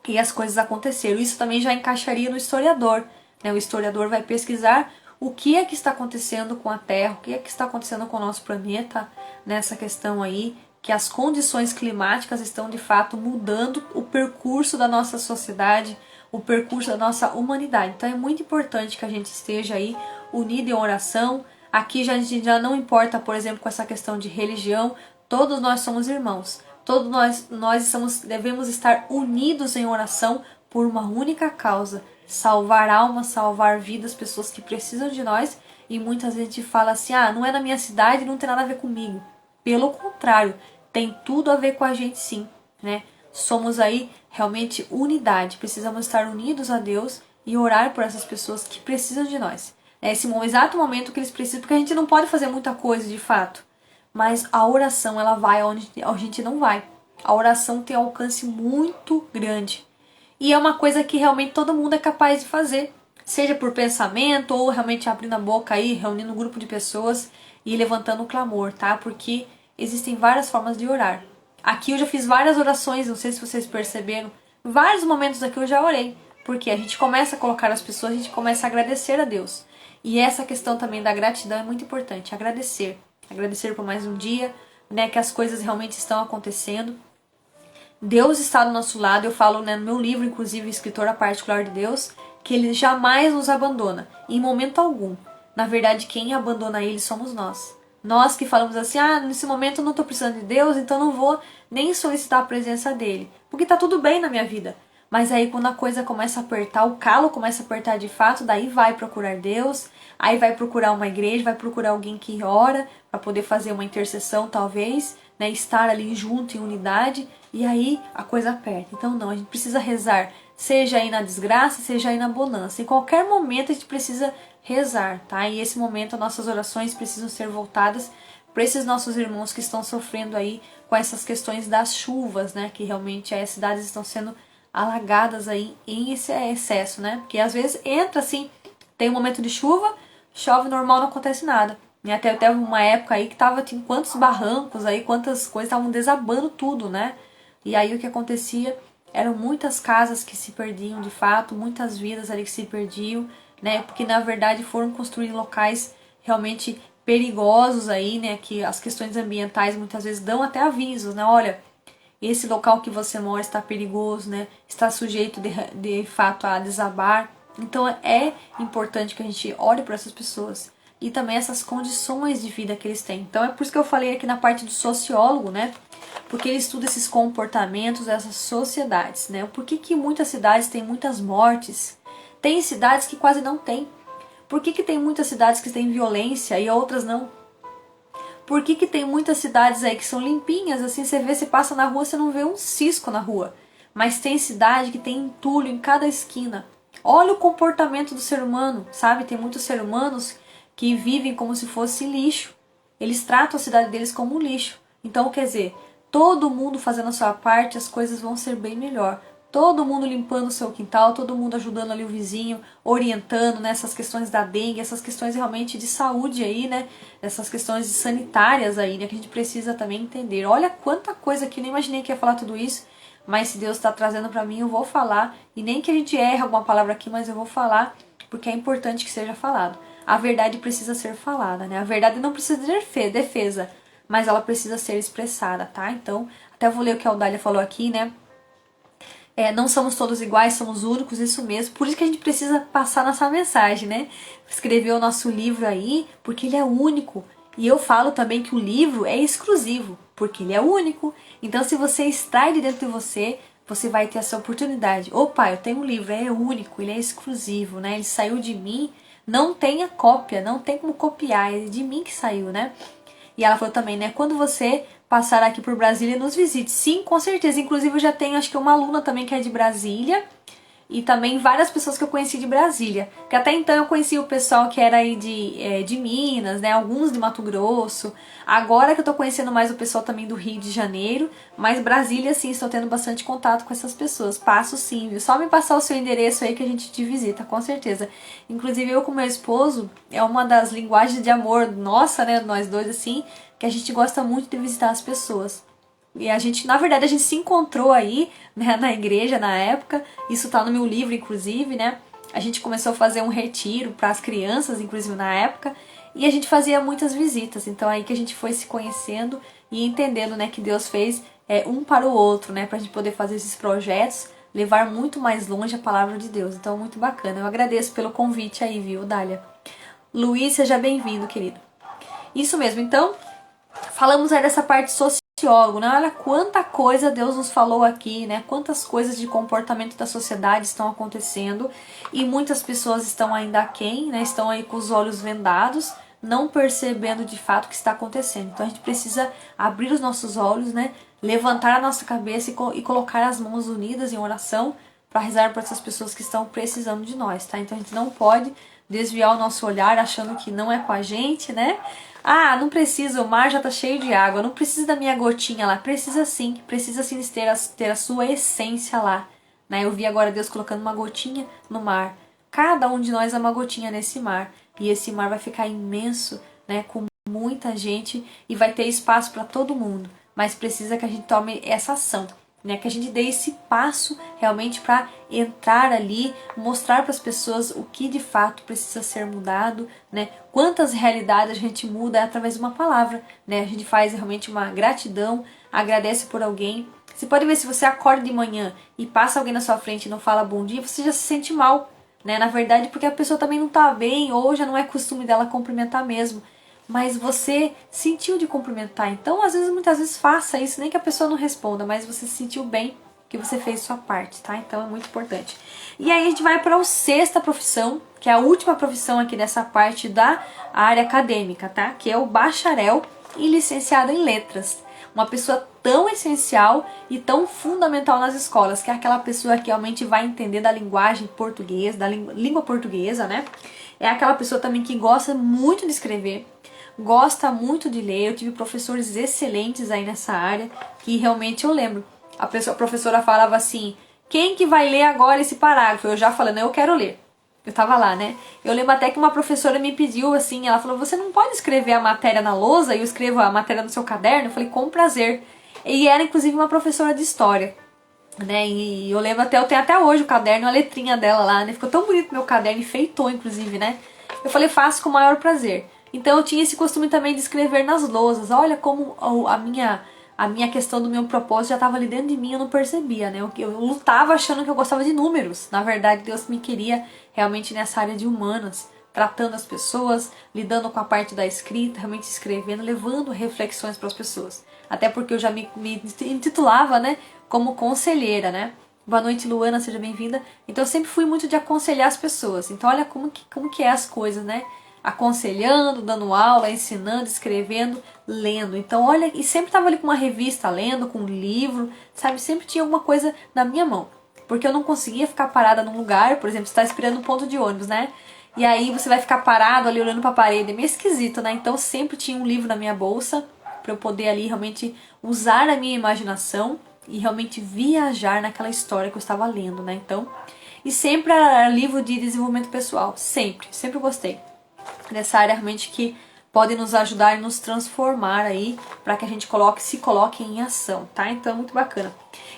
e as coisas aconteceram. Isso também já encaixaria no historiador, né? O historiador vai pesquisar o que é que está acontecendo com a Terra, o que é que está acontecendo com o nosso planeta nessa questão aí, que as condições climáticas estão de fato mudando o percurso da nossa sociedade, o percurso da nossa humanidade. Então é muito importante que a gente esteja aí unido em oração. Aqui a gente já não importa, por exemplo, com essa questão de religião, todos nós somos irmãos. Todos nós devemos estar unidos em oração por uma única causa: salvar almas, salvar vidas, pessoas que precisam de nós. E muitas vezes a gente fala assim: não é na minha cidade, não tem nada a ver comigo. Pelo contrário, tem tudo a ver com a gente sim, né? Somos aí realmente unidade, precisamos estar unidos a Deus e orar por essas pessoas que precisam de nós. É esse exato momento que eles precisam, porque a gente não pode fazer muita coisa de fato. Mas a oração, ela vai onde a gente não vai. A oração tem um alcance muito grande. E é uma coisa que realmente todo mundo é capaz de fazer. Seja por pensamento ou realmente abrindo a boca aí, reunindo um grupo de pessoas e levantando um clamor, tá? Porque existem várias formas de orar. Aqui eu já fiz várias orações, não sei se vocês perceberam. Vários momentos aqui eu já orei. Porque a gente começa a colocar as pessoas, a gente começa a agradecer a Deus. E essa questão também da gratidão é muito importante. Agradecer. Agradecer por mais um dia, né, que as coisas realmente estão acontecendo. Deus está do nosso lado. Eu falo, né, no meu livro, inclusive, Escritora Particular de Deus, que Ele jamais nos abandona, em momento algum. Na verdade, quem abandona Ele somos nós. Nós que falamos assim: nesse momento eu não estou precisando de Deus, então não vou nem solicitar a presença dEle, porque está tudo bem na minha vida. Mas aí quando a coisa começa a apertar, o calo começa a apertar de fato, daí vai procurar Deus, aí vai procurar uma igreja, vai procurar alguém que ora, para poder fazer uma intercessão talvez, né, estar ali junto em unidade, e aí a coisa aperta. Então não, a gente precisa rezar, seja aí na desgraça, seja aí na bonança. Em qualquer momento a gente precisa rezar, tá? E esse momento as nossas orações precisam ser voltadas para esses nossos irmãos que estão sofrendo aí com essas questões das chuvas, né? Que realmente as cidades estão sendo alagadas aí em esse excesso, né? Porque às vezes entra assim, tem um momento de chuva, chove normal, não acontece nada. E até teve uma época aí que tinha quantos barrancos aí, quantas coisas estavam desabando tudo, né? E aí o que acontecia eram muitas casas que se perdiam de fato, muitas vidas ali que se perdiam, né? Porque na verdade foram construir locais realmente perigosos aí, né? Que as questões ambientais muitas vezes dão até avisos, né? Olha, esse local que você mora está perigoso, né? Está sujeito de fato a desabar. Então é importante que a gente olhe para essas pessoas e também essas condições de vida que eles têm. Então é por isso que eu falei aqui na parte do sociólogo, né? Porque ele estuda esses comportamentos dessas sociedades, né? Por que muitas cidades têm muitas mortes? Tem cidades que quase não tem. Por que tem muitas cidades que têm violência e outras não? Por que tem muitas cidades aí que são limpinhas, assim, você passa na rua, você não vê um cisco na rua. Mas tem cidade que tem entulho em cada esquina. Olha o comportamento do ser humano, sabe? Tem muitos seres humanos que vivem como se fosse lixo. Eles tratam a cidade deles como um lixo. Então, quer dizer, todo mundo fazendo a sua parte, as coisas vão ser bem melhor. Todo mundo limpando o seu quintal, todo mundo ajudando ali o vizinho, orientando nessas questões da dengue, essas questões realmente de saúde aí, né? Essas questões sanitárias aí, né? Que a gente precisa também entender. Olha quanta coisa aqui, nem imaginei que ia falar tudo isso, mas se Deus está trazendo para mim, eu vou falar. E nem que a gente erre alguma palavra aqui, mas eu vou falar, porque é importante que seja falado. A verdade precisa ser falada, né? A verdade não precisa de defesa, mas ela precisa ser expressada, tá? Então, até vou ler o que a Audália falou aqui, né? Não somos todos iguais, somos únicos, isso mesmo. Por isso que a gente precisa passar nossa mensagem, né? Escrever o nosso livro aí, porque ele é único. E eu falo também que o livro é exclusivo, porque ele é único. Então, se você extrai de dentro de você, você vai ter essa oportunidade. Opa, eu tenho um livro, é único, ele é exclusivo, né? Ele saiu de mim, não tem a cópia, não tem como copiar, é de mim que saiu, né? E ela falou também, né? Quando você passar aqui por Brasília, nos visite. Sim, com certeza. Inclusive, eu já tenho, acho que uma aluna também que é de Brasília. E também várias pessoas que eu conheci de Brasília. Que até então eu conheci o pessoal que era aí de Minas, né? Alguns de Mato Grosso. Agora que eu tô conhecendo mais o pessoal também do Rio de Janeiro. Mas Brasília, sim, estou tendo bastante contato com essas pessoas. Passo sim, viu? Só me passar o seu endereço aí que a gente te visita, com certeza. Inclusive eu com meu esposo, é uma das linguagens de amor nossa, né? Nós dois, assim, que a gente gosta muito de visitar as pessoas. E a gente, na verdade, a gente se encontrou aí, né, na igreja na época. Isso tá no meu livro, inclusive, né? A gente começou a fazer um retiro para as crianças, inclusive na época, e a gente fazia muitas visitas. Então aí que a gente foi se conhecendo e entendendo, né, que Deus fez um para o outro, né, pra gente poder fazer esses projetos, levar muito mais longe a palavra de Deus. Então, muito bacana. Eu agradeço pelo convite aí, viu, Dália? Luiz, seja bem-vindo, querido. Isso mesmo. Então, falamos aí dessa parte sociólogo, né? Olha quanta coisa Deus nos falou aqui, né? Quantas coisas de comportamento da sociedade estão acontecendo e muitas pessoas estão ainda aquém, né? Estão aí com os olhos vendados, não percebendo de fato o que está acontecendo. Então a gente precisa abrir os nossos olhos, né? Levantar a nossa cabeça e colocar as mãos unidas em oração para rezar para essas pessoas que estão precisando de nós, tá? Então a gente não pode desviar o nosso olhar achando que não é com a gente, né? Ah, não precisa, o mar já tá cheio de água, não precisa da minha gotinha lá. Precisa sim ter a sua essência lá, né? Eu vi agora Deus colocando uma gotinha no mar. Cada um de nós é uma gotinha nesse mar. E esse mar vai ficar imenso, né? Com muita gente e vai ter espaço para todo mundo. Mas precisa que a gente tome essa ação, né? Que a gente dê esse passo realmente para entrar ali, mostrar para as pessoas o que de fato precisa ser mudado, né? Quantas realidades a gente muda através de uma palavra, né? A gente faz realmente uma gratidão, agradece por alguém. Você pode ver, se você acorda de manhã e passa alguém na sua frente e não fala bom dia, você já se sente mal, né? Na verdade, porque a pessoa também não tá bem ou já não é costume dela cumprimentar mesmo. Mas você sentiu de cumprimentar. Então, muitas vezes faça isso, nem que a pessoa não responda, mas você se sentiu bem que você fez sua parte, tá? Então é muito importante. E aí a gente vai para a sexta profissão, que é a última profissão aqui dessa parte da área acadêmica, tá? Que é o bacharel e licenciado em letras. uma pessoa tão essencial e tão fundamental nas escolas, que é aquela pessoa que realmente vai entender da linguagem portuguesa, da língua portuguesa, né? É aquela pessoa também que gosta muito de escrever, gosta muito de ler. Eu tive professores excelentes aí nessa área, que realmente eu lembro. A professora falava assim, quem que vai ler agora esse parágrafo? Eu já falando, eu quero ler. Eu tava lá, né? Eu lembro até que uma professora me pediu assim, ela falou, você não pode escrever a matéria na lousa e eu escrevo a matéria no seu caderno? Eu falei, com prazer. E era inclusive uma professora de história, né? E eu lembro até, eu tenho até hoje o caderno, a letrinha dela lá, né? Ficou tão bonito meu caderno, enfeitou inclusive, né? Eu falei, faço com o maior prazer. Então eu tinha esse costume também de escrever nas lousas. Olha como a minha questão do meu propósito já estava ali dentro de mim, eu não percebia, né? Eu lutava achando que eu gostava de números. Na verdade, Deus me queria realmente nessa área de humanas, tratando as pessoas, lidando com a parte da escrita, realmente escrevendo, levando reflexões para as pessoas. Até porque eu já me intitulava, né, como conselheira, né? Boa noite, Luana, seja bem-vinda. Então eu sempre fui muito de aconselhar as pessoas. Então olha como que é as coisas, né? Aconselhando, dando aula, ensinando, escrevendo, lendo. Então olha, e sempre estava ali com uma revista lendo, com um livro, sabe? Sempre tinha alguma coisa na minha mão. Porque eu não conseguia ficar parada num lugar, por exemplo, você está esperando um ponto de ônibus, né? E aí você vai ficar parado ali olhando para a parede, é meio esquisito, né? Então sempre tinha um livro na minha bolsa para eu poder ali realmente usar a minha imaginação e realmente viajar naquela história que eu estava lendo, né? Então, e sempre era livro de desenvolvimento pessoal, sempre gostei dessa área realmente que pode nos ajudar e nos transformar aí para que a gente se coloque em ação, tá? Então, muito bacana.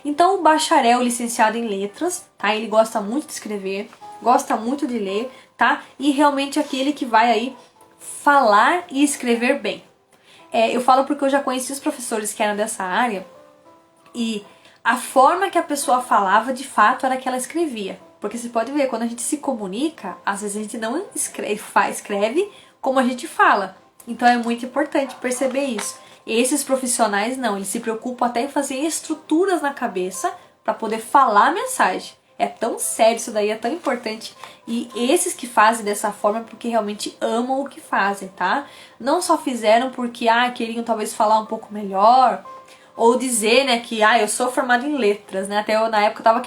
Então, o bacharel licenciado em letras, tá? Ele gosta muito de escrever, gosta muito de ler, tá? E realmente aquele que vai aí falar e escrever bem. Eu falo porque eu já conheci os professores que eram dessa área e a forma que a pessoa falava, de fato, era que ela escrevia. Porque você pode ver, quando a gente se comunica, às vezes a gente não escreve como a gente fala. Então é muito importante perceber isso. Esses profissionais não, eles se preocupam até em fazer estruturas na cabeça para poder falar a mensagem. É tão sério isso daí, é tão importante. E esses que fazem dessa forma é porque realmente amam o que fazem, tá? Não só fizeram porque queriam talvez falar um pouco melhor, ou dizer, né, que eu sou formada em letras, né? Até eu, na época, eu tava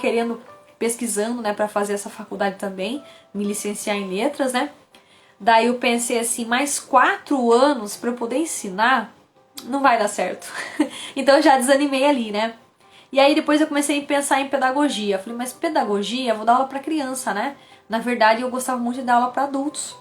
pesquisando, né, para fazer essa faculdade também, me licenciar em letras, né? Daí eu pensei assim, mais 4 anos para eu poder ensinar, não vai dar certo. Então eu já desanimei ali, né? E aí depois eu comecei a pensar em pedagogia. Eu falei, mas pedagogia, eu vou dar aula para criança, né? Na verdade, eu gostava muito de dar aula para adultos.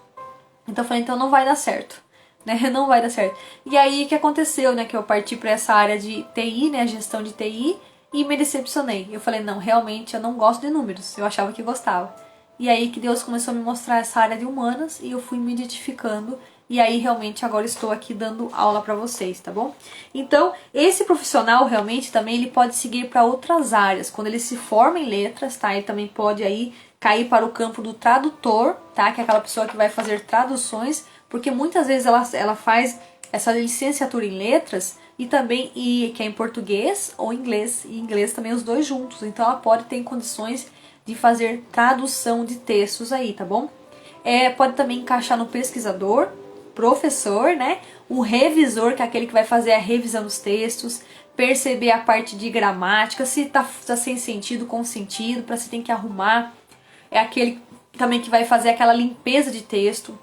Então eu falei, então não vai dar certo, né? Não vai dar certo. E aí o que aconteceu, né? Que eu parti para essa área de TI, né? Gestão de TI, e me decepcionei. Eu falei, não, realmente eu não gosto de números. Eu achava que gostava. E aí que Deus começou a me mostrar essa área de humanas e eu fui me identificando. E aí realmente agora estou aqui dando aula para vocês, tá bom? Então, esse profissional realmente também ele pode seguir para outras áreas. Quando ele se forma em letras, tá? Ele também pode aí cair para o campo do tradutor, tá? Que é aquela pessoa que vai fazer traduções, porque muitas vezes ela faz essa licenciatura em letras e também que é em português ou inglês, e inglês também os dois juntos. Então ela pode ter condições de fazer tradução de textos aí, tá bom? Pode também encaixar no pesquisador, professor, né? O revisor, que é aquele que vai fazer a revisão dos textos, perceber a parte de gramática, se tá sem sentido, com sentido, para se tem que arrumar. É aquele também que vai fazer aquela limpeza de texto.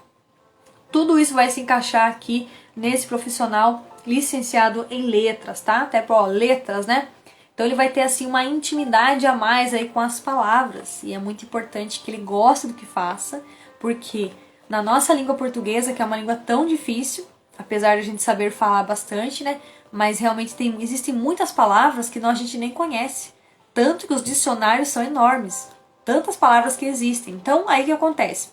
Tudo isso vai se encaixar aqui nesse profissional licenciado em letras, tá? Até para letras, né? Então ele vai ter assim uma intimidade a mais aí com as palavras. E é muito importante que ele goste do que faça, porque na nossa língua portuguesa, que é uma língua tão difícil, apesar de a gente saber falar bastante, né? Mas realmente existem muitas palavras que a gente nem conhece. Tanto que os dicionários são enormes. Tantas palavras que existem. Então, aí o que acontece?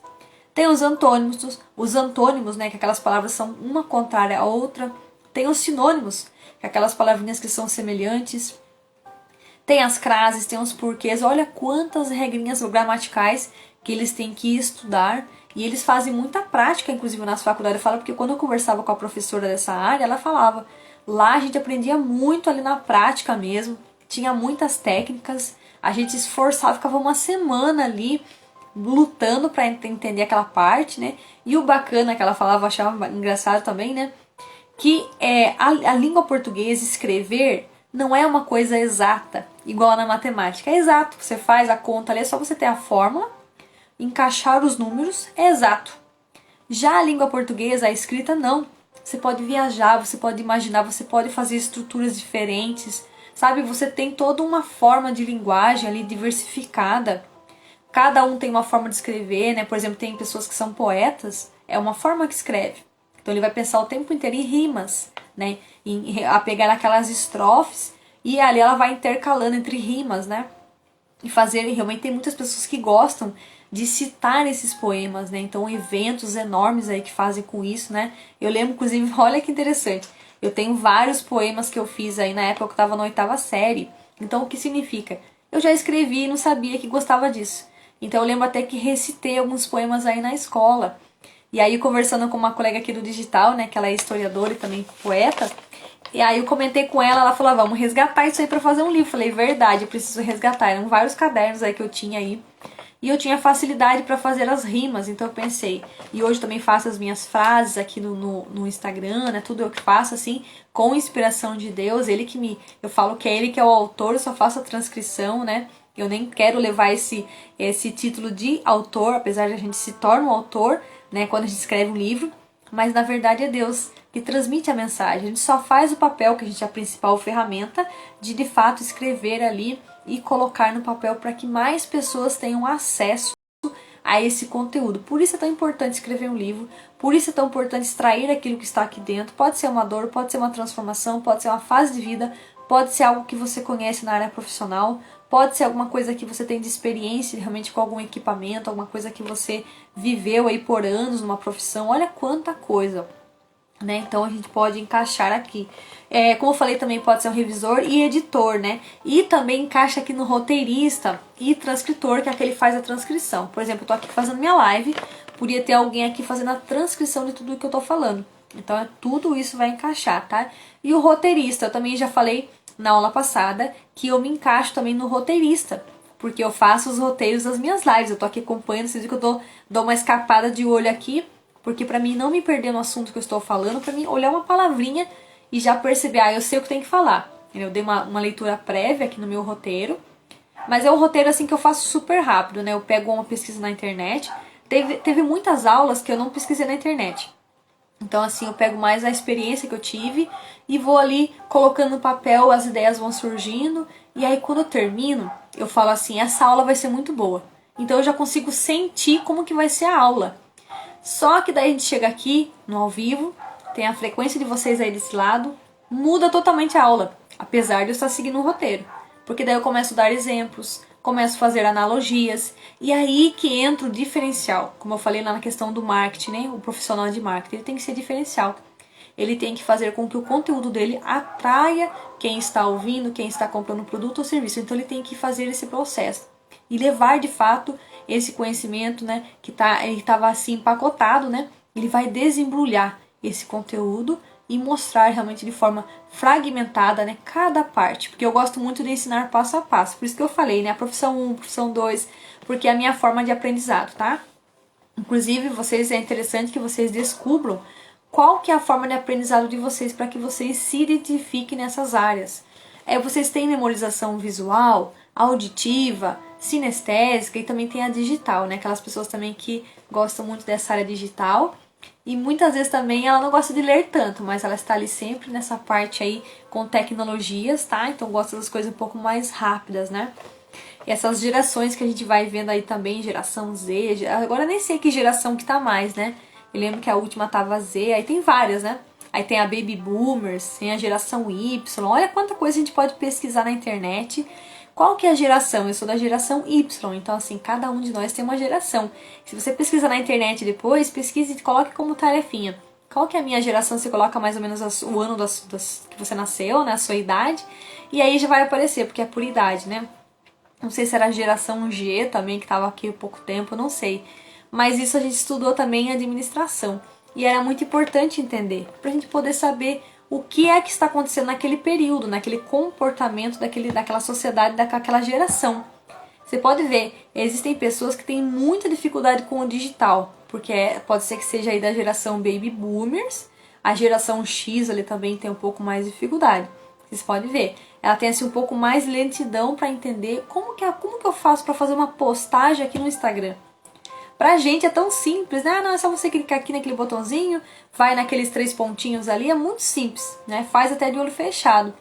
Tem os antônimos, né? Que aquelas palavras são uma contrária à outra. Tem os sinônimos, que aquelas palavrinhas que são semelhantes. Tem as crases, tem os porquês. Olha quantas regrinhas gramaticais que eles têm que estudar. E eles fazem muita prática, inclusive, nas faculdades. Eu falo porque quando eu conversava com a professora dessa área, ela falava. Lá a gente aprendia muito ali na prática mesmo. Tinha muitas técnicas. A gente se esforçava, ficava uma semana ali lutando para entender aquela parte, né? E o bacana que ela falava, eu achava engraçado também, né? que a língua portuguesa, escrever, não é uma coisa exata, igual na matemática. É exato, você faz a conta ali, é só você ter a fórmula, encaixar os números, é exato. Já a língua portuguesa, a escrita, não. Você pode viajar, você pode imaginar, você pode fazer estruturas diferentes, sabe? Você tem toda uma forma de linguagem ali diversificada. Cada um tem uma forma de escrever, né? Por exemplo, tem pessoas que são poetas, é uma forma que escreve. Então ele vai pensar o tempo inteiro em rimas, né? A pegar aquelas estrofes e ali ela vai intercalando entre rimas, né? E fazer, realmente tem muitas pessoas que gostam de citar esses poemas, né? Então eventos enormes aí que fazem com isso, né? Eu lembro, inclusive, olha que interessante, eu tenho vários poemas que eu fiz aí na época que eu estava na 8ª série. Então o que significa? Eu já escrevi e não sabia que gostava disso. Então eu lembro até que recitei alguns poemas aí na escola. E aí conversando com uma colega aqui do digital, né, que ela é historiadora e também poeta, e aí eu comentei com ela, ela falou, vamos resgatar isso aí pra fazer um livro. Falei, verdade, eu preciso resgatar. Eram vários cadernos aí que eu tinha aí. E eu tinha facilidade para fazer as rimas, então eu pensei. E hoje também faço as minhas frases aqui no Instagram, né? Tudo eu que faço assim, com inspiração de Deus. Ele que eu falo que é ele que é o autor, eu só faço a transcrição, né? Eu nem quero levar esse título de autor, apesar de a gente se torna um autor, né? Quando a gente escreve um livro. Mas na verdade é Deus que transmite a mensagem. A gente só faz o papel, que a gente é a principal ferramenta, de fato escrever ali e colocar no papel para que mais pessoas tenham acesso a esse conteúdo. Por isso é tão importante escrever um livro, por isso é tão importante extrair aquilo que está aqui dentro. Pode ser uma dor, pode ser uma transformação, pode ser uma fase de vida, pode ser algo que você conhece na área profissional, pode ser alguma coisa que você tem de experiência realmente com algum equipamento, alguma coisa que você viveu aí por anos numa profissão. Olha quanta coisa, né? Então a gente pode encaixar aqui. Como eu falei, também pode ser um revisor e editor, né? E também encaixa aqui no roteirista e transcritor, que é aquele que faz a transcrição. Por exemplo, eu tô aqui fazendo minha live, podia ter alguém aqui fazendo a transcrição de tudo que eu tô falando. Então tudo isso vai encaixar, tá? E o roteirista, eu também já falei na aula passada que eu me encaixo também no roteirista, porque eu faço os roteiros das minhas lives. Eu tô aqui acompanhando, vocês viram que eu dou uma escapada de olho aqui, porque pra mim não me perder no assunto que eu estou falando, pra mim olhar uma palavrinha e já perceber, eu sei o que tem que falar. Eu dei uma leitura prévia aqui no meu roteiro, mas é um roteiro assim que eu faço super rápido, né? Eu pego uma pesquisa na internet. Teve muitas aulas que eu não pesquisei na internet. Então assim, eu pego mais a experiência que eu tive e vou ali colocando no papel, as ideias vão surgindo. E aí quando eu termino, eu falo assim, essa aula vai ser muito boa. Então eu já consigo sentir como que vai ser a aula. Só que daí a gente chega aqui, no ao vivo, tem a frequência de vocês aí desse lado, muda totalmente a aula, apesar de eu estar seguindo um roteiro. Porque daí eu começo a dar exemplos, começo a fazer analogias, e aí que entra o diferencial. Como eu falei lá na questão do marketing, né? O profissional de marketing, ele tem que ser diferencial. Ele tem que fazer com que o conteúdo dele atraia quem está ouvindo, quem está comprando o produto ou serviço. Então ele tem que fazer esse processo e levar de fato esse conhecimento, né, ele estava assim empacotado, né? Ele vai desembrulhar esse conteúdo e mostrar realmente de forma fragmentada, né, cada parte, porque eu gosto muito de ensinar passo a passo. Por isso que eu falei, né, a profissão 1, profissão 2, porque é a minha forma de aprendizado, tá? Inclusive, é interessante que vocês descubram qual que é a forma de aprendizado de vocês para que vocês se identifiquem nessas áreas. Vocês têm memorização visual, auditiva, sinestésica e também tem a digital, né? Aquelas pessoas também que gostam muito dessa área digital e muitas vezes também ela não gosta de ler tanto, mas ela está ali sempre nessa parte aí com tecnologias, tá? Então gosta das coisas um pouco mais rápidas, né? E essas gerações que a gente vai vendo aí também, geração Z, agora eu nem sei que geração que tá mais, né? Eu lembro que a última tava Z, aí tem várias, né? Aí tem a Baby Boomers, tem a geração Y, olha quanta coisa a gente pode pesquisar na internet. Qual que é a geração? Eu sou da geração Y, então assim, cada um de nós tem uma geração. Se você pesquisar na internet depois, pesquise e coloque como tarefinha. Qual que é a minha geração? Você coloca mais ou menos o ano que você nasceu, né? A sua idade, e aí já vai aparecer, porque é por idade, né? Não sei se era a geração G também, que estava aqui há pouco tempo, não sei. Mas isso a gente estudou também em administração. E era muito importante entender, para a gente poder saber o que é que está acontecendo naquele período, naquele comportamento daquela sociedade, daquela geração. Você pode ver, existem pessoas que têm muita dificuldade com o digital, porque pode ser que seja aí da geração Baby Boomers, A geração X ali também tem um pouco mais de dificuldade. Vocês podem ver. Ela tem assim um pouco mais lentidão para entender como que eu faço para fazer uma postagem aqui no Instagram. Pra gente é tão simples, né? Ah, não, é só você clicar aqui naquele botãozinho, vai naqueles 3 pontinhos ali, é muito simples, né? Faz até de olho fechado.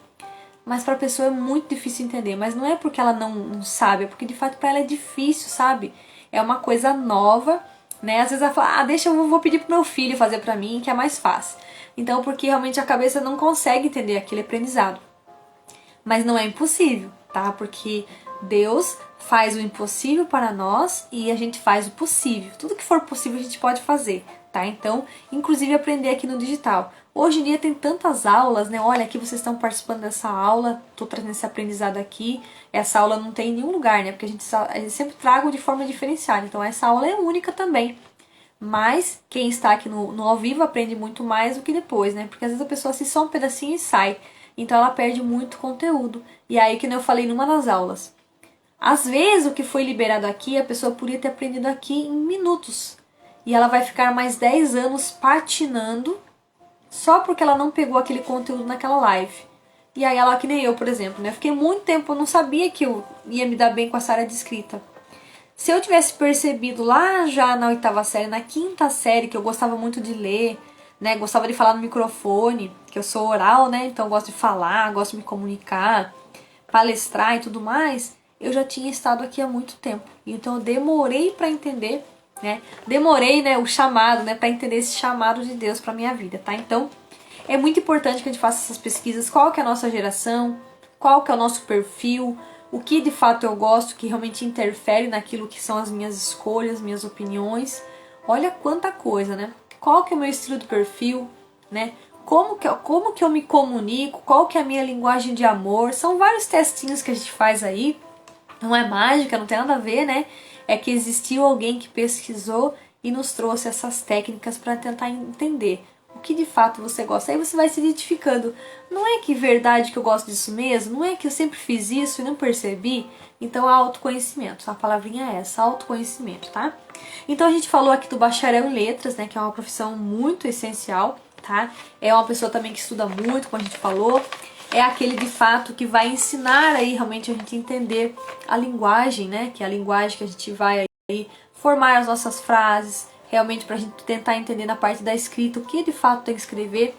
Mas pra pessoa é muito difícil entender. Mas não é porque ela não sabe, é porque de fato pra ela é difícil, sabe? É uma coisa nova, né? Às vezes ela fala, eu vou pedir pro meu filho fazer pra mim, que é mais fácil. Então, porque realmente a cabeça não consegue entender aquele aprendizado. Mas não é impossível, tá? Porque Deus faz o impossível para nós e a gente faz o possível. Tudo que for possível a gente pode fazer, tá? Então, inclusive aprender aqui no digital. Hoje em dia tem tantas aulas, né? Olha, aqui vocês estão participando dessa aula, tô trazendo esse aprendizado aqui. Essa aula não tem em nenhum lugar, né? Porque a gente sempre trago de forma diferenciada. Então, essa aula é única também. Mas quem está aqui no ao vivo aprende muito mais do que depois, né? Porque às vezes a pessoa assiste só um pedacinho e sai. Então ela perde muito conteúdo. E aí, que nem eu falei numa das aulas. Às vezes o que foi liberado aqui, a pessoa poderia ter aprendido aqui em minutos. E ela vai ficar mais 10 anos patinando só porque ela não pegou aquele conteúdo naquela live. E aí ela, que nem eu, por exemplo, né? Eu fiquei muito tempo, eu não sabia que eu ia me dar bem com essa área de escrita. Se eu tivesse percebido lá já na 8ª série, na 5ª série, que eu gostava muito de ler, né, gostava de falar no microfone, que eu sou oral, né, então eu gosto de falar, gosto de me comunicar, palestrar e tudo mais, eu já tinha estado aqui há muito tempo. Então eu demorei para entender, né, o chamado, né, para entender esse chamado de Deus para minha vida, tá? Então é muito importante que a gente faça essas pesquisas, qual que é a nossa geração, qual que é o nosso perfil, o que de fato eu gosto, que realmente interfere naquilo que são as minhas escolhas, minhas opiniões. Olha quanta coisa, né? Qual que é o meu estilo de perfil, né? Como que eu me comunico, qual que é a minha linguagem de amor. São vários testinhos que a gente faz aí. Não é mágica, não tem nada a ver, né? É que existiu alguém que pesquisou e nos trouxe essas técnicas para tentar entender o que de fato você gosta. Aí você vai se identificando. Não é que verdade que eu gosto disso mesmo? Não é que eu sempre fiz isso e não percebi? Então, autoconhecimento. A palavrinha é essa, autoconhecimento, tá? Então, a gente falou aqui do bacharel em letras, né? Que é uma profissão muito essencial, tá? É uma pessoa também que estuda muito, como a gente falou. É aquele, de fato, que vai ensinar aí realmente a gente entender a linguagem, né? Que é a linguagem que a gente vai aí formar as nossas frases, realmente para a gente tentar entender na parte da escrita o que de fato tem que escrever,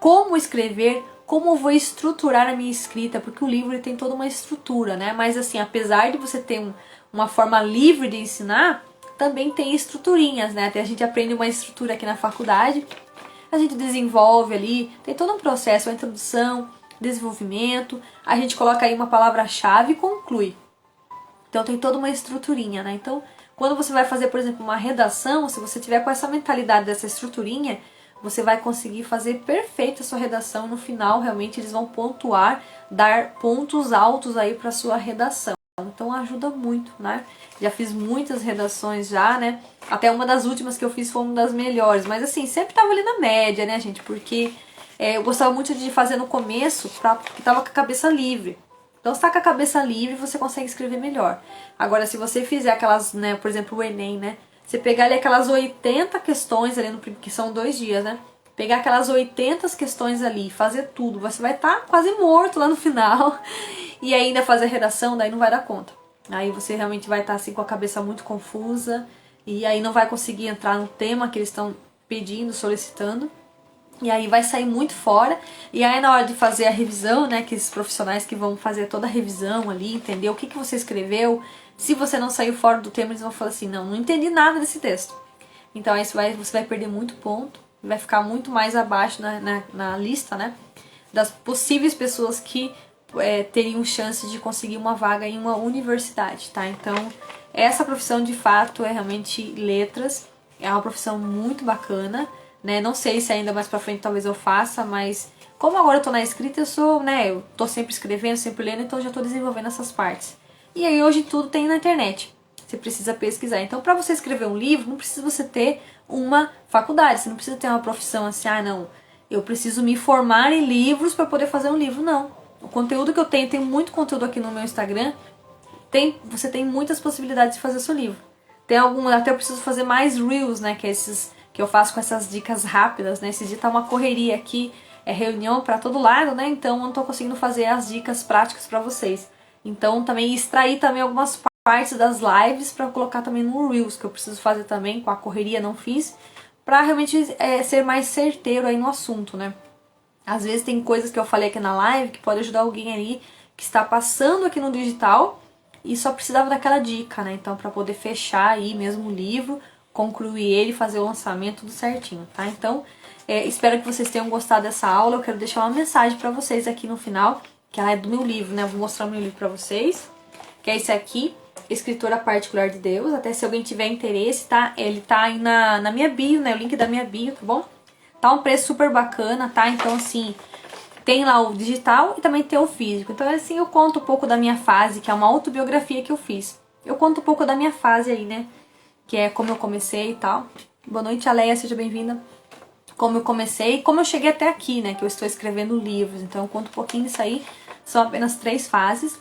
como eu vou estruturar a minha escrita, porque o livro ele tem toda uma estrutura, né? Mas assim, apesar de você ter uma forma livre de ensinar, também tem estruturinhas, né? Até a gente aprende uma estrutura aqui na faculdade, a gente desenvolve ali, tem todo um processo, a introdução, desenvolvimento, a gente coloca aí uma palavra-chave e conclui. Então tem toda uma estruturinha, né? Então, quando você vai fazer, por exemplo, uma redação, se você tiver com essa mentalidade dessa estruturinha, você vai conseguir fazer perfeita a sua redação. No final, realmente, eles vão pontuar, dar pontos altos aí para sua redação. Então, ajuda muito, né? Já fiz muitas redações já, né? Até uma das últimas que eu fiz foi uma das melhores. Mas, assim, sempre tava ali na média, né, gente? Porque eu gostava muito de fazer no começo, porque tava com a cabeça livre. Então, se tá com a cabeça livre, você consegue escrever melhor. Agora, se você fizer aquelas, né, por exemplo, o Enem, né? Você pegar ali aquelas 80 questões ali, que são 2 dias, né? Pegar aquelas 80 questões ali e fazer tudo, você vai estar quase morto lá no final. E ainda fazer a redação, daí não vai dar conta. Aí você realmente vai estar assim com a cabeça muito confusa. E aí não vai conseguir entrar no tema que eles estão pedindo, solicitando. E aí vai sair muito fora. E aí na hora de fazer a revisão, né, que esses profissionais que vão fazer toda a revisão ali, entender o que você escreveu, se você não saiu fora do tema, eles vão falar assim, não entendi nada desse texto. Então aí você vai perder muito ponto, vai ficar muito mais abaixo na lista, né, das possíveis pessoas que teriam chance de conseguir uma vaga em uma universidade, tá? Então essa profissão de fato é realmente letras, é uma profissão muito bacana, né? Não sei se ainda mais pra frente talvez eu faça, mas como agora eu tô na escrita, eu tô sempre escrevendo, sempre lendo, então eu já tô desenvolvendo essas partes. E aí hoje tudo tem na internet, você precisa pesquisar. Então pra você escrever um livro, não precisa você ter uma faculdade, você não precisa ter uma profissão assim, não, eu preciso me formar em livros para poder fazer um livro, não. O conteúdo que eu tenho, tem muito conteúdo aqui no meu Instagram, você tem muitas possibilidades de fazer seu livro. Tem até eu preciso fazer mais Reels, né, que é esses que eu faço com essas dicas rápidas, né? Esse dia tá uma correria aqui, é reunião para todo lado, né? Então eu não tô conseguindo fazer as dicas práticas para vocês. Então também extrair também algumas partes das lives para colocar também no Reels, que eu preciso fazer também, com a correria não fiz, para realmente ser mais certeiro aí no assunto, né? Às vezes tem coisas que eu falei aqui na live que pode ajudar alguém aí que está passando aqui no digital e só precisava daquela dica, né? Então, para poder fechar aí mesmo o livro, concluir ele, fazer o lançamento tudo certinho, tá? Então, espero que vocês tenham gostado dessa aula. Eu quero deixar uma mensagem para vocês aqui no final, que ela é do meu livro, né? Eu vou mostrar o meu livro para vocês, que é esse aqui, Escritora Particular de Deus. Até se alguém tiver interesse, tá? Ele tá aí na minha bio, né? O link da minha bio, tá bom? Tá um preço super bacana, tá? Então, assim, tem lá o digital e também tem o físico. Então, assim, eu conto um pouco da minha fase, que é uma autobiografia que eu fiz. Eu conto um pouco da minha fase aí, né? Que é como eu comecei e tal. Boa noite, Aleia, seja bem-vinda. Como eu comecei e como eu cheguei até aqui, né? Que eu estou escrevendo livros. Então, eu conto um pouquinho disso aí. São apenas 3 fases.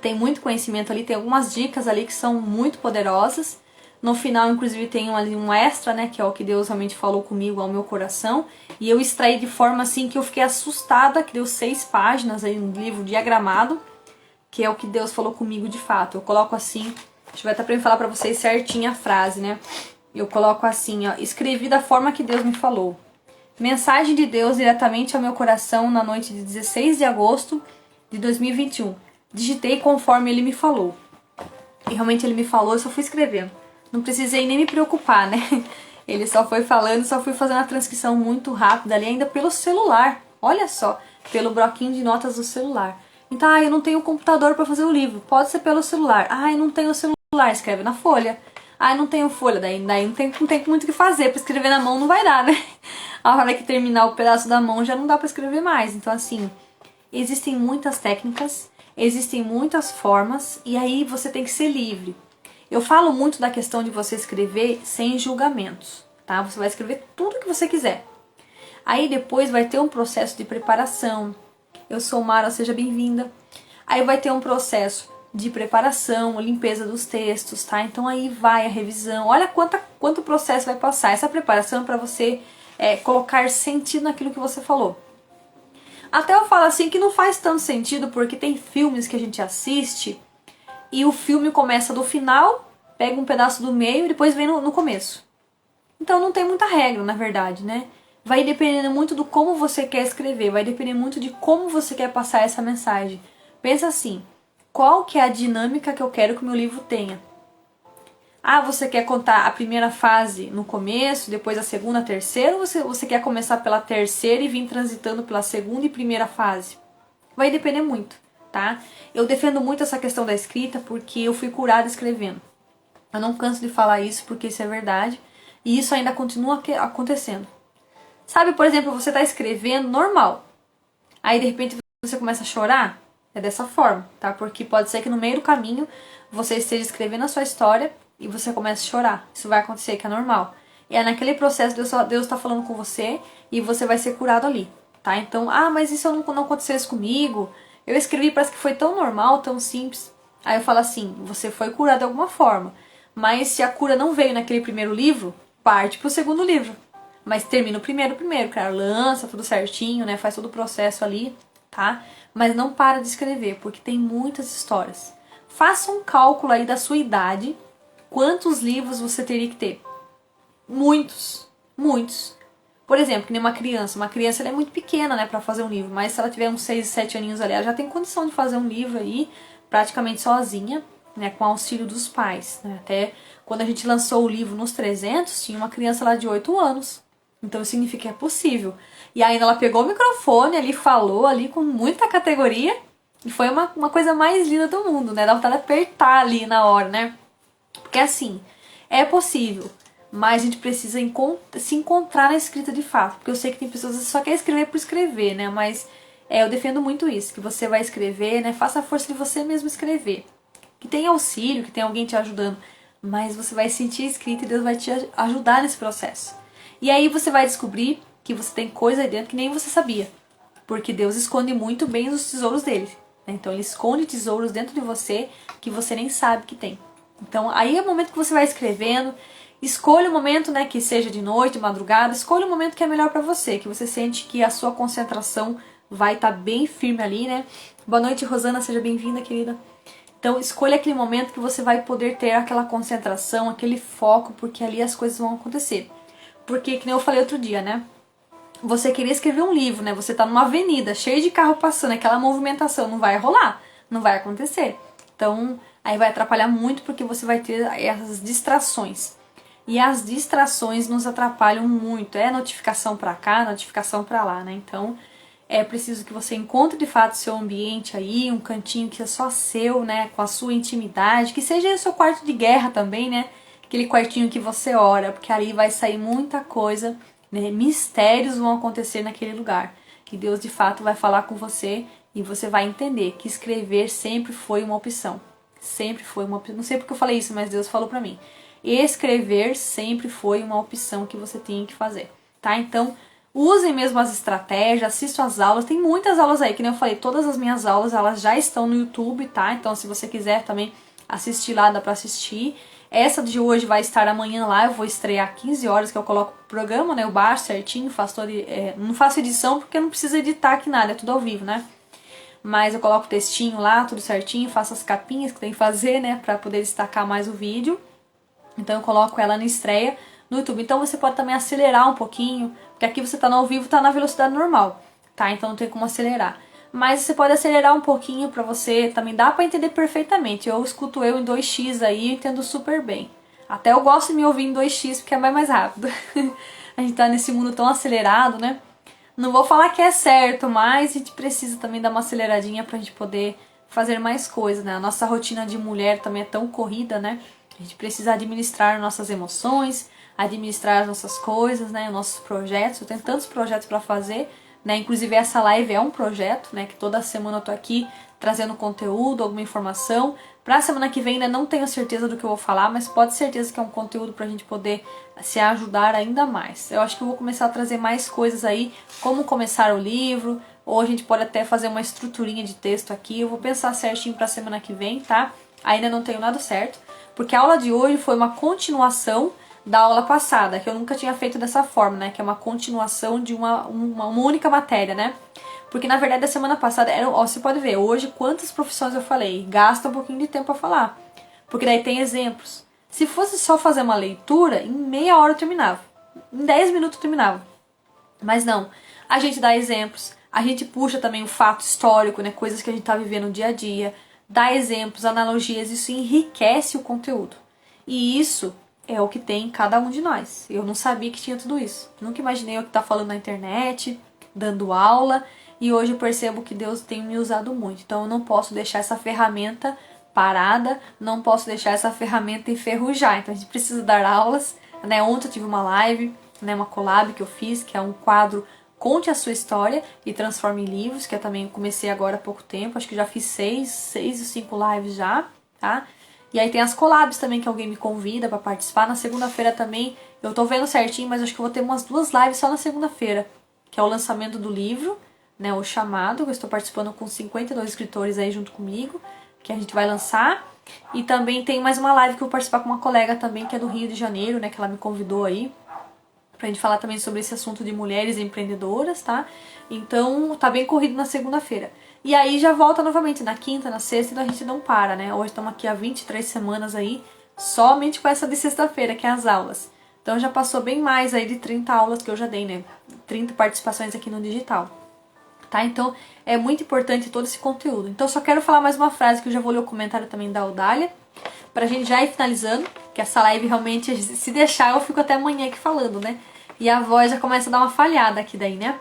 Tem muito conhecimento ali, tem algumas dicas ali que são muito poderosas. No final, inclusive, tem ali um extra, né, que é o que Deus realmente falou comigo, ao meu coração. E eu extraí de forma assim que eu fiquei assustada, que deu 6 páginas aí no livro diagramado, que é o que Deus falou comigo de fato. Eu coloco assim, deixa eu até pra falar pra vocês certinho a frase, né? Eu coloco assim, ó, escrevi da forma que Deus me falou. Mensagem de Deus diretamente ao meu coração na noite de 16 de agosto de 2021. Digitei conforme ele me falou. E realmente ele me falou, eu só fui escrevendo. Não precisei nem me preocupar, né? Ele só foi falando, só fui fazendo a transcrição muito rápida ali, ainda pelo celular. Olha só, pelo bloquinho de notas do celular. Então, eu não tenho computador para fazer o livro. Pode ser pelo celular. Eu não tenho celular, escreve na folha. Eu não tenho folha, daí não tem muito o que fazer. Para escrever na mão não vai dar, né? A hora que terminar o pedaço da mão já não dá para escrever mais. Então, assim, existem muitas técnicas, existem muitas formas, e aí você tem que ser livre. Eu falo muito da questão de você escrever sem julgamentos, tá? Você vai escrever tudo que você quiser. Aí depois vai ter um processo de preparação. Eu sou Mara, seja bem-vinda. Aí vai ter um processo de preparação, limpeza dos textos, tá? Então aí vai a revisão. Olha quanto processo vai passar. Essa preparação para você colocar sentido naquilo que você falou. Até eu falo assim que não faz tanto sentido, porque tem filmes que a gente assiste e o filme começa do final, pega um pedaço do meio e depois vem no começo. Então não tem muita regra, na verdade, né? Vai dependendo muito do como você quer escrever, vai depender muito de como você quer passar essa mensagem. Pensa assim, qual que é a dinâmica que eu quero que o meu livro tenha? Você quer contar a primeira fase no começo, depois a segunda, a terceira, ou você quer começar pela terceira e vir transitando pela segunda e primeira fase? Vai depender muito, tá? Eu defendo muito essa questão da escrita porque eu fui curada escrevendo. Eu não canso de falar isso porque isso é verdade e isso ainda continua acontecendo. Sabe, por exemplo, você está escrevendo normal, aí de repente você começa a chorar? É dessa forma, tá? Porque pode ser que no meio do caminho você esteja escrevendo a sua história e você começa a chorar. Isso vai acontecer, que é normal. E é naquele processo Deus está falando com você e você vai ser curado ali, tá? Então, mas isso não acontecesse comigo. Eu escrevi, parece que foi tão normal, tão simples. Aí eu falo assim, você foi curado de alguma forma. Mas se a cura não veio naquele primeiro livro, parte pro segundo livro. Mas termina o primeiro, cara. Lança tudo certinho, né? Faz todo o processo ali, tá? Mas não para de escrever, porque tem muitas histórias. Faça um cálculo aí da sua idade. Quantos livros você teria que ter? Muitos. Por exemplo, que nem uma criança. Uma criança ela é muito pequena, né, pra fazer um livro. Mas se ela tiver uns 6, 7 aninhos ali, ela já tem condição de fazer um livro aí, praticamente sozinha, né, com auxílio dos pais. Né? Até quando a gente lançou o livro nos 300, tinha uma criança lá de 8 anos. Então isso significa que é possível. E ainda ela pegou o microfone ali, falou ali com muita categoria. E foi uma coisa mais linda do mundo, né? Dá vontade de apertar ali na hora, né? Porque assim, é possível, mas a gente precisa se encontrar na escrita de fato. Porque eu sei que tem pessoas que só querem escrever por escrever, né? Mas eu defendo muito isso, que você vai escrever, né? Faça a força de você mesmo escrever. Que tem auxílio, que tem alguém te ajudando, mas você vai sentir a escrita e Deus vai te ajudar nesse processo. E aí você vai descobrir que você tem coisa aí dentro que nem você sabia. Porque Deus esconde muito bem os tesouros dele. Né? Então ele esconde tesouros dentro de você que você nem sabe que tem. Então aí é o momento que você vai escrevendo. Escolha o momento, né, que seja de noite, madrugada, escolha o momento que é melhor para você, que você sente que a sua concentração vai estar bem firme ali, né? Boa noite, Rosana, seja bem-vinda, querida. Então, escolha aquele momento que você vai poder ter aquela concentração, aquele foco, porque ali as coisas vão acontecer. Porque, que nem eu falei outro dia, né? Você queria escrever um livro, né? Você tá numa avenida, cheio de carro passando, aquela movimentação não vai rolar, não vai acontecer. Então, aí vai atrapalhar muito porque você vai ter essas distrações. E as distrações nos atrapalham muito. É notificação pra cá, notificação pra lá, né? Então, é preciso que você encontre de fato seu ambiente aí, um cantinho que é só seu, né? Com a sua intimidade, que seja o seu quarto de guerra também, né? Aquele quartinho que você ora, porque ali vai sair muita coisa, né? Mistérios vão acontecer naquele lugar. Que Deus de fato vai falar com você e você vai entender que escrever sempre foi uma opção. Sempre foi uma opção. Não sei porque eu falei isso, mas Deus falou pra mim. Escrever sempre foi uma opção que você tinha que fazer, tá? Então, usem mesmo as estratégias, assistam as aulas. Tem muitas aulas aí, que nem eu falei, todas as minhas aulas, elas já estão no YouTube, tá? Então, se você quiser também assistir lá, dá pra assistir. Essa de hoje vai estar amanhã lá, eu vou estrear 15 horas que eu coloco o programa, né? Eu baixo certinho, faço não faço edição porque não precisa editar aqui nada, é tudo ao vivo, né? Mas eu coloco o textinho lá, tudo certinho, faço as capinhas que tem que fazer, né? Pra poder destacar mais o vídeo. Então eu coloco ela na estreia no YouTube. Então você pode também acelerar um pouquinho, porque aqui você tá no ao vivo, tá na velocidade normal, tá? Então não tem como acelerar. Mas você pode acelerar um pouquinho pra você, também dá pra entender perfeitamente. Eu escuto eu em 2x aí e entendo super bem. Até eu gosto de me ouvir em 2x porque é mais rápido. A gente tá nesse mundo tão acelerado, né? Não vou falar que é certo, mas a gente precisa também dar uma aceleradinha pra gente poder fazer mais coisas, né? A nossa rotina de mulher também é tão corrida, né? A gente precisa administrar nossas emoções, administrar as nossas coisas, né, os nossos projetos. Eu tenho tantos projetos para fazer, né? Inclusive essa live é um projeto, né, que toda semana eu tô aqui trazendo conteúdo, alguma informação. Pra semana que vem ainda não tenho certeza do que eu vou falar, mas pode ter certeza que é um conteúdo pra gente poder se ajudar ainda mais. Eu acho que eu vou começar a trazer mais coisas aí, como começar o livro, ou a gente pode até fazer uma estruturinha de texto aqui. Eu vou pensar certinho pra semana que vem, tá? Ainda não tenho nada certo. Porque a aula de hoje foi uma continuação da aula passada, que eu nunca tinha feito dessa forma, né? Que é uma continuação de uma única matéria, né? Porque na verdade a semana passada, você pode ver, hoje quantas profissões eu falei, gasta um pouquinho de tempo pra falar. Porque daí tem exemplos. Se fosse só fazer uma leitura, em meia hora eu terminava. Em 10 minutos eu terminava. Mas não, a gente dá exemplos, a gente puxa também o fato histórico, né? Coisas que a gente tá vivendo no dia a dia. Dá exemplos, analogias, isso enriquece o conteúdo. E isso é o que tem em cada um de nós. Eu não sabia que tinha tudo isso. Nunca imaginei eu estar falando na internet, dando aula, e hoje eu percebo que Deus tem me usado muito. Então eu não posso deixar essa ferramenta parada, não posso deixar essa ferramenta enferrujar. Então a gente precisa dar aulas, né? Ontem eu tive uma live, né, uma collab que eu fiz, que é um quadro Conte a Sua História e Transforme em Livros, que eu também comecei agora há pouco tempo, acho que já fiz 6 ou 5 lives já, tá? E aí tem as collabs também que alguém me convida pra participar. Na segunda-feira também, eu tô vendo certinho, mas acho que eu vou ter umas 2 lives só na segunda-feira, que é o lançamento do livro, né, o Chamado, que eu estou participando com 52 escritores aí junto comigo, que a gente vai lançar. E também tem mais uma live que eu vou participar com uma colega também, que é do Rio de Janeiro, né, que ela me convidou aí, pra gente falar também sobre esse assunto de mulheres empreendedoras, tá? Então, tá bem corrido na segunda-feira. E aí já volta novamente na quinta, na sexta, então a gente não para, né? Hoje estamos aqui há 23 semanas aí, somente com essa de sexta-feira, que é as aulas. Então já passou bem mais aí de 30 aulas que eu já dei, né? 30 participações aqui no digital, tá? Então, é muito importante todo esse conteúdo. Então, só quero falar mais uma frase que eu já vou ler o comentário também da Audália, pra gente já ir finalizando, que essa live realmente, se deixar, eu fico até amanhã aqui falando, né? E a voz já começa a dar uma falhada aqui daí, né?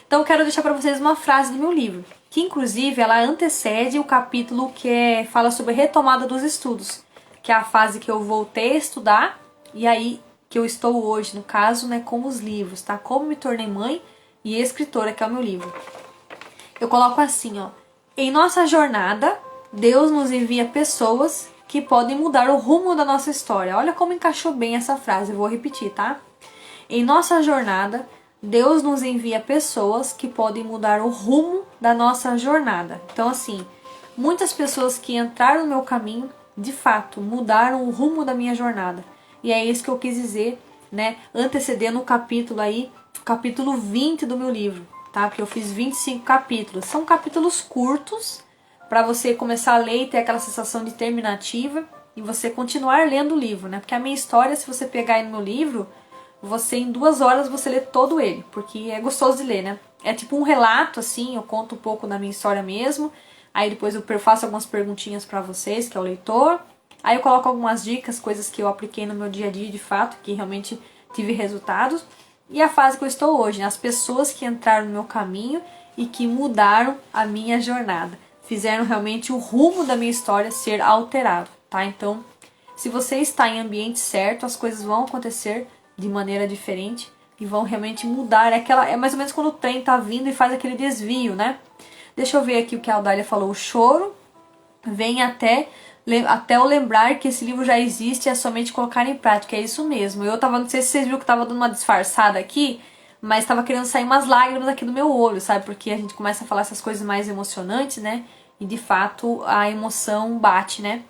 Então eu quero deixar pra vocês uma frase do meu livro, que inclusive ela antecede o capítulo que fala sobre retomada dos estudos, que é a fase que eu voltei a estudar e aí que eu estou hoje, no caso, né, com os livros, tá? Como me tornei mãe e escritora, que é o meu livro. Eu coloco assim, ó: em nossa jornada, Deus nos envia pessoas que podem mudar o rumo da nossa história. Olha como encaixou bem essa frase, eu vou repetir, tá? Em nossa jornada, Deus nos envia pessoas que podem mudar o rumo da nossa jornada. Então, assim, muitas pessoas que entraram no meu caminho, de fato, mudaram o rumo da minha jornada. E é isso que eu quis dizer, né? Antecedendo o capítulo aí, capítulo 20 do meu livro, tá? Porque eu fiz 25 capítulos. São capítulos curtos, para você começar a ler e ter aquela sensação de terminativa e você continuar lendo o livro, né? Porque a minha história, se você pegar aí no meu livro, você em 2 horas você lê todo ele, porque é gostoso de ler, né? É tipo um relato, assim, eu conto um pouco da minha história mesmo, aí depois eu faço algumas perguntinhas para vocês, que é o leitor, aí eu coloco algumas dicas, coisas que eu apliquei no meu dia a dia de fato, que realmente tive resultados, e a fase que eu estou hoje, né? As pessoas que entraram no meu caminho e que mudaram a minha jornada, fizeram realmente o rumo da minha história ser alterado, tá? Então, se você está em ambiente certo, as coisas vão acontecer de maneira diferente e vão realmente mudar. É mais ou menos quando o trem tá vindo e faz aquele desvio, né? Deixa eu ver aqui o que a Audália falou. O choro vem até eu lembrar que esse livro já existe, é somente colocar em prática. É isso mesmo. Não sei se vocês viram que eu tava dando uma disfarçada aqui, mas tava querendo sair umas lágrimas aqui do meu olho, sabe? Porque a gente começa a falar essas coisas mais emocionantes, né? E de fato a emoção bate, né?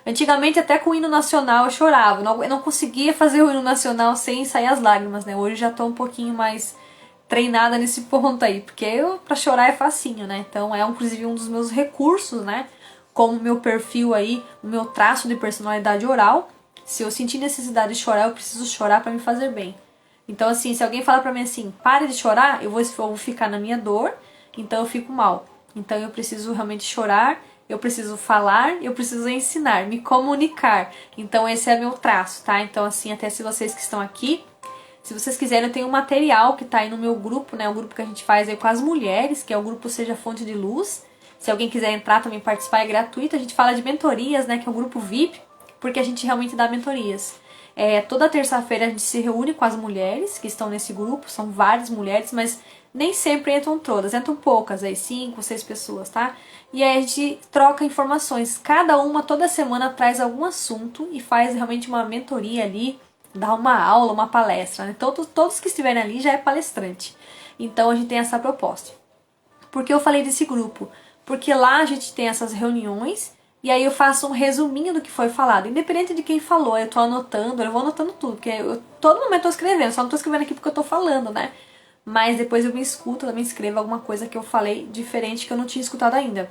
Antigamente até com o hino nacional eu chorava, eu não conseguia fazer o hino nacional sem sair as lágrimas, né? Hoje já tô um pouquinho mais treinada nesse ponto aí, porque pra chorar é facinho, né? Então é inclusive um dos meus recursos, né? Como meu perfil aí, o meu traço de personalidade oral. Se eu sentir necessidade de chorar, eu preciso chorar pra me fazer bem. Então assim, se alguém fala pra mim assim, pare de chorar, eu vou ficar na minha dor, então eu fico mal. Então eu preciso realmente chorar, eu preciso falar, eu preciso ensinar, me comunicar. Então esse é meu traço, tá? Então assim, até se vocês que estão aqui, se vocês quiserem, eu tenho um material que tá aí no meu grupo, né? O grupo que a gente faz aí com as mulheres, que é o grupo Seja Fonte de Luz. Se alguém quiser entrar também participar, é gratuito. A gente fala de mentorias, né? Que é o grupo VIP, porque a gente realmente dá mentorias. Toda terça-feira a gente se reúne com as mulheres que estão nesse grupo, são várias mulheres, mas nem sempre entram todas, entram poucas, aí 5, 6 pessoas, tá? E aí a gente troca informações, cada uma toda semana traz algum assunto e faz realmente uma mentoria ali, dá uma aula, uma palestra, né? Todos que estiverem ali já é palestrante. Então a gente tem essa proposta. Por que eu falei desse grupo? Porque lá a gente tem essas reuniões e aí eu faço um resuminho do que foi falado. Independente de quem falou, eu vou anotando tudo, porque todo momento eu tô escrevendo, só não tô escrevendo aqui porque eu tô falando, né? Mas depois eu me escuto, eu também escrevo alguma coisa que eu falei diferente que eu não tinha escutado ainda.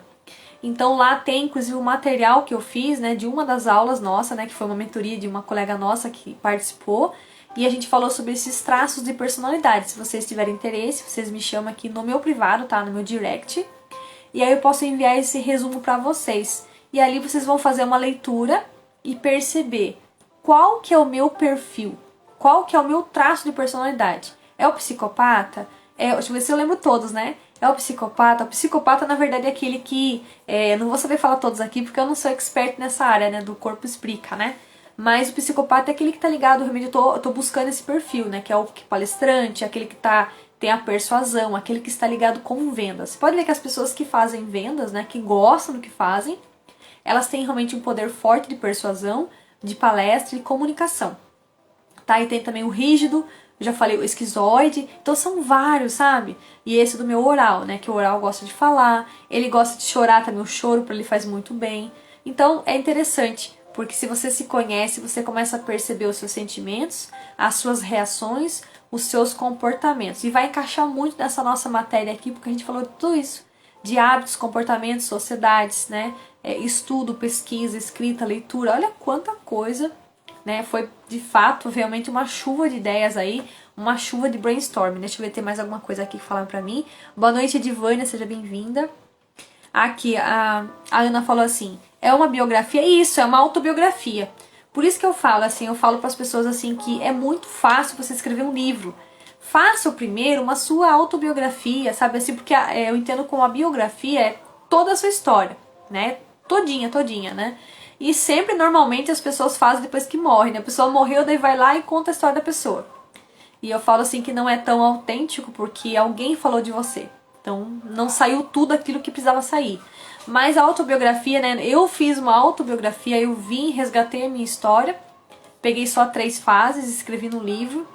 Então lá tem inclusive o material que eu fiz, né, de uma das aulas nossa, né, que foi uma mentoria de uma colega nossa que participou, e a gente falou sobre esses traços de personalidade. Se vocês tiverem interesse, vocês me chamam aqui no meu privado, tá, no meu direct, e aí eu posso enviar esse resumo para vocês. E ali vocês vão fazer uma leitura e perceber qual que é o meu perfil, qual que é o meu traço de personalidade. É o psicopata? Deixa eu ver se eu lembro todos, né? É o psicopata? O psicopata, na verdade, é aquele que... não vou saber falar todos aqui, porque eu não sou expert nessa área, né? Do corpo explica, né? Mas o psicopata é aquele que tá ligado, realmente, eu tô buscando esse perfil, né? Que é o palestrante, aquele que tem a persuasão, aquele que está ligado com vendas. Você pode ver que as pessoas que fazem vendas, né? Que gostam do que fazem, elas têm realmente um poder forte de persuasão, de palestra e comunicação. Tá? E tem também o rígido, eu já falei, o esquizoide, então são vários, sabe? E esse do meu oral, né? Que o oral gosta de falar, ele gosta de chorar também, o choro para ele faz muito bem. Então é interessante, porque se você se conhece, você começa a perceber os seus sentimentos, as suas reações, os seus comportamentos. E vai encaixar muito nessa nossa matéria aqui, porque a gente falou de tudo isso. De hábitos, comportamentos, sociedades, né? Estudo, pesquisa, escrita, leitura, olha quanta coisa, né? Foi de fato realmente uma chuva de ideias aí, uma chuva de brainstorming. Deixa eu ver, tem mais alguma coisa aqui que falaram pra mim. Boa noite, Edivânia, seja bem-vinda. Aqui, a Ana falou assim, é uma biografia? Isso, é uma autobiografia. Por isso que eu falo assim, eu falo para as pessoas assim que é muito fácil você escrever um livro. Faça primeiro uma sua autobiografia, sabe assim, porque eu entendo como a biografia é toda a sua história, né? Todinha, né? E sempre, normalmente, as pessoas fazem depois que morrem, né? A pessoa morreu, daí vai lá e conta a história da pessoa. E eu falo assim que não é tão autêntico porque alguém falou de você. Então, não saiu tudo aquilo que precisava sair. Mas a autobiografia, né? Eu fiz uma autobiografia, eu vim, resgatei a minha história, peguei só 3 fases, escrevi no livro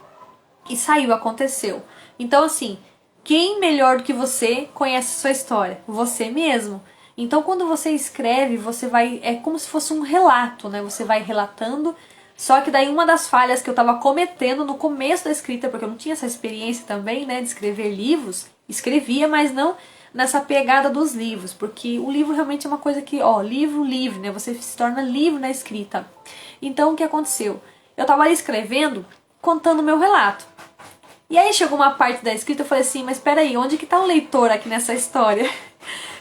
e saiu, aconteceu. Então, assim, quem melhor do que você conhece a sua história? Você mesmo. Então, quando você escreve, você vai... É como se fosse um relato, né? Você vai relatando Só que daí uma das falhas que eu tava cometendo no começo da escrita, porque eu não tinha essa experiência também, né, de escrever livros, escrevia, mas não nessa pegada dos livros, porque o livro realmente é uma coisa que, ó, livro livre, né, você se torna livre na escrita. Então o que aconteceu? Eu tava ali escrevendo, contando o meu relato. E aí chegou uma parte da escrita, eu falei assim, mas peraí, onde que tá o leitor aqui nessa história?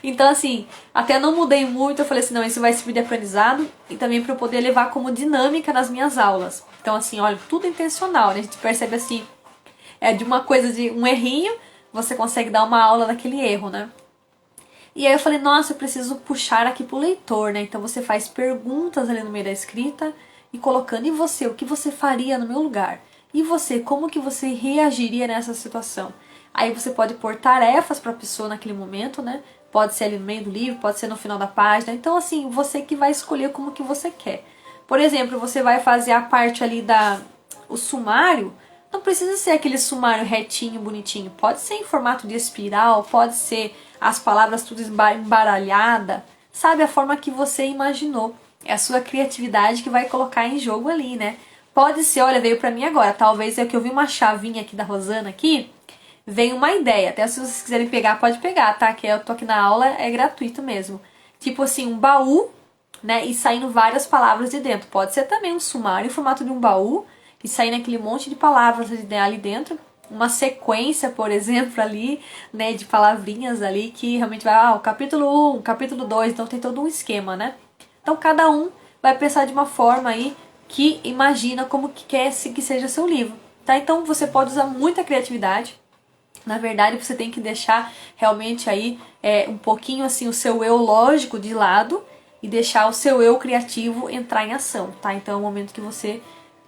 Então, assim, até não mudei muito, eu falei assim, não, isso vai servir de aprendizado e também para eu poder levar como dinâmica nas minhas aulas. Então, assim, olha, tudo intencional, né? A gente percebe assim, de uma coisa, de um errinho, você consegue dar uma aula daquele erro, né? E aí eu falei, nossa, eu preciso puxar aqui pro leitor, né? Então você faz perguntas ali no meio da escrita e colocando, e você, o que você faria no meu lugar? E você, como que você reagiria nessa situação? Aí você pode pôr tarefas para a pessoa naquele momento, né? Pode ser ali no meio do livro, pode ser no final da página. Então, assim, você que vai escolher como que você quer. Por exemplo, você vai fazer a parte ali o sumário. Não precisa ser aquele sumário retinho, bonitinho. Pode ser em formato de espiral, pode ser as palavras tudo embaralhada. Sabe, a forma que você imaginou. É a sua criatividade que vai colocar em jogo ali, né? Pode ser, olha, veio pra mim agora. Talvez é que eu vi uma chavinha aqui da Rosana aqui. Vem uma ideia. Até se vocês quiserem pegar, pode pegar, tá? Que eu tô aqui na aula, é gratuito mesmo. Tipo assim, um baú, né? E saindo várias palavras de dentro. Pode ser também um sumário em formato de um baú. E saindo aquele monte de palavras ali dentro. Uma sequência, por exemplo, ali, né? De palavrinhas ali que realmente vai, o capítulo 1, capítulo 2. Então tem todo um esquema, né? Então cada um vai pensar de uma forma aí que imagina como que quer que seja seu livro, tá? Então você pode usar muita criatividade. Na verdade, você tem que deixar realmente aí um pouquinho assim o seu eu lógico de lado e deixar o seu eu criativo entrar em ação, tá? Então é o momento que você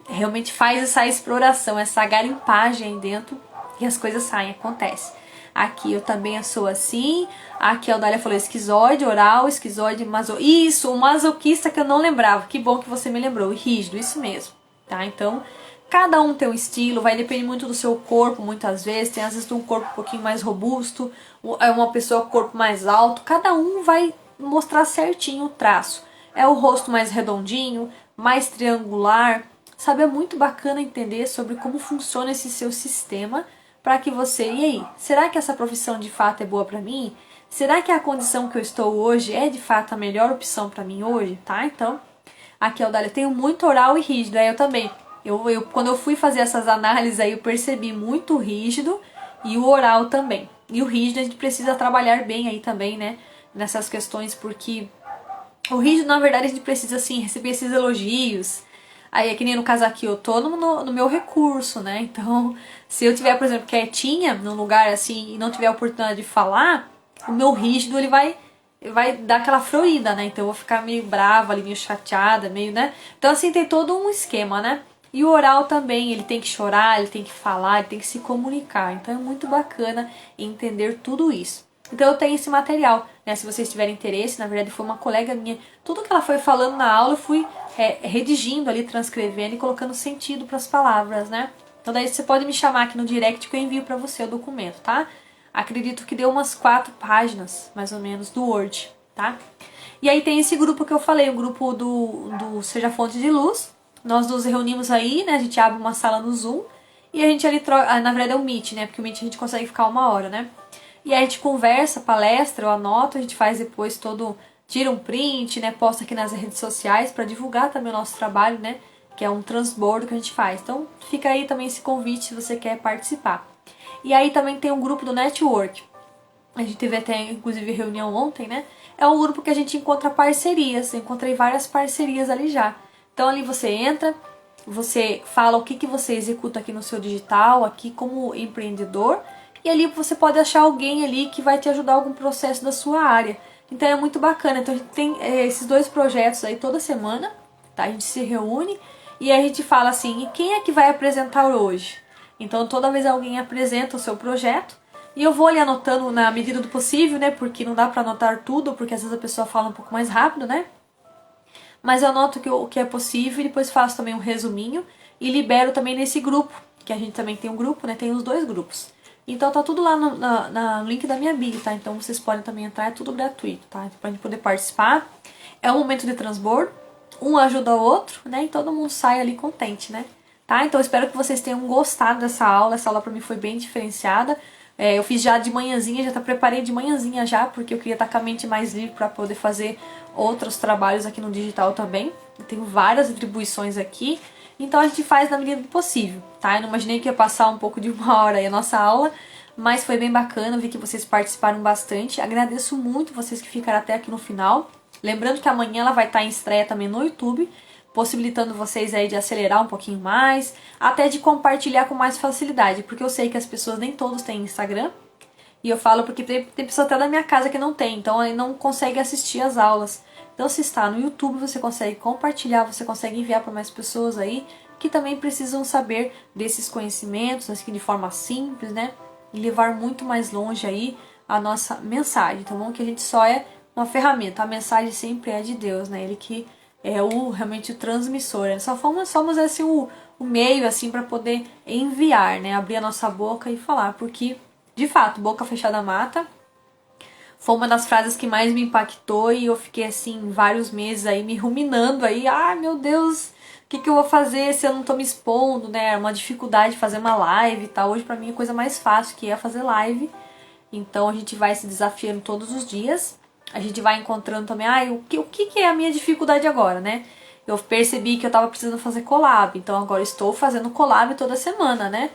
realmente faz essa exploração, essa garimpagem aí dentro e as coisas saem, acontece. Aqui eu também sou assim. Aqui a Odália falou esquizoide, oral, esquizoide, isso, o masoquista que eu não lembrava. Que bom que você me lembrou. Rígido, isso mesmo, tá? Então, cada um tem um estilo, vai depender muito do seu corpo, muitas vezes. Tem às vezes um corpo um pouquinho mais robusto, uma pessoa com corpo mais alto. Cada um vai mostrar certinho o traço. É o rosto mais redondinho, mais triangular. Sabe, é muito bacana entender sobre como funciona esse seu sistema para que você, e aí, será que essa profissão de fato é boa para mim? Será que a condição que eu estou hoje é de fato a melhor opção para mim hoje, tá? Então, aqui, Odália, eu tenho muito oral e rígido, aí eu também. Quando eu fui fazer essas análises aí, eu percebi muito rígido e o oral também. E o rígido a gente precisa trabalhar bem aí também, né? Nessas questões, porque o rígido, na verdade, a gente precisa, assim, receber esses elogios. Aí é que nem no caso aqui, eu tô no meu recurso, né? Então, se eu tiver, por exemplo, quietinha num lugar assim e não tiver a oportunidade de falar, o meu rígido ele vai dar aquela frouxida, né? Então eu vou ficar meio brava ali, meio chateada, meio, né? Então assim, tem todo um esquema, né? E o oral também, ele tem que chorar, ele tem que falar, ele tem que se comunicar. Então é muito bacana entender tudo isso. Então eu tenho esse material, né? Se vocês tiverem interesse, na verdade foi uma colega minha. Tudo que ela foi falando na aula eu fui redigindo ali, transcrevendo e colocando sentido para as palavras, né? Então daí você pode me chamar aqui no direct que eu envio para você o documento, tá? Acredito que deu umas 4 páginas, mais ou menos, do Word, tá? E aí tem esse grupo que eu falei, o grupo do Seja Fonte de Luz. Nós nos reunimos aí, né? A gente abre uma sala no Zoom e a gente ali troca. Na verdade é o Meet, né? Porque o Meet a gente consegue ficar 1 hora, né? E aí a gente conversa, palestra, eu anoto, a gente faz depois tira um print, né? Posta aqui nas redes sociais para divulgar também o nosso trabalho, né? Que é um transbordo que a gente faz. Então fica aí também esse convite se você quer participar. E aí também tem um grupo do Network. A gente teve até, inclusive, reunião ontem, né? É um grupo que a gente encontra parcerias. Eu encontrei várias parcerias ali já. Então ali você entra, você fala o que você executa aqui no seu digital, aqui como empreendedor. E ali você pode achar alguém ali que vai te ajudar em algum processo da sua área. Então é muito bacana. Então a gente tem esses 2 projetos aí toda semana, tá? A gente se reúne e a gente fala assim, e quem é que vai apresentar hoje? Então toda vez alguém apresenta o seu projeto e eu vou ali anotando na medida do possível, né? Porque não dá pra anotar tudo, porque às vezes a pessoa fala um pouco mais rápido, né? Mas eu anoto o que é possível e depois faço também um resuminho e libero também nesse grupo, que a gente também tem um grupo, né? Tem os 2 grupos. Então tá tudo lá no link da minha bio, tá? Então vocês podem também entrar, é tudo gratuito, tá? Pra gente poder participar. É um momento de transbordo, um ajuda o outro, né? E todo mundo sai ali contente, né? Tá? Então eu espero que vocês tenham gostado dessa aula. Essa aula pra mim foi bem diferenciada. Eu fiz já de manhãzinha, já preparei de manhãzinha já, porque eu queria estar com a mente mais livre para poder fazer outros trabalhos aqui no digital também. Eu tenho várias atribuições aqui, então a gente faz na medida do possível, tá? Eu não imaginei que ia passar um pouco de 1 hora aí a nossa aula, mas foi bem bacana, vi que vocês participaram bastante. Agradeço muito vocês que ficaram até aqui no final. Lembrando que amanhã ela vai estar em estreia também no YouTube, possibilitando vocês aí de acelerar um pouquinho mais, até de compartilhar com mais facilidade, porque eu sei que as pessoas nem todos têm Instagram, e eu falo porque tem pessoa até da minha casa que não tem, então aí não consegue assistir as aulas. Então se está no YouTube, você consegue compartilhar, você consegue enviar para mais pessoas aí, que também precisam saber desses conhecimentos, assim, de forma simples, né, e levar muito mais longe aí a nossa mensagem, tá bom? Que a gente só é uma ferramenta, a mensagem sempre é de Deus, né, Ele que é realmente o transmissor, né? Só somos assim, o meio assim para poder enviar, né? Abrir a nossa boca e falar, porque de fato, boca fechada mata. Foi uma das frases que mais me impactou e eu fiquei assim vários meses aí me ruminando aí, meu Deus, o que eu vou fazer se eu não tô me expondo, né? É uma dificuldade fazer uma live e tal. Hoje pra mim é a coisa mais fácil que é fazer live. Então a gente vai se desafiando todos os dias. A gente vai encontrando também, o que é a minha dificuldade agora, né? Eu percebi que eu tava precisando fazer collab, então agora estou fazendo collab toda semana, né?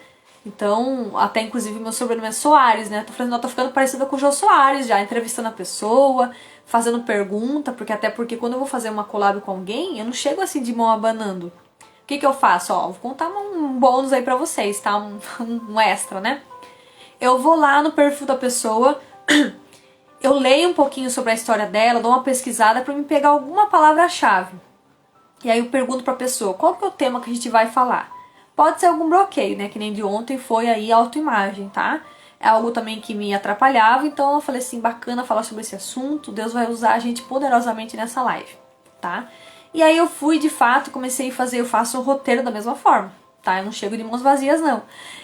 Então, até inclusive meu sobrenome é Soares, né? Tô ficando parecida com o Jô Soares já, entrevistando a pessoa, fazendo pergunta, até porque quando eu vou fazer uma collab com alguém, eu não chego assim de mão abanando. O que eu faço? Vou contar um bônus aí pra vocês, tá? Um extra, né? Eu vou lá no perfil da pessoa, eu leio um pouquinho sobre a história dela, dou uma pesquisada para me pegar alguma palavra-chave. E aí eu pergunto para a pessoa, qual que é o tema que a gente vai falar? Pode ser algum bloqueio, né? Que nem de ontem foi aí autoimagem, tá? É algo também que me atrapalhava, então eu falei assim, bacana falar sobre esse assunto, Deus vai usar a gente poderosamente nessa live, tá? E aí eu fui, de fato, comecei a fazer, eu faço o roteiro da mesma forma, tá? Eu não chego de mãos vazias, não.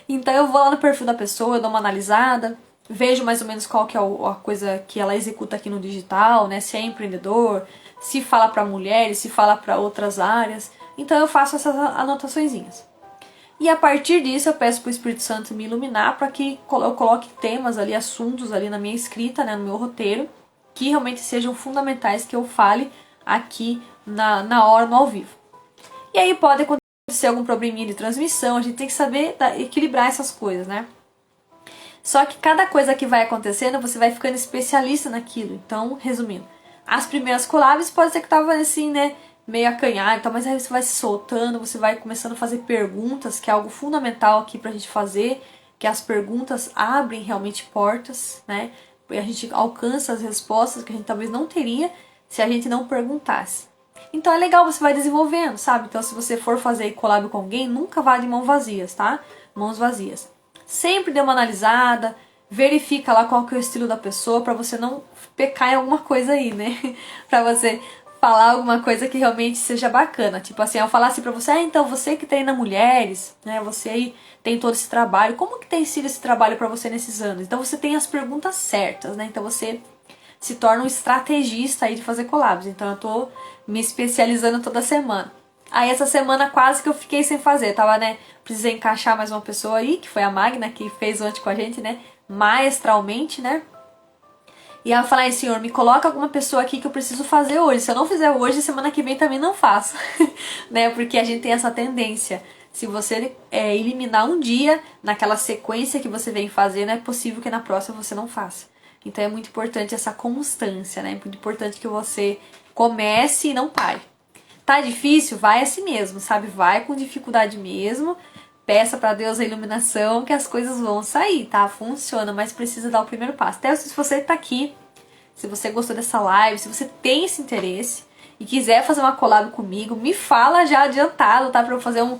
Então eu vou lá no perfil da pessoa, eu dou uma analisada, vejo mais ou menos qual que é a coisa que ela executa aqui no digital, né? Se é empreendedor, se fala para mulheres, se fala para outras áreas. Então eu faço essas anotaçõezinhas. E a partir disso eu peço para o Espírito Santo me iluminar para que eu coloque temas ali, assuntos ali na minha escrita, né, no meu roteiro, que realmente sejam fundamentais que eu fale aqui na hora, no ao vivo. E aí pode acontecer algum probleminha de transmissão, a gente tem que saber equilibrar essas coisas, né? Só que cada coisa que vai acontecendo, você vai ficando especialista naquilo. Então, resumindo, as primeiras collabs pode ser que tava assim, né, meio acanhado, então, mas aí você vai se soltando, você vai começando a fazer perguntas, que é algo fundamental aqui pra gente fazer, que as perguntas abrem realmente portas, né? E a gente alcança as respostas que a gente talvez não teria se a gente não perguntasse. Então é legal, você vai desenvolvendo, sabe? Então se você for fazer collab com alguém, nunca vá de mãos vazias, tá? Mãos vazias. Sempre dê uma analisada, verifica lá qual que é o estilo da pessoa pra você não pecar em alguma coisa aí, né? Pra você falar alguma coisa que realmente seja bacana. Tipo assim, eu falar assim pra você, então você que treina mulheres, né? Você aí tem todo esse trabalho. Como que tem sido esse trabalho pra você nesses anos? Então você tem as perguntas certas, né? Então você se torna um estrategista aí de fazer collabs. Então eu tô me especializando toda semana. Aí essa semana quase que eu fiquei sem fazer, tava, né, precisei encaixar mais uma pessoa aí, que foi a Magna, que fez ontem com a gente, né, maestralmente, né. E ela falou, Senhor, me coloca alguma pessoa aqui que eu preciso fazer hoje. Se eu não fizer hoje, semana que vem também não faço, né, porque a gente tem essa tendência. Se você eliminar um dia naquela sequência que você vem fazendo, é possível que na próxima você não faça. Então é muito importante essa constância, né, é muito importante que você comece e não pare. Tá difícil? Vai assim mesmo, sabe? Vai com dificuldade mesmo. Peça pra Deus a iluminação que as coisas vão sair, tá? Funciona, mas precisa dar o primeiro passo. Até se você tá aqui, se você gostou dessa live, se você tem esse interesse e quiser fazer uma collab comigo, me fala já adiantado, tá? Pra eu fazer um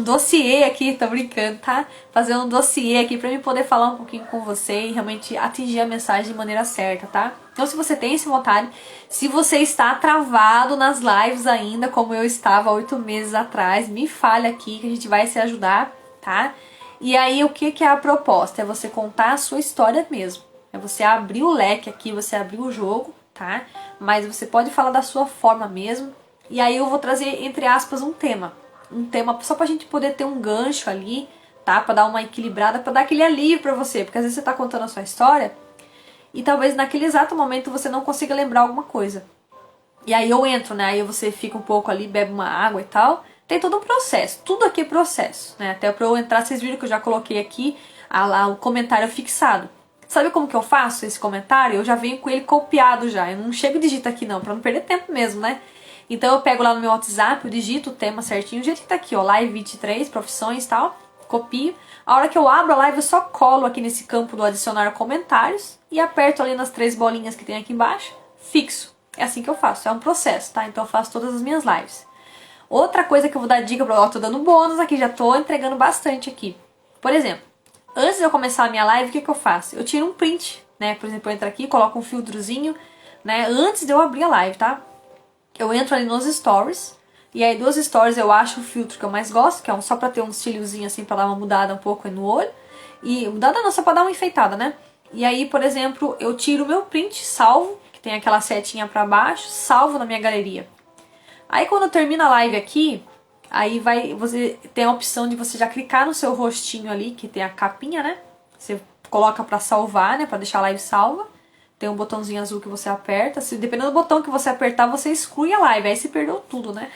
dossiê aqui, tô brincando, tá? Fazer um dossiê aqui pra eu poder falar um pouquinho com você e realmente atingir a mensagem de maneira certa, tá? Então se você tem essa vontade, se você está travado nas lives ainda, como eu estava 8 meses atrás, me fale aqui que a gente vai se ajudar, tá? E aí o que é a proposta? É você contar a sua história mesmo. É você abrir o leque aqui, você abrir o jogo, tá? Mas você pode falar da sua forma mesmo. E aí eu vou trazer, entre aspas, um tema. Um tema só pra gente poder ter um gancho ali, tá? Pra dar uma equilibrada, pra dar aquele alívio pra você. Porque às vezes você tá contando a sua história e talvez naquele exato momento você não consiga lembrar alguma coisa. E aí eu entro, né? Aí você fica um pouco ali, bebe uma água e tal. Tem todo um processo. Tudo aqui é processo, né? Até pra eu entrar, vocês viram que eu já coloquei aqui lá o comentário fixado. Sabe como que eu faço esse comentário? Eu já venho com ele copiado já. Eu não chego e digito aqui não, pra não perder tempo mesmo, né? Então eu pego lá no meu WhatsApp, eu digito o tema certinho, o jeito que tá aqui, ó, live 23, profissões e tal, copio. A hora que eu abro a live, eu só colo aqui nesse campo do adicionar comentários e aperto ali nas 3 bolinhas que tem aqui embaixo, fixo. É assim que eu faço, é um processo, tá? Então eu faço todas as minhas lives. Outra coisa que eu vou dar dica pra... Ó, tô dando bônus aqui, já tô entregando bastante aqui. Por exemplo, antes de eu começar a minha live, o que eu faço? Eu tiro um print, né? Por exemplo, eu entro aqui, coloco um filtrozinho, né? Antes de eu abrir a live, tá? Eu entro ali nos stories, e aí dos stories eu acho o filtro que eu mais gosto, que é só pra ter um cíliozinho assim, pra dar uma mudada um pouco no olho. E mudada não, só pra dar uma enfeitada, né? E aí, por exemplo, eu tiro o meu print, salvo, que tem aquela setinha pra baixo, salvo na minha galeria. Aí quando eu termino a live aqui, aí você tem a opção de você já clicar no seu rostinho ali, que tem a capinha, né? Você coloca pra salvar, né? Pra deixar a live salva. Tem um botãozinho azul que você aperta. Dependendo do botão que você apertar, você exclui a live. Aí você perdeu tudo, né?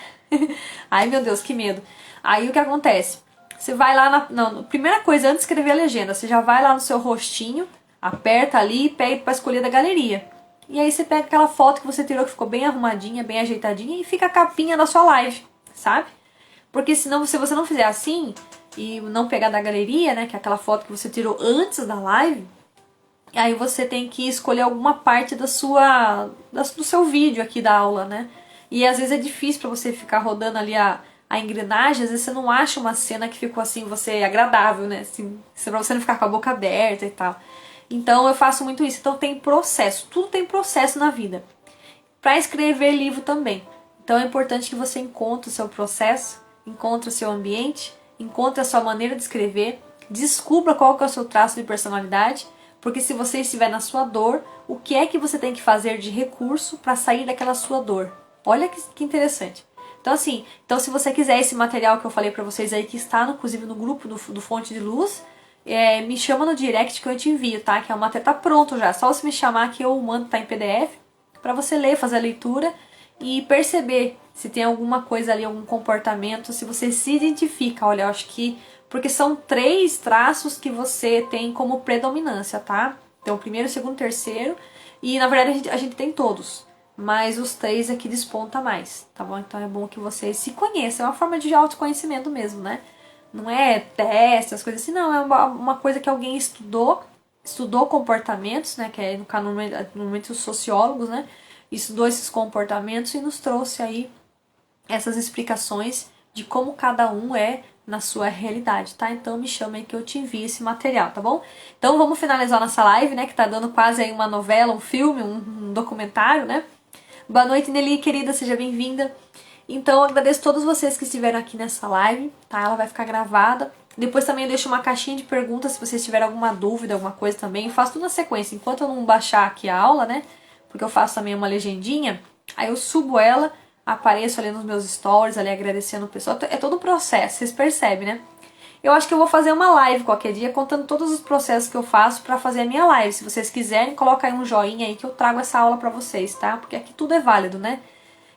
Ai, meu Deus, que medo. Aí o que acontece? Você vai lá primeira coisa, antes de escrever a legenda, você já vai lá no seu rostinho, aperta ali e pega pra escolher da galeria. E aí você pega aquela foto que você tirou que ficou bem arrumadinha, bem ajeitadinha e fica a capinha da sua live, sabe? Porque senão, se você não fizer assim e não pegar da galeria, né, que é aquela foto que você tirou antes da live, aí você tem que escolher alguma parte do seu vídeo aqui da aula, né? E às vezes é difícil pra você ficar rodando ali a engrenagem, às vezes você não acha uma cena que ficou assim, você agradável, né? Assim, pra você não ficar com a boca aberta e tal. Então eu faço muito isso. Então tem processo, tudo tem processo na vida. Para escrever livro também. Então é importante que você encontre o seu processo, encontre o seu ambiente, encontre a sua maneira de escrever, descubra qual que é o seu traço de personalidade, porque se você estiver na sua dor, o que é que você tem que fazer de recurso para sair daquela sua dor? Olha que interessante. Então assim, se você quiser esse material que eu falei para vocês aí, que está inclusive no grupo do Fonte de Luz, me chama no direct que eu te envio, tá? Que é o material tá pronto já, só você me chamar que eu mando, tá em PDF, para você ler, fazer a leitura e perceber se tem alguma coisa ali, algum comportamento, se você se identifica. Olha, eu acho que... Porque são 3 traços que você tem como predominância, tá? Então, primeiro, segundo, terceiro. E, na verdade, a gente tem todos. Mas os 3 aqui desponta mais, tá bom? Então, é bom que você se conheça. É uma forma de autoconhecimento mesmo, né? Não é teste, as coisas assim. Não, é uma coisa que alguém estudou comportamentos, né? Que é, normalmente os sociólogos, né? Estudou esses comportamentos e nos trouxe aí essas explicações de como cada um é na sua realidade, tá? Então me chama aí que eu te envio esse material, tá bom? Então vamos finalizar nossa live, né? Que tá dando quase aí uma novela, um filme, um documentário, né? Boa noite, Nelly, querida, seja bem-vinda. Então eu agradeço a todos vocês que estiveram aqui nessa live, tá? Ela vai ficar gravada. Depois também eu deixo uma caixinha de perguntas se vocês tiverem alguma dúvida, alguma coisa também. Eu faço tudo na sequência, enquanto eu não baixar aqui a aula, né? Porque eu faço também uma legendinha, aí eu subo ela, apareço ali nos meus stories, ali agradecendo o pessoal. É todo um processo, vocês percebem, né? Eu acho que eu vou fazer uma live qualquer dia contando todos os processos que eu faço pra fazer a minha live. Se vocês quiserem, coloca aí um joinha aí que eu trago essa aula pra vocês, tá? Porque aqui tudo é válido, né?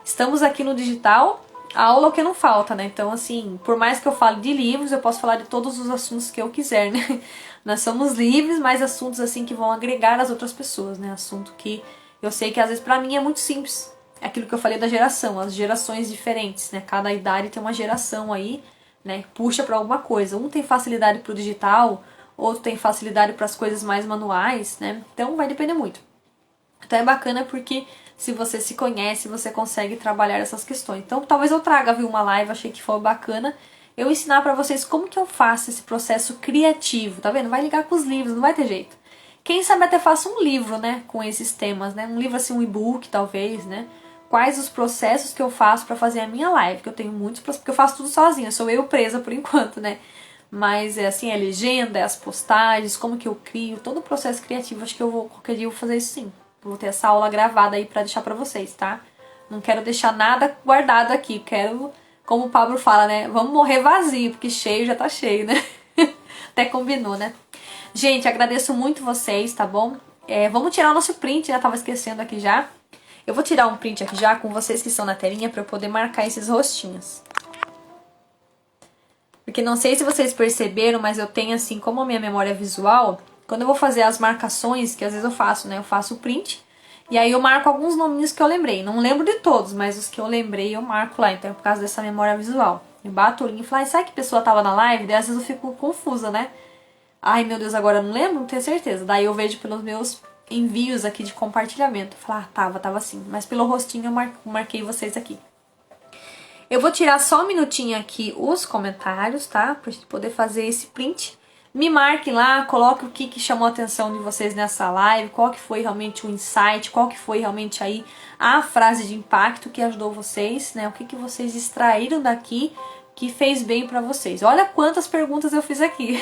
Estamos aqui no digital, a aula é o que não falta, né? Então, assim, por mais que eu fale de livros, eu posso falar de todos os assuntos que eu quiser, né? Nós somos livres, mas assuntos, assim, que vão agregar as outras pessoas, né? Assunto que eu sei que, às vezes, pra mim é muito simples. É aquilo que eu falei da geração, as gerações diferentes, né? Cada idade tem uma geração aí, né? Puxa pra alguma coisa. Um tem facilidade pro digital, outro tem facilidade para as coisas mais manuais, né? Então, vai depender muito. Então, é bacana porque... se você se conhece, você consegue trabalhar essas questões. Então, talvez eu traga, viu, uma live, achei que foi bacana, eu ensinar pra vocês como que eu faço esse processo criativo, tá vendo? Vai ligar com os livros, não vai ter jeito. Quem sabe até faça um livro, né, com esses temas, né? Um livro assim, um e-book, talvez, né? Quais os processos que eu faço pra fazer a minha live, que eu tenho muitos processos, porque eu faço tudo sozinha, sou eu presa por enquanto, né? Mas é assim, a legenda, as postagens, como que eu crio, todo o processo criativo, acho que qualquer dia eu vou fazer isso sim. Vou ter essa aula gravada aí pra deixar pra vocês, tá? Não quero deixar nada guardado aqui. Quero, como o Pablo fala, né? Vamos morrer vazio, porque cheio já tá cheio, né? Até combinou, né? Gente, agradeço muito vocês, tá bom? Vamos tirar o nosso print, né? Tava esquecendo aqui já. Eu vou tirar um print aqui já com vocês que estão na telinha pra eu poder marcar esses rostinhos. Porque não sei se vocês perceberam, mas eu tenho assim, como a minha memória é visual, quando eu vou fazer as marcações, que às vezes eu faço, né? Eu faço o print e aí eu marco alguns nominhos que eu lembrei. Não lembro de todos, mas os que eu lembrei eu marco lá. Então é por causa dessa memória visual. Eu bato o olhinho e falo, sabe que pessoa tava na live? Daí às vezes eu fico confusa, né? Ai meu Deus, agora eu não lembro, não tenho certeza. Daí eu vejo pelos meus envios aqui de compartilhamento. Falar, tava assim. Mas pelo rostinho eu marquei vocês aqui. Eu vou tirar só um minutinho aqui os comentários, tá? Pra gente poder fazer esse print. Me marquem lá, coloque o que chamou a atenção de vocês nessa live, qual que foi realmente o insight, qual que foi realmente aí a frase de impacto que ajudou vocês, né? O que vocês extraíram daqui que fez bem pra vocês. Olha quantas perguntas eu fiz aqui.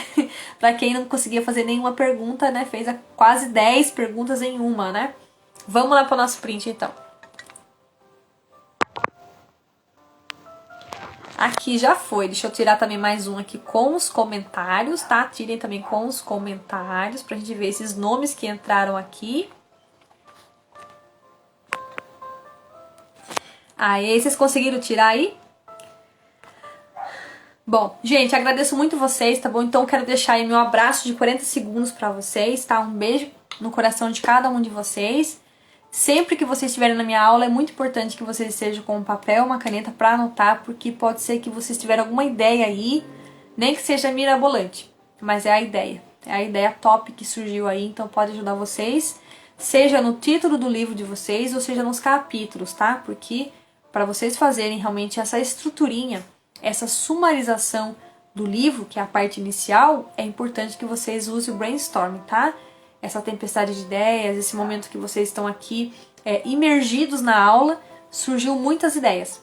Pra quem não conseguia fazer nenhuma pergunta, né? Fez quase 10 perguntas em uma, né? Vamos lá pro nosso print então. Aqui já foi. Deixa eu tirar também mais um aqui com os comentários, tá? Tirem também com os comentários pra gente ver esses nomes que entraram aqui. Aí, vocês conseguiram tirar aí? Bom, gente, agradeço muito vocês, tá bom? Então quero deixar aí meu abraço de 40 segundos pra vocês, tá? Um beijo no coração de cada um de vocês. Sempre que vocês estiverem na minha aula, é muito importante que vocês estejam com um papel, uma caneta para anotar, porque pode ser que vocês tiverem alguma ideia aí, nem que seja mirabolante, mas é a ideia top que surgiu aí, então pode ajudar vocês, seja no título do livro de vocês, ou seja nos capítulos, tá? Porque para vocês fazerem realmente essa estruturinha, essa sumarização do livro, que é a parte inicial, é importante que vocês usem o brainstorming, tá? Essa tempestade de ideias, esse momento que vocês estão aqui imergidos na aula, surgiu muitas ideias.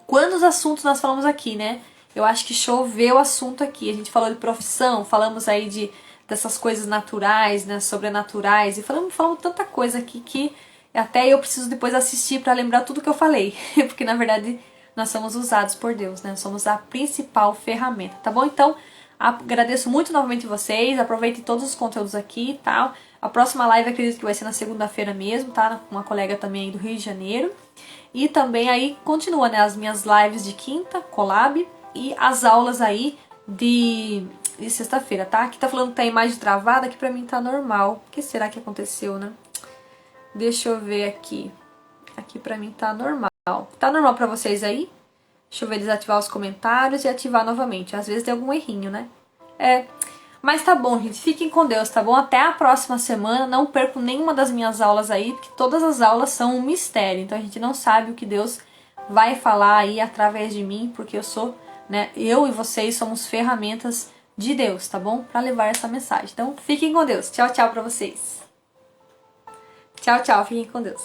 Quantos assuntos nós falamos aqui, né? Eu acho que choveu assunto aqui. A gente falou de profissão, falamos aí dessas coisas naturais, né, sobrenaturais, e falamos tanta coisa aqui que até eu preciso depois assistir para lembrar tudo que eu falei, porque na verdade nós somos usados por Deus, né? Somos a principal ferramenta, tá bom? Então, agradeço muito novamente vocês, aproveitem todos os conteúdos aqui e tal. A próxima live acredito que vai ser na segunda-feira mesmo, tá? Com uma colega também aí do Rio de Janeiro. E também aí continua, né? As minhas lives de quinta, collab, e as aulas aí de sexta-feira, tá? Aqui tá falando que tá a imagem travada, aqui pra mim tá normal. O que será que aconteceu, né? Deixa eu ver aqui. Aqui pra mim tá normal. Tá normal pra vocês aí? Deixa eu ver, desativar os comentários e ativar novamente. Às vezes tem algum errinho, né? Mas tá bom, gente. Fiquem com Deus, tá bom? Até a próxima semana. Não percam nenhuma das minhas aulas aí, porque todas as aulas são um mistério. Então a gente não sabe o que Deus vai falar aí através de mim, porque eu sou, né? Eu e vocês somos ferramentas de Deus, tá bom? Pra levar essa mensagem. Então fiquem com Deus. Tchau, tchau pra vocês. Tchau, tchau. Fiquem com Deus.